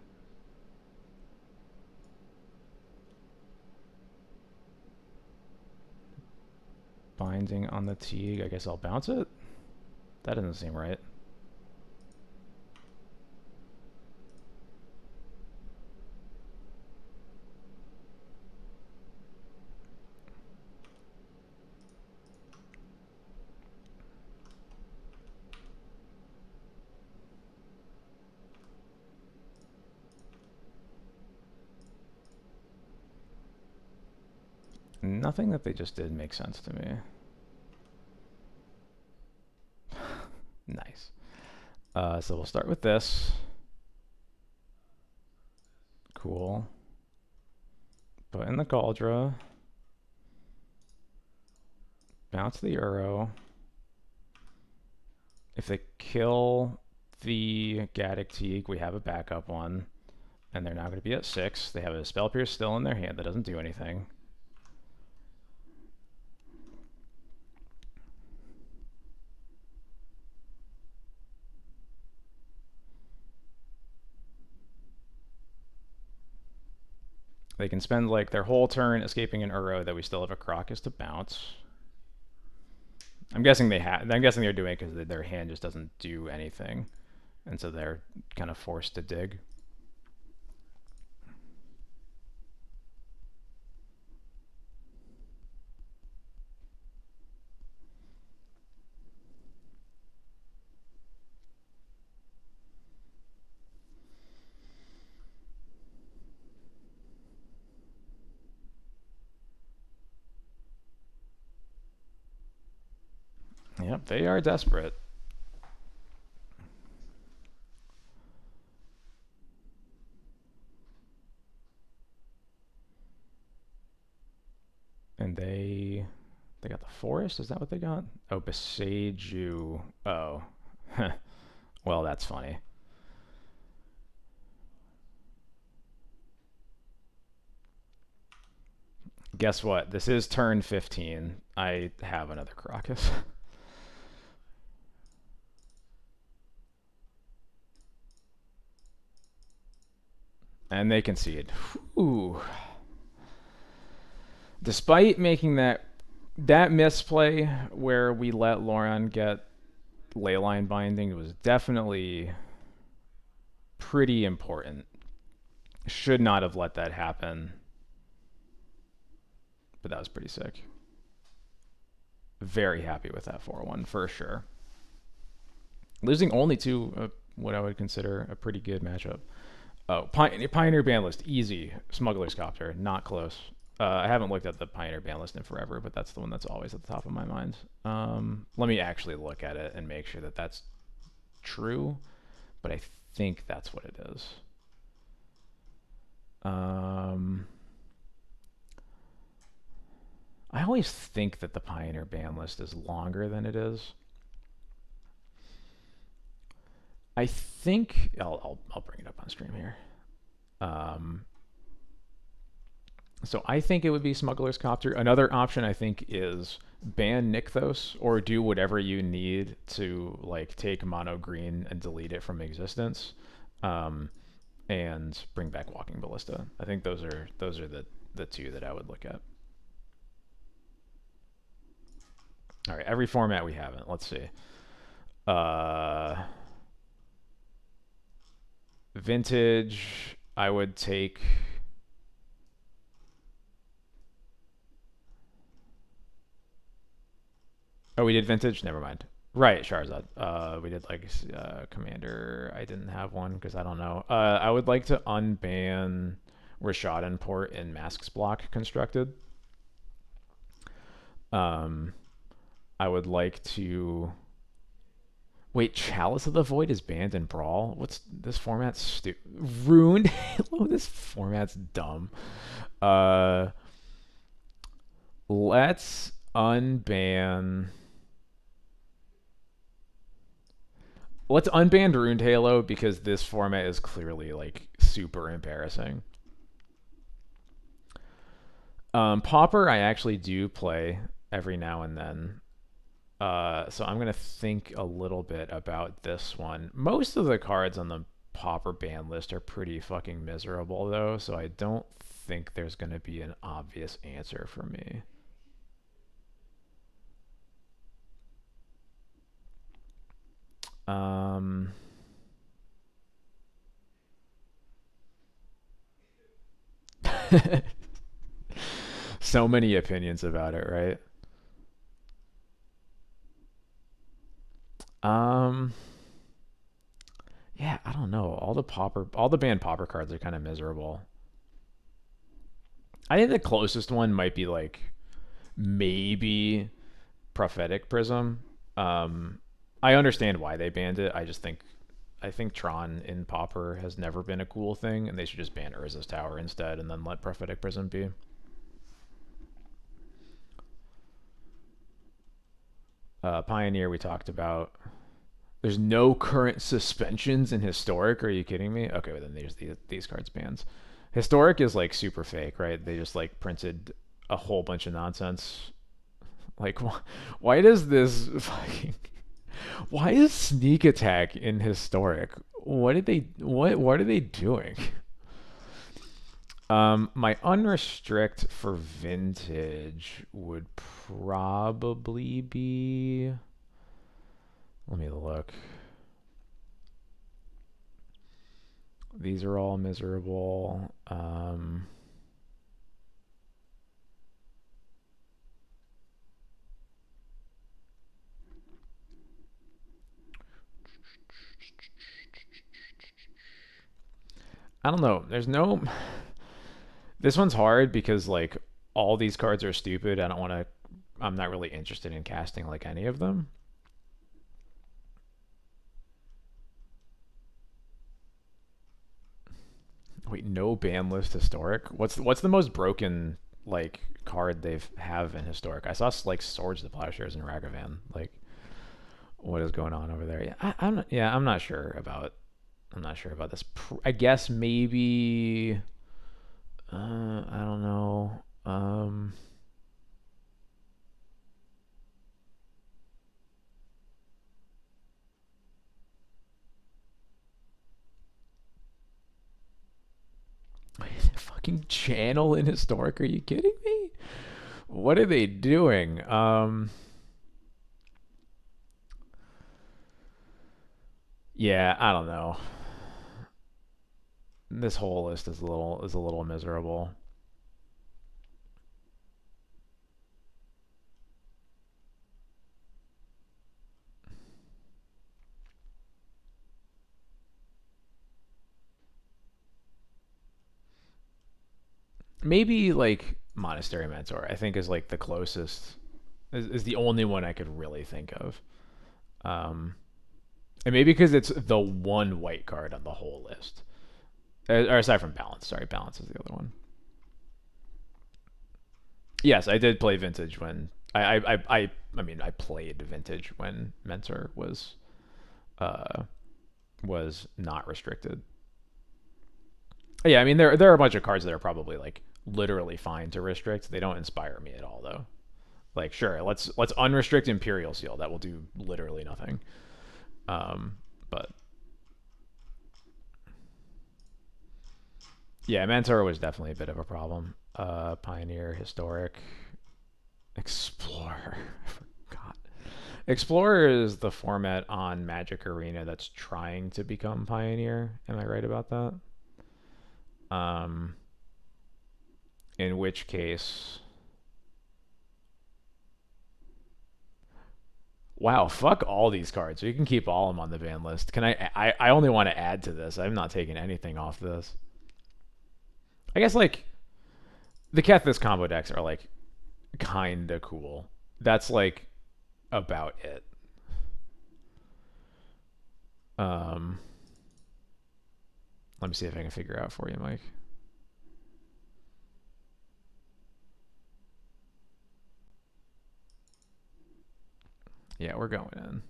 Binding on the Teague, I guess I'll bounce it? That doesn't seem right. Nothing that they just did makes sense to me. Nice. So we'll start with this. Cool. Put in the Cauldron. Bounce the Uro. If they kill the Gaddock Teague, we have a backup one. And they're now going to be at 6. They have a Spell Pierce still in their hand that doesn't do anything. They can spend like their whole turn escaping an Uro that we still have a Crocus to bounce. I'm guessing they're doing it because their hand just doesn't do anything, and so they're kind of forced to dig. Yep, they are desperate. And they got the forest? Is that what they got? Oh, Besage you. Oh. Well, that's funny. Guess what? This is turn 15. I have another Crocus. And they concede. Ooh. Despite making that misplay where we let Lauren get leyline binding, it was definitely pretty important. Should not have let that happen. But that was pretty sick. Very happy with that 4-1 for sure. Losing only to what I would consider a pretty good matchup. Oh, Pioneer ban list, easy. Smuggler's Copter, not close. I haven't looked at the Pioneer ban list in forever, but that's the one that's always at the top of my mind. Let me actually look at it and make sure that that's true, but I think that's what it is. I always think that the Pioneer ban list is longer than it is. I think I'll bring it up on stream here. So I think it would be Smuggler's Copter. Another option I think is ban Nykthos or do whatever you need to like take mono green and delete it from existence, and bring back Walking Ballista. I think those are the two that I would look at. All right, every format we haven't. Let's see. Vintage, I would take. Oh, we did vintage. Never mind. Right, Charizard. We did like Commander. I didn't have one because I don't know. I would like to unban Rashad import in Masks block constructed. I would like to. Wait, Chalice of the Void is banned in Brawl? What's this format's Ruined Halo? This format's dumb. Let's unban. Let's unban Ruined Halo because this format is clearly like super embarrassing. Pauper, I actually do play every now and then. So I'm going to think a little bit about this one. Most of the cards on the Pauper ban list are pretty fucking miserable, though, so I don't think there's going to be an obvious answer for me. So many opinions about it, right? Yeah, I don't know. All the banned Pauper cards are kind of miserable. I think the closest one might be like maybe Prophetic Prism. I understand why they banned it. I think Tron in Pauper has never been a cool thing, and they should just ban Urza's Tower instead, and then let Prophetic Prism be. Pioneer we talked about. There's no current suspensions in Historic. Are you kidding me? Okay, well then there's these cards bans. Historic is like super fake, right? They just like printed a whole bunch of nonsense. Like, why does this fucking? Why is Sneak Attack in Historic? What are they doing? My unrestrict for Vintage would probably be. Let me look. These are all miserable. I don't know. There's no. This one's hard because like all these cards are stupid. I don't want to. I'm not really interested in casting like any of them. Wait, no ban list Historic. What's the most broken like card they've have in Historic? I saw like Swords to Plowshares and Ragavan. Like, what is going on over there? I'm not sure about. I'm not sure about this. I guess maybe. I don't know. fucking channel in Historic. Are you kidding me? What are they doing? Yeah, I don't know. This whole list is a little miserable. Maybe like Monastery Mentor, I think is like the closest, is the only one I could really think of. Um, and maybe because it's the one white card on the whole list. Or aside from Balance. Sorry, Balance is the other one. Yes, I did play Vintage when I mean I played Vintage when Mentor uh was not restricted. Yeah, I mean there are a bunch of cards that are probably like literally fine to restrict. They don't inspire me at all though. Like sure, let's unrestrict Imperial Seal. That will do literally nothing. But yeah, Mentor was definitely a bit of a problem. Pioneer, Historic, Explorer. I forgot. Explorer is the format on Magic Arena that's trying to become Pioneer. Am I right about that? Um, in which case, wow, fuck all these cards. You can keep all of them on the ban list. Can I only want to add to this. I'm not taking anything off this. I guess like the Kethis combo decks are like kind of cool. That's like about it. Um, Let me see if I can figure out for you, Mike. Yeah, we're going in.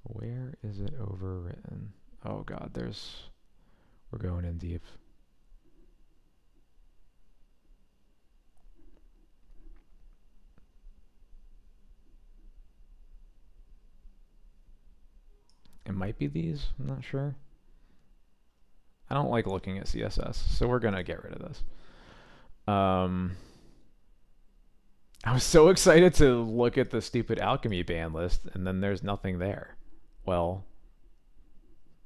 Where is it overwritten? Oh god, we're going in deep. It might be these, I'm not sure. I don't like looking at CSS, so we're gonna get rid of this. I was so excited to look at the stupid alchemy ban list, and then there's nothing there. Well,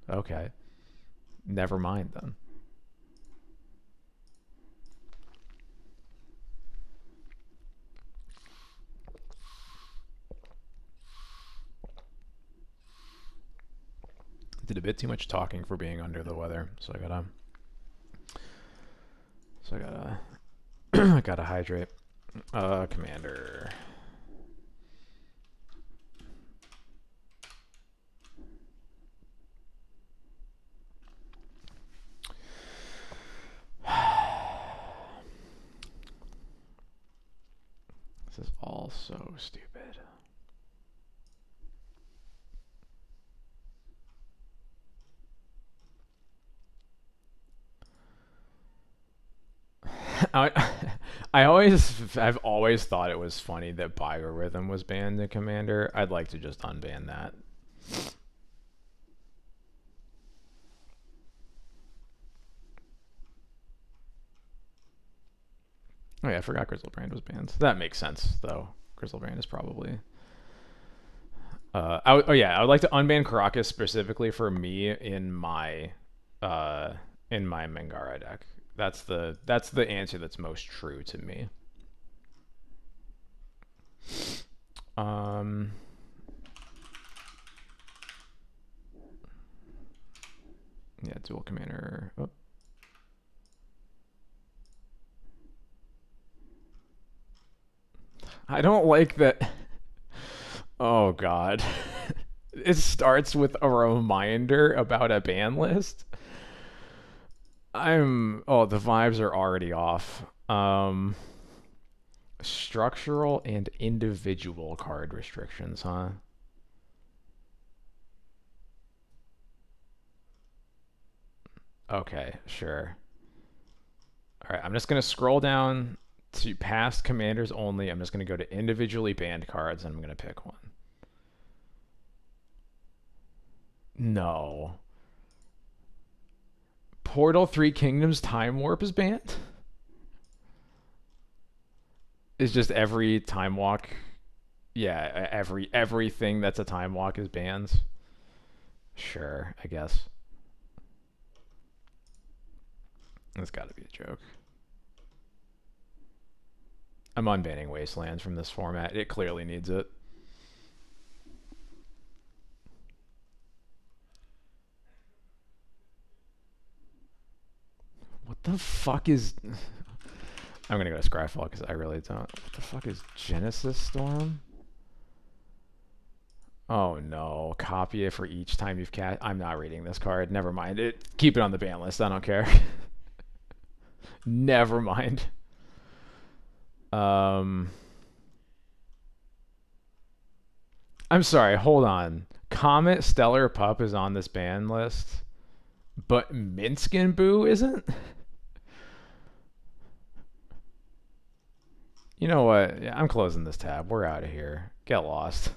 okay. Never mind then. Did a bit too much talking for being under the weather, so I gotta I gotta hydrate. Commander. This is all so stupid. I've always thought it was funny that Biorhythm was banned in Commander. I'd like to just unban that. Oh yeah, I forgot Grizzlebrand was banned. That makes sense though. Grizzlebrand is probably. I would like to unban Karakas specifically for me in my Mangara deck. That's the answer that's most true to me. Yeah, dual commander. Oh. I don't like that. Oh god. It starts with a reminder about a ban list. The vibes are already off. Structural and individual card restrictions, huh? Okay, sure. All right, I'm just going to scroll down to past commanders only. I'm just going to go to individually banned cards and I'm going to pick one. No. Portal 3 Kingdoms Time Warp is banned? Is just every time walk. Yeah, everything that's a time walk is banned. Sure, I guess. That's got to be a joke. I'm unbanning Wastelands from this format. It clearly needs it. What the fuck is... I'm going to go to Scryfall because I really don't... What the fuck is Genesis Storm? Oh no, copy it for each time you've cast. I'm not reading this card. Never mind it. Keep it on the ban list. I don't care. Never mind. I'm sorry. Hold on. Comet Stellar Pup is on this ban list, but Minskin Boo isn't. You know what? Yeah, I'm closing this tab. We're out of here. Get lost.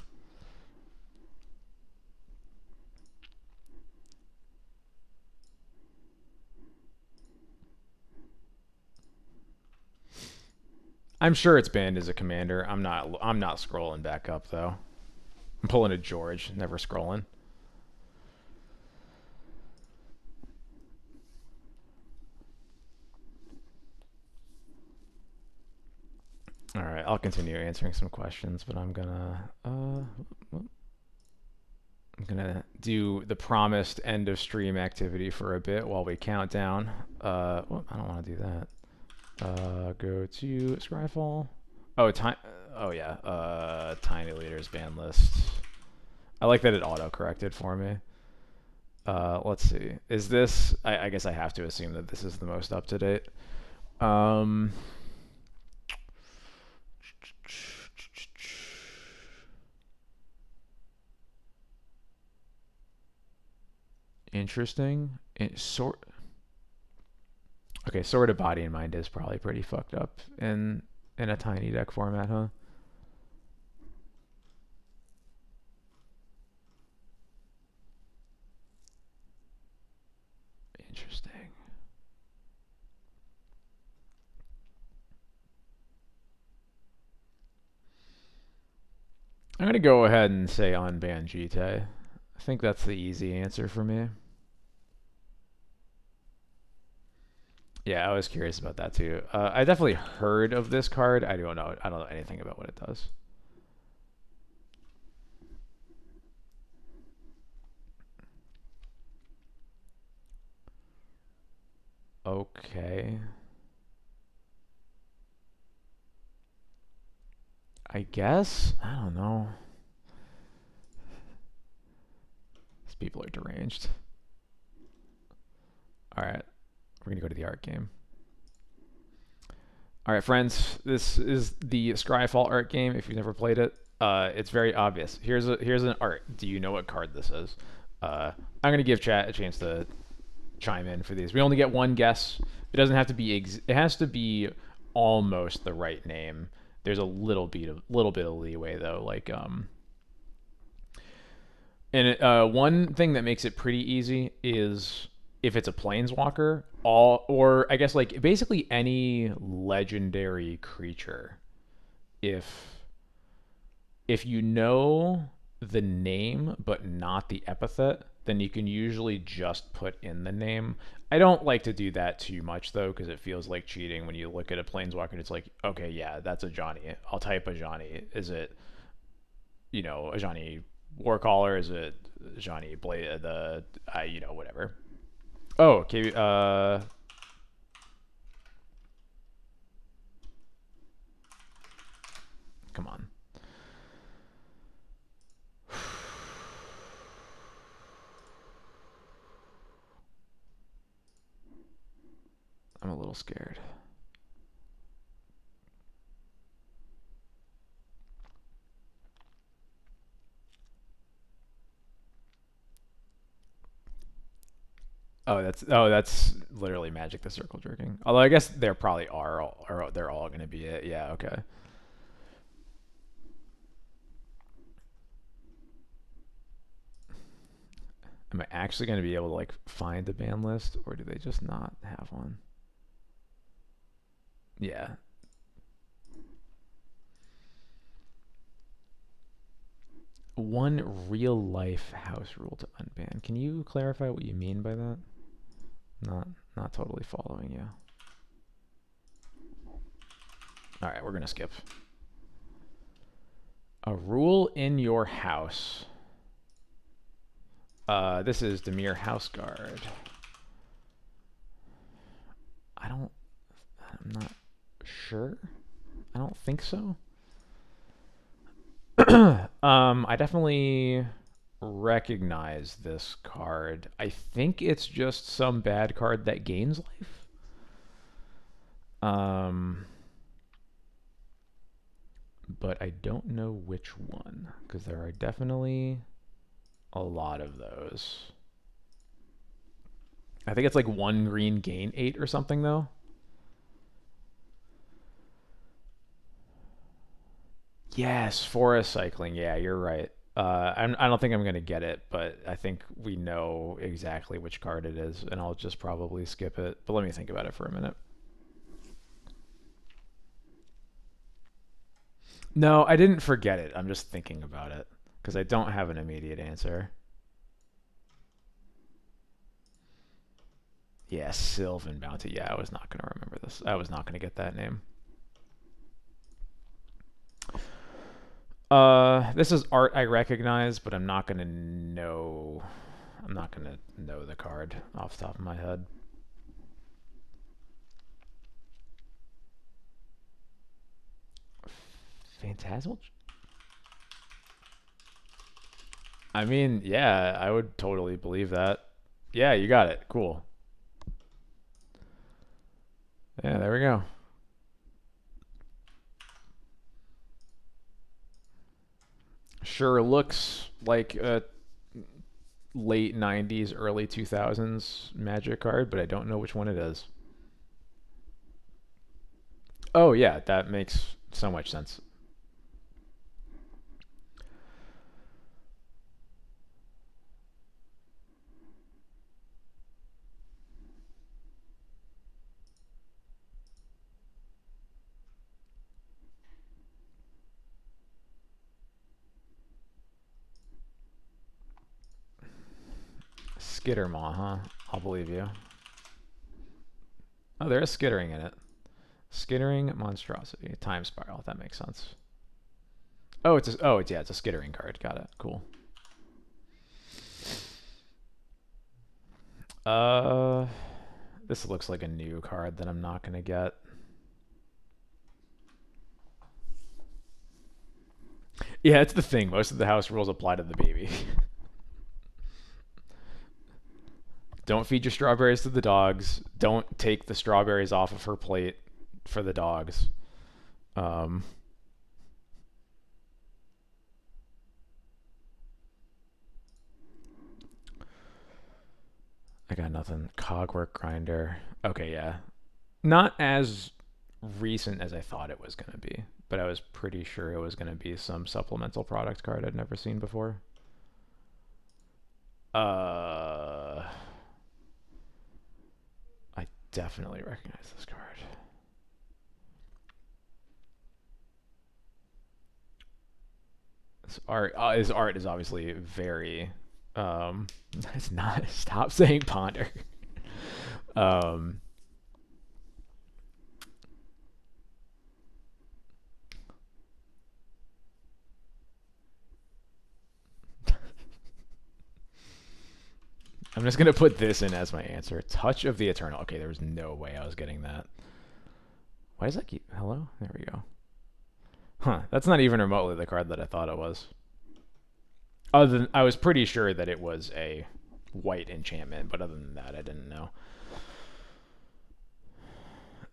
I'm sure it's banned as a commander. I'm not scrolling back up though. I'm pulling a George, never scrolling. All right, I'll continue answering some questions, but I'm gonna do the promised end of stream activity for a bit while we count down. Well, I don't want to do that. Go to Scryfall. Oh, time. Oh yeah. Tiny Leaders ban list. I like that it auto corrected for me. Let's see. Is this? I guess I have to assume that this is the most up to date. Interesting. Okay, Sword of Body and Mind is probably pretty fucked up in a tiny deck format, huh? Interesting. I'm gonna go ahead and say unban Jite. I think that's the easy answer for me. Yeah, I was curious about that too. I definitely heard of this card. I don't know anything about what it does. Okay. I guess? I don't know. These people are deranged. Alright. We're going to go to the art game. Alright, friends. This is the Scryfall art game. If you've never played it, it's very obvious. Here's an art. Do you know what card this is? I'm going to give chat a chance to chime in for these. We only get one guess. It doesn't have to be it has to be almost the right name. There's a little bit of leeway though, like and one thing that makes it pretty easy is if it's a planeswalker, or I guess like basically any legendary creature. If you know the name but not the epithet, then you can usually just put in the name. I don't like to do that too much though, because it feels like cheating when you look at a planeswalker and it's like, okay, yeah, that's a Johnny. I'll type a Johnny. Is it, a Johnny Warcaller? Is it Johnny Blade? Whatever. Oh, okay. Come on. I'm a little scared. That's literally Magic the Circle Jerking. Although I guess there probably are, or they're all going to be it. Yeah, okay. Am I actually going to be able to like find the ban list, or do they just not have one? Yeah. One real life house rule to unban. Can you clarify what you mean by that? Not not totally following you. All right, we're going to skip. A rule in your house. This is Demir House Guard. I'm not sure. I don't think so. I definitely recognize this card. I think it's just some bad card that gains life. But I don't know which one, because there are definitely a lot of those. I think it's like 1 green gain 8 or something though. Yes, forest cycling. Yeah, you're right. I don't think I'm gonna get it, but I think we know exactly which card it is, and I'll just probably skip it. But let me think about it for a minute. No, I didn't forget it. I'm just thinking about it because I don't have an immediate answer. Yeah, Sylvan Bounty. Yeah, I was not gonna remember this. I was not gonna get that name. This is art I recognize, but I'm not gonna know. I'm not gonna know the card off the top of my head. Phantasmal. I mean, yeah, I would totally believe that. Yeah, you got it. Cool. Yeah, there we go. Sure looks like a late 90s, early 2000s Magic card, but I don't know which one it is. Oh, yeah, that makes so much sense. Skittermaw, huh? I'll believe you. Oh, there is skittering in it. Skittering monstrosity. Time spiral. That makes sense. Oh, it's a skittering card. Got it. Cool. This looks like a new card that I'm not gonna get. Yeah, it's the thing. Most of the house rules apply to the baby. Don't feed your strawberries to the dogs. Don't take the strawberries off of her plate for the dogs. Um, I got nothing. Cogwork grinder. Okay, yeah. Not as recent as I thought it was going to be, but I was pretty sure it was going to be some supplemental product card I'd never seen before. I definitely recognize this card. His art is obviously very. It's not. Stop saying ponder. um, I'm just gonna put this in as my answer. Touch of the Eternal. Okay, there was no way I was getting that. Why does that keep? Hello. There we go. Huh. That's not even remotely the card that I thought it was. Other than I was pretty sure that it was a white enchantment, but other than that, I didn't know.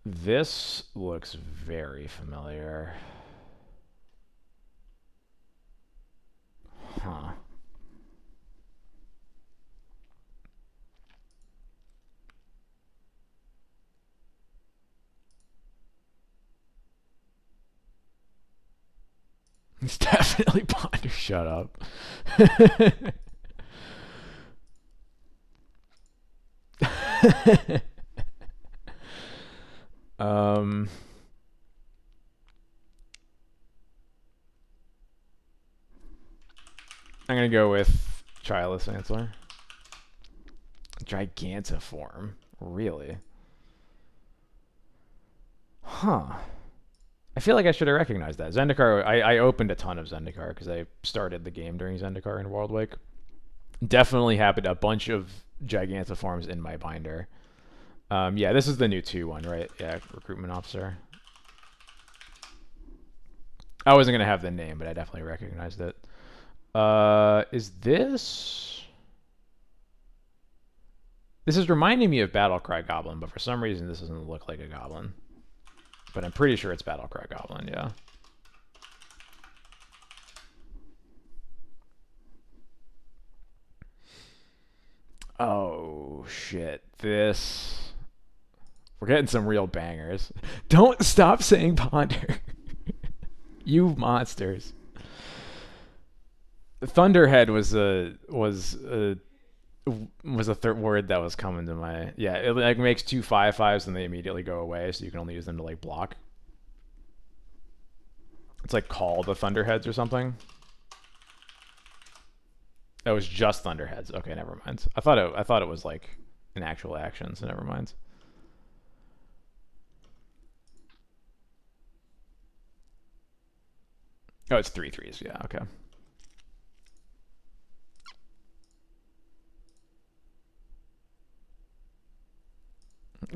This looks very familiar. Huh. It's definitely Ponder. Shut up. um, I'm gonna go with Childless Answer. Gigantiform. Really? Huh. I feel like I should have recognized that. Zendikar, I opened a ton of Zendikar because I started the game during Zendikar in Worldwake. Definitely happened a bunch of Gigantiforms in my binder. Yeah, this is the new 2 one, right? Yeah, Recruitment Officer. I wasn't going to have the name, but I definitely recognized it. Is this... This is reminding me of Battlecry Goblin, but for some reason this doesn't look like a goblin. But I'm pretty sure it's Battlecry Goblin, yeah. Oh, shit. This... We're getting some real bangers. Don't stop saying ponder. You monsters. Thunderhead was a third word that was coming to my... Yeah, it like makes 2 5/5s and they immediately go away, so you can only use them to like block. It's like call the Thunderheads or something. That was just Thunderheads. Okay, never mind. I thought it was like an actual action, so never mind. Oh, it's 3/3s. Yeah, okay.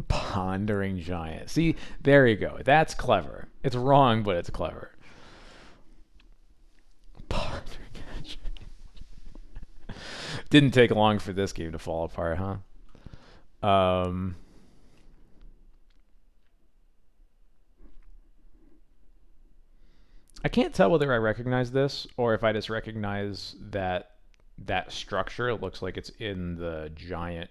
Pondering Giant. See, there you go. That's clever. It's wrong, but it's clever. Pondering Giant. Didn't take long for this game to fall apart, huh? I can't tell whether I recognize this or if I just recognize that that structure looks like it's in the giant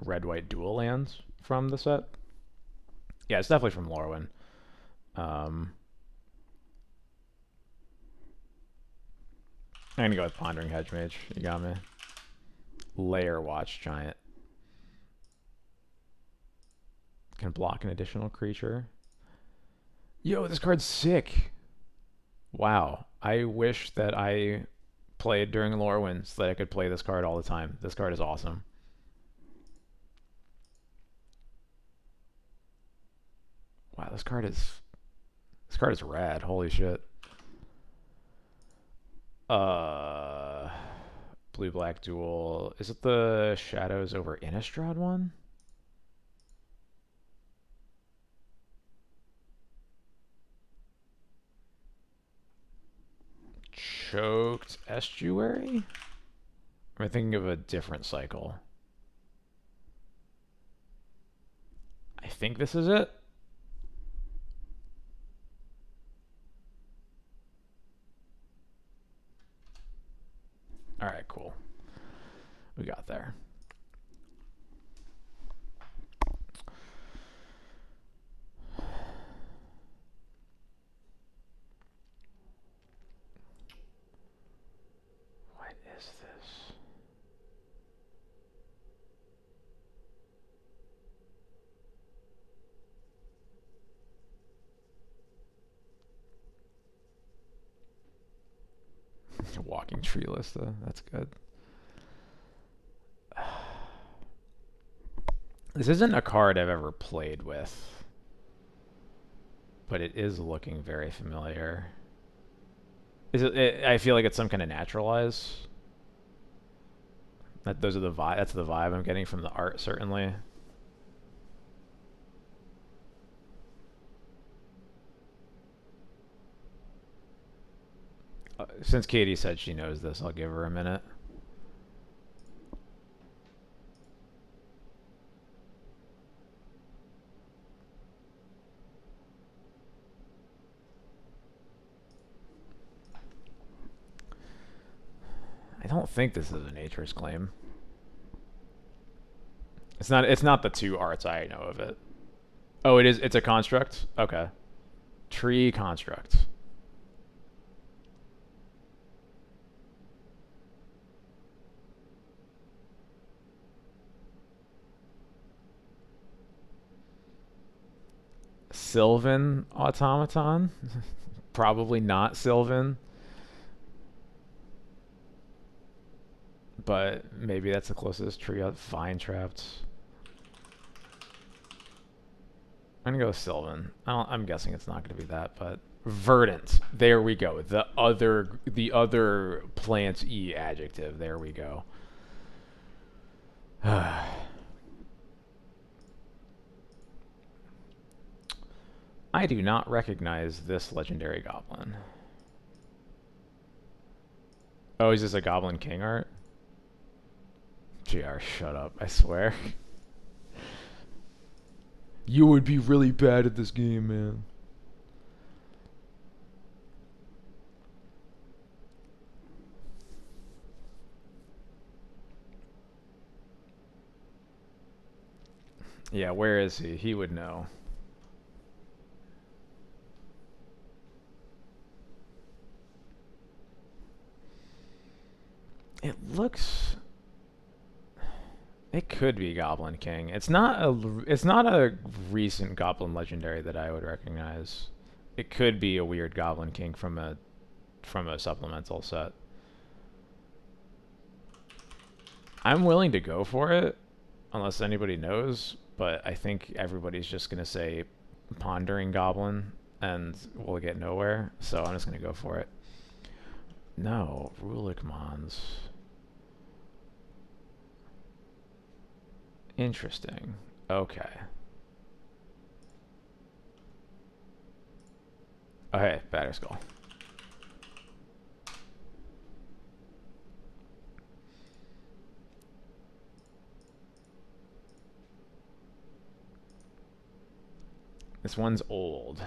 red white dual lands from the set. Yeah, it's definitely from Lorwyn. I'm gonna go with Pondering Hedge Mage. You got me. Layer Watch Giant. Can block an additional creature. Yo, this card's sick. Wow. I wish that I played during Lorwyn so that I could play this card all the time. This card is awesome. Wow, this card is rad. Holy shit. Blue black duel. Is it the Shadows over Innistrad one? Choked Estuary? Or am I thinking of a different cycle? I think this is it. Alright, cool. We got there. What is this? Walking Tree Lista. That's good. This isn't a card I've ever played with, but it is looking very familiar. Is it? I feel like it's some kind of naturalize. Those are the vibe. That's the vibe I'm getting from the art, certainly. Since Katie said she knows this, I'll give her a minute. I don't think this is a Nature's Claim. It's not. It's not the 2 arts I know of it. Oh, it is. It's a construct. Okay. Tree construct. Sylvan automaton. Probably not Sylvan, but maybe that's the closest tree. Vine trapped. I'm gonna go with Sylvan. I'm guessing it's not gonna be that, but verdant. There we go. The other plant E adjective. There we go. I do not recognize this legendary goblin. Oh, is this a Goblin King art? GR, shut up, I swear. You would be really bad at this game, man. Yeah, where is he? He would know. It looks... It could be Goblin King. It's not a recent Goblin legendary that I would recognize. It could be a weird Goblin King from a supplemental set. I'm willing to go for it, unless anybody knows, but I think everybody's just gonna say Pondering Goblin, and we'll get nowhere. So I'm just gonna go for it. No, Rulik Mons. Interesting. Okay. Oh, hey, Batterskull. This one's old.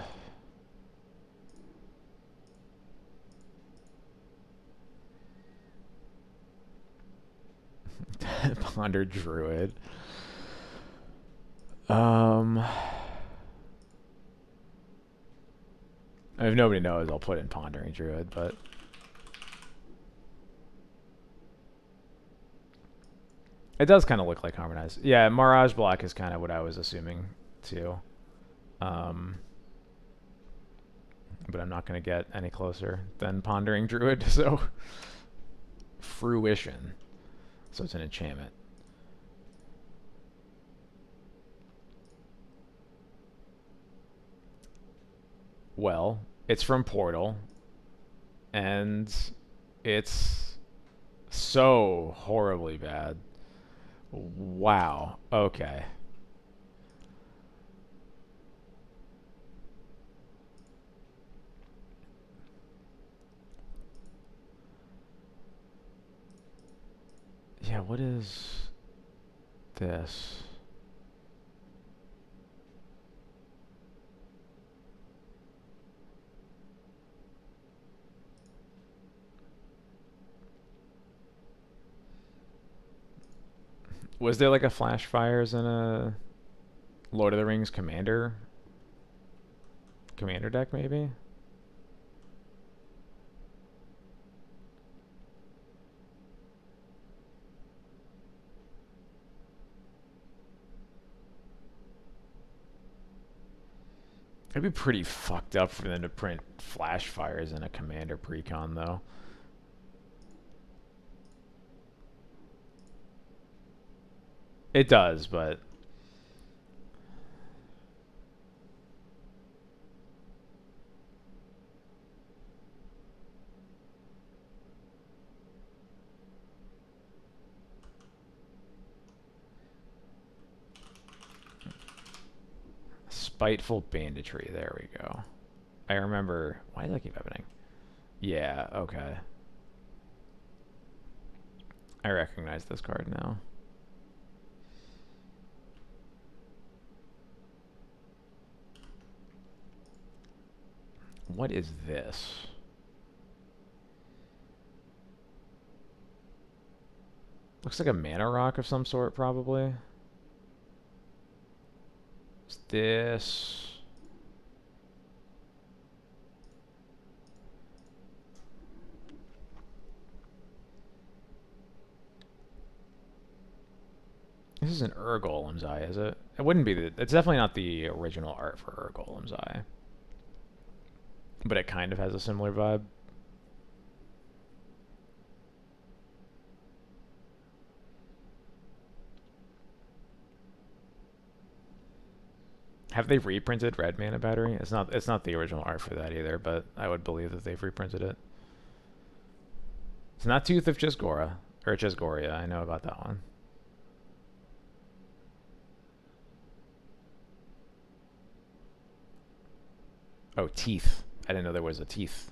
Ponder Druid. If nobody knows, I'll put in Pondering Druid, but... It does kind of look like Harmonized. Yeah, Mirage Block is kind of what I was assuming, too. But I'm not going to get any closer than Pondering Druid, so... Fruition. So it's an enchantment. Well, it's from Portal, and it's so horribly bad. Wow. Okay. Yeah, what is this? Was there like a Flash Fires in a Lord of the Rings Commander deck, maybe? It'd be pretty fucked up for them to print Flash Fires in a Commander precon, though. It does, but... Spiteful Banditry, there we go. I remember... Why does that keep happening? Yeah, okay. I recognize this card now. What is this? Looks like a mana rock of some sort, probably. What's this? This is an Urgolem's Eye, is it? It wouldn't be it's definitely not the original art for Ur Golem's Eye, but it kind of has a similar vibe. Have they reprinted Red Mana Battery? It's not the original art for that either, but I would believe that they've reprinted it. It's not Tooth of Chisgora or Chisgoria. I know about that one. Oh, Teeth. I didn't know there was a Teeth.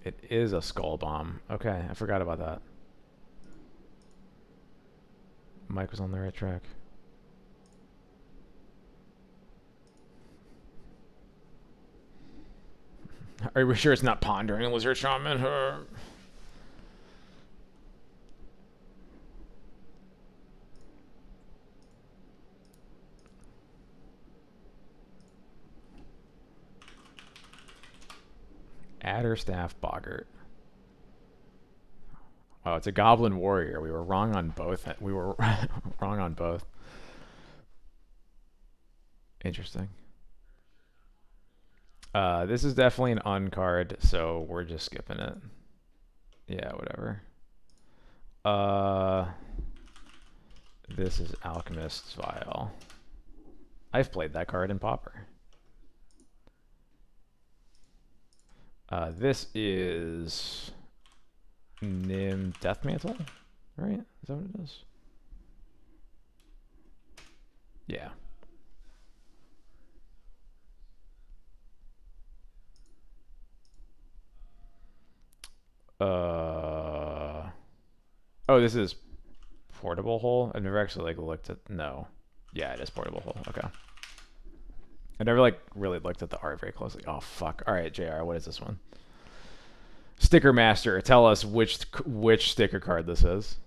It is a Skull Bomb. Okay, I forgot about that. Mike was on the right track. Are we sure it's not Pondering Lizard Shaman? Adderstaff Boggart. Oh, it's a Goblin Warrior. We were wrong on both. We were wrong on both. Interesting. This is definitely an uncard, so we're just skipping it. Yeah, whatever. This is Alchemist's Vial. I've played that card in Pauper. This is Nim Deathmantle, right? Is that what it is? Yeah. Oh, this is Portable Hole. I've never actually like looked at. No. Yeah, it is Portable Hole. Okay. I never like really looked at the art very closely. Oh fuck. All right, Jr. What is this one? Sticker Master. Tell us which sticker card this is.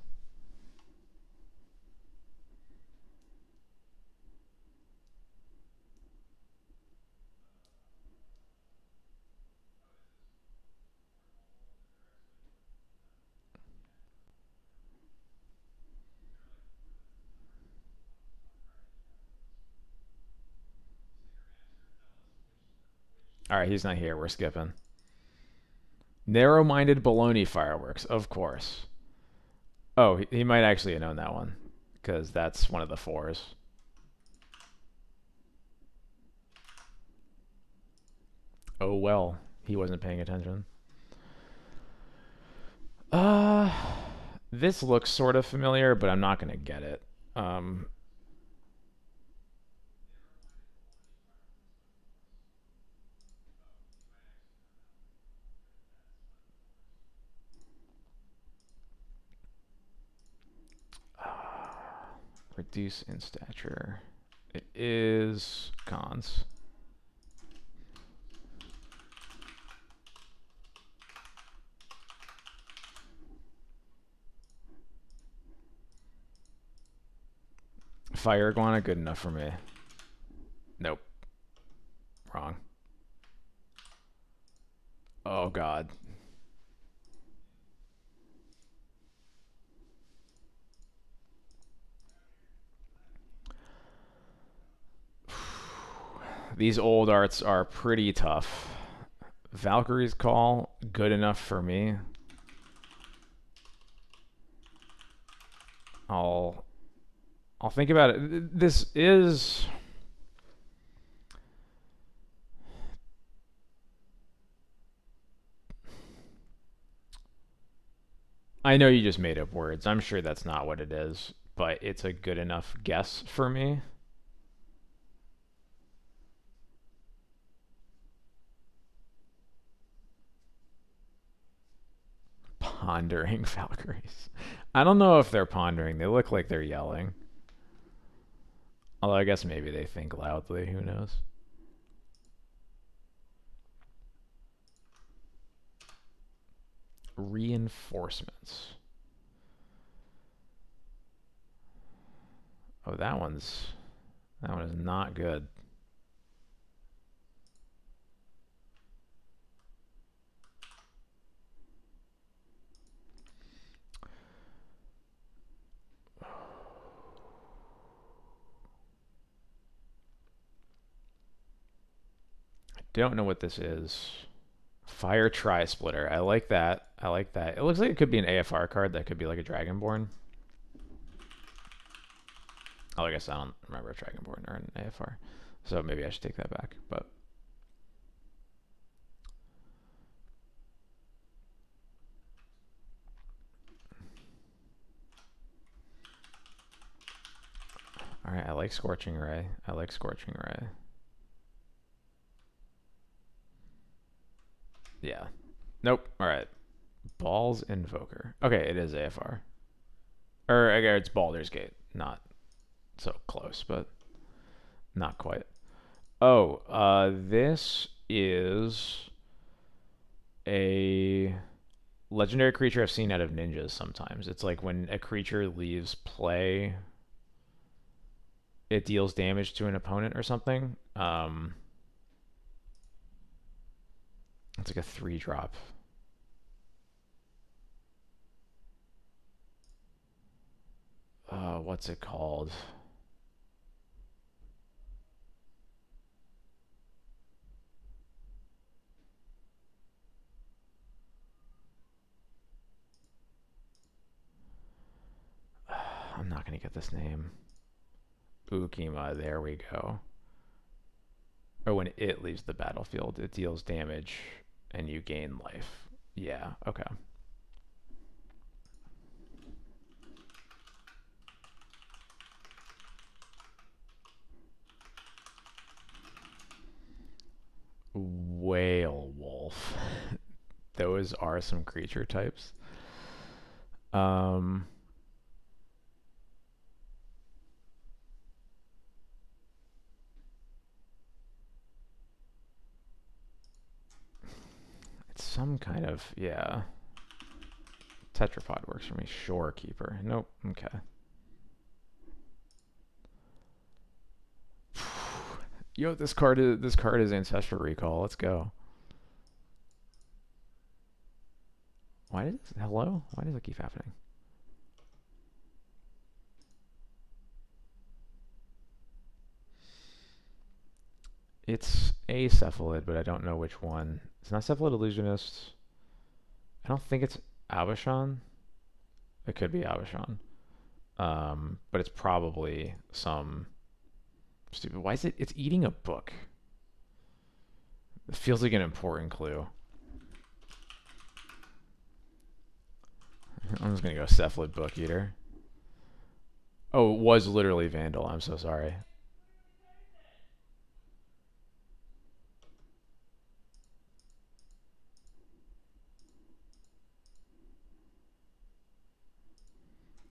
All right, he's not here. We're skipping. Narrow-minded baloney fireworks, of course. Oh, he might actually have known that one because that's one of the fours. Oh well, he wasn't paying attention. Uh, this looks sort of familiar, but I'm not gonna get it. Reduce in stature. It is cons. Fire Iguana, good enough for me. Nope. Wrong. Oh god. These old arts are pretty tough. Valkyrie's Call, good enough for me. I'll think about it. This is I know you just made up words. I'm sure that's not what it is, but it's a good enough guess for me. Pondering Valkyries. I don't know if they're pondering. They look like they're yelling. Although I guess maybe they think loudly. Who knows? Reinforcements. Oh, that one is not good. Don't know what this is. Fire Tri-Splitter. I like that. I like that. It looks like it could be an AFR card. That could be like a Dragonborn. Oh, I guess I don't remember a Dragonborn or an AFR. So maybe I should take that back. But all right, I like Scorching Ray. I like Scorching Ray. Yeah. Nope. All right. Balls Invoker. Okay, it is AFR. Or I guess it's Baldur's Gate. Not so close, but not quite. Oh, this is a legendary creature I've seen out of ninjas sometimes. It's like when a creature leaves play, it deals damage to an opponent or something. It's like a 3-drop. What's it called? I'm not gonna get this name. Ukima, there we go. Or when it leaves the battlefield, it deals damage and you gain life. Yeah, okay. Whale Wolf. Those are some creature types. It's some kind of, yeah. Tetrapod works for me. Shorekeeper. Nope. Okay. Yo, this card is Ancestral Recall. Let's go. Hello? Why does it keep happening? It's a Cephalid, but I don't know which one. It's not Cephalid Illusionist. I don't think it's Abishan. It could be Abishan. But it's probably some stupid. Why is it? It's eating a book. It feels like an important clue. I'm just gonna go Cephalid Book Eater. Oh, it was literally Vandal. I'm so sorry.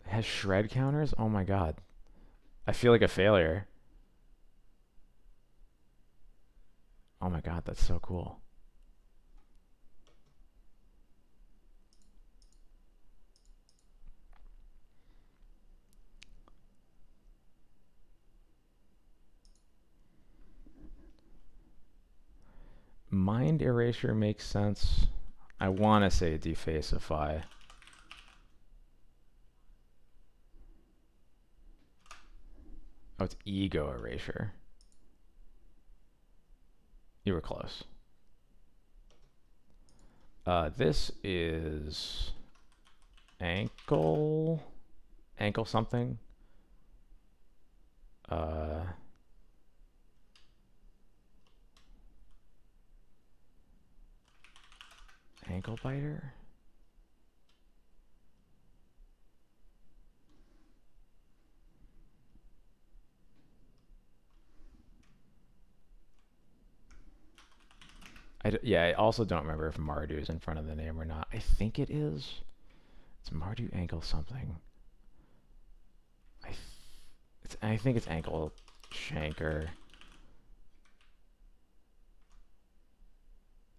It has shred counters? Oh my god. I feel like a failure. Oh my god, that's so cool. Mind Erasure makes sense. I want to say Defacify. Oh, it's Ego Erasure. You were close. This is ankle something. Ankle biter. I also don't remember if Mardu is in front of the name or not. I think it is. It's Mardu ankle something. I think it's ankle shanker.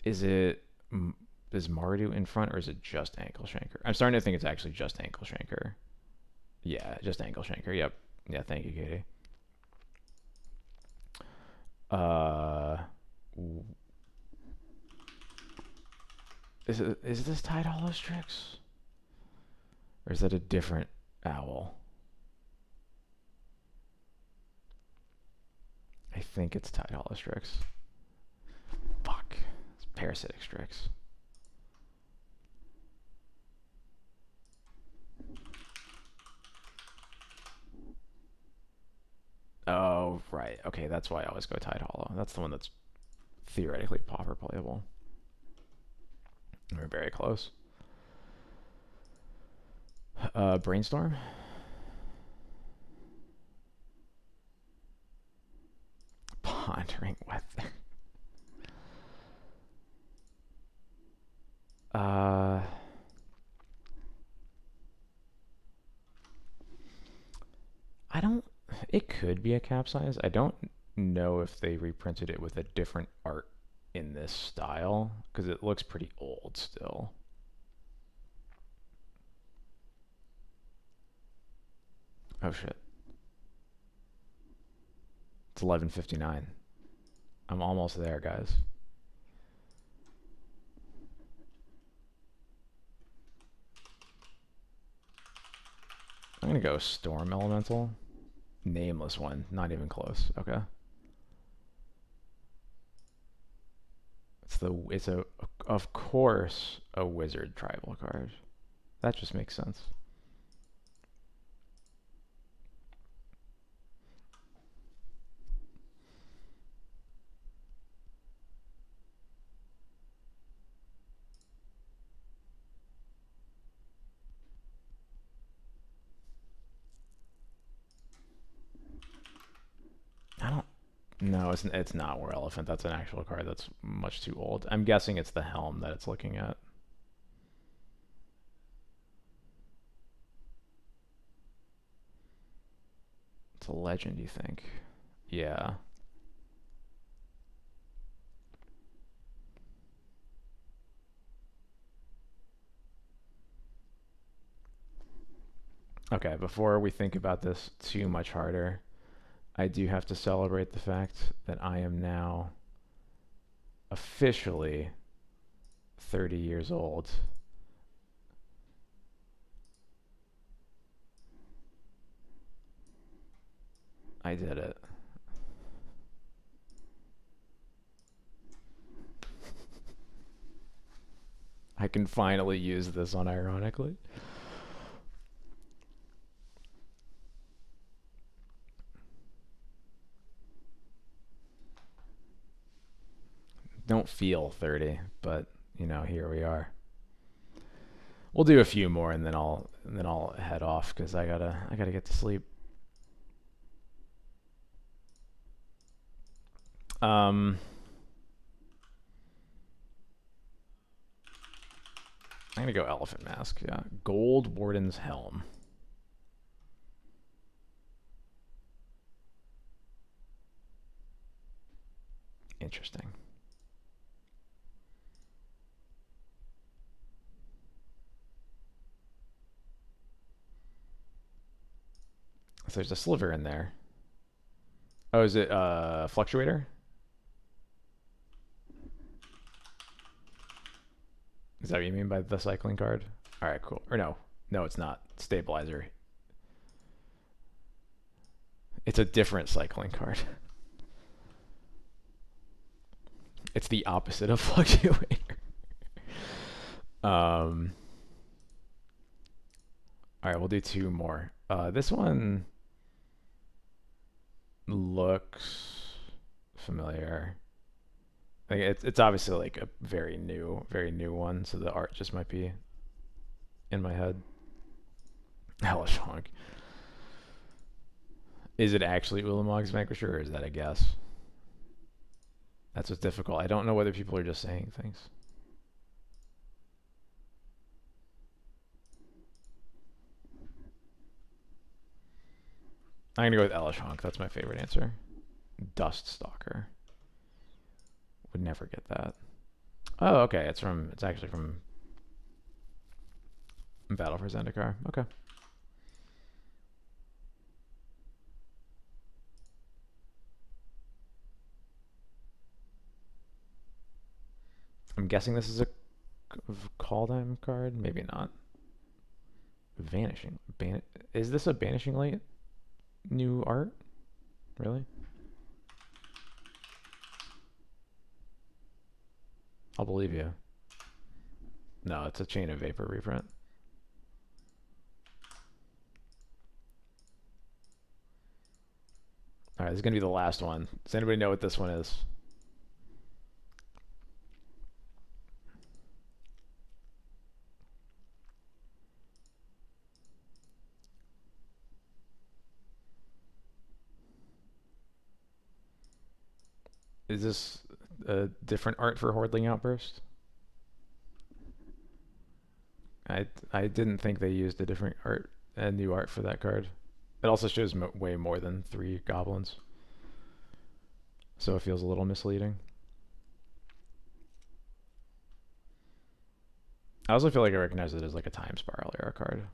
Is Mardu in front or is it just ankle shanker? I'm starting to think it's actually just ankle shanker. Yeah, just ankle shanker. Yep. Yeah, thank you, Katie. Is this Tide Holostrix? Or is that a different owl? I think it's Tide Holostrix. Parasitic Strix. Oh, right. Okay, that's why I always go Tide Hollow. That's the one that's theoretically pauper playable. We're very close. Brainstorm. Pondering Weather. I don't. It could be a capsize. I don't know if they reprinted it with a different art in this style because it looks pretty old still. Oh shit. It's 11:59. I'm almost there, guys. I'm gonna go Storm Elemental. Nameless one, not even close. Okay. It's a of course a wizard tribal card. That just makes sense. I don't. No, it's not War Elephant. That's an actual card that's much too old. I'm guessing it's the helm that it's looking at. It's a legend, you think? Yeah. Okay, before we think about this too much harder, I do have to celebrate the fact that I am now officially 30 years old. I did it. I can finally use this unironically. Don't feel 30, but you know, here we are. We'll do a few more and then I'll head off cuz I got to get to sleep. I'm going to go Elephant Mask. Yeah. Gold Warden's Helm. Interesting. So there's a sliver in there. Oh, is it Fluctuator? Is that what you mean by the cycling card? All right, cool. Or no, it's not. Stabilizer. It's a different cycling card. It's the opposite of Fluctuator. All right, we'll do two more. This one looks familiar. Like it's obviously like a very new one, so the art just might be in my head. Hellish Honk. Is it actually Ulamog's Vanquisher, or is that a guess? That's what's difficult. I don't know whether people are just saying things. I'm gonna go with Elish Honk. That's my favorite answer. Dust Stalker. Would never get that. Oh, okay. It's actually from Battle for Zendikar. Okay. I'm guessing this is a Kaldheim card. Maybe not. Vanishing. Is this a Banishing Light new art? Really? I'll believe you. No, it's a Chain of Vapor reprint. All right, this is gonna be the last one. Does anybody know what this one is? Is this a different art for Hordling Outburst? I didn't think they used a different art and new art for that card. It also shows way more than 3 goblins, so it feels a little misleading. I also feel like I recognize it as like a Time Spiral era card.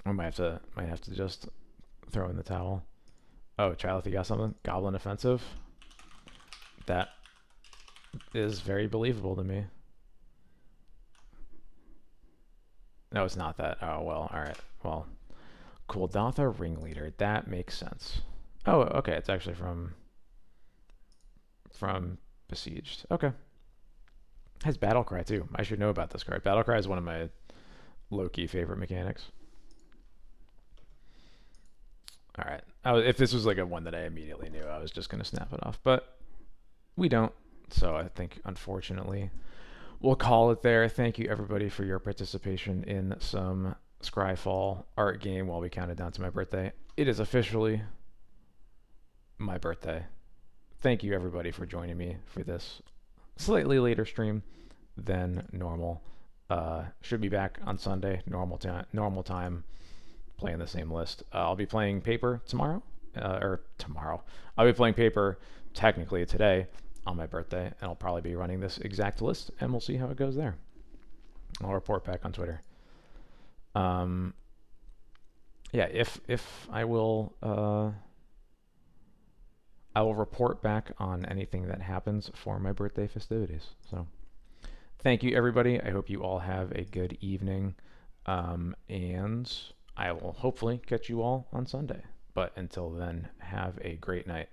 I might have to just throw in the towel. Oh, Child, you got something? Goblin Offensive? That is very believable to me. No, it's not that. Oh, well, alright. Well, Kuldotha Ringleader. That makes sense. Oh, okay. It's actually from Besieged. Okay. It has Battlecry, too. I should know about this card. Battlecry is one of my low-key favorite mechanics. Alright. If this was like a one that I immediately knew, I was just going to snap it off. But we don't. So I think, unfortunately, we'll call it there. Thank you, everybody, for your participation in some Scryfall art game while we counted down to my birthday. It is officially my birthday. Thank you, everybody, for joining me for this slightly later stream than normal. Should be back on Sunday, normal time, playing the same list. I'll be playing Paper tomorrow, or tomorrow. I'll be playing Paper technically today on my birthday, and I'll probably be running this exact list, and we'll see how it goes there. I'll report back on Twitter. Yeah, if I will report back on anything that happens for my birthday festivities. So thank you, everybody. I hope you all have a good evening, and I will hopefully catch you all on Sunday. But until then, have a great night.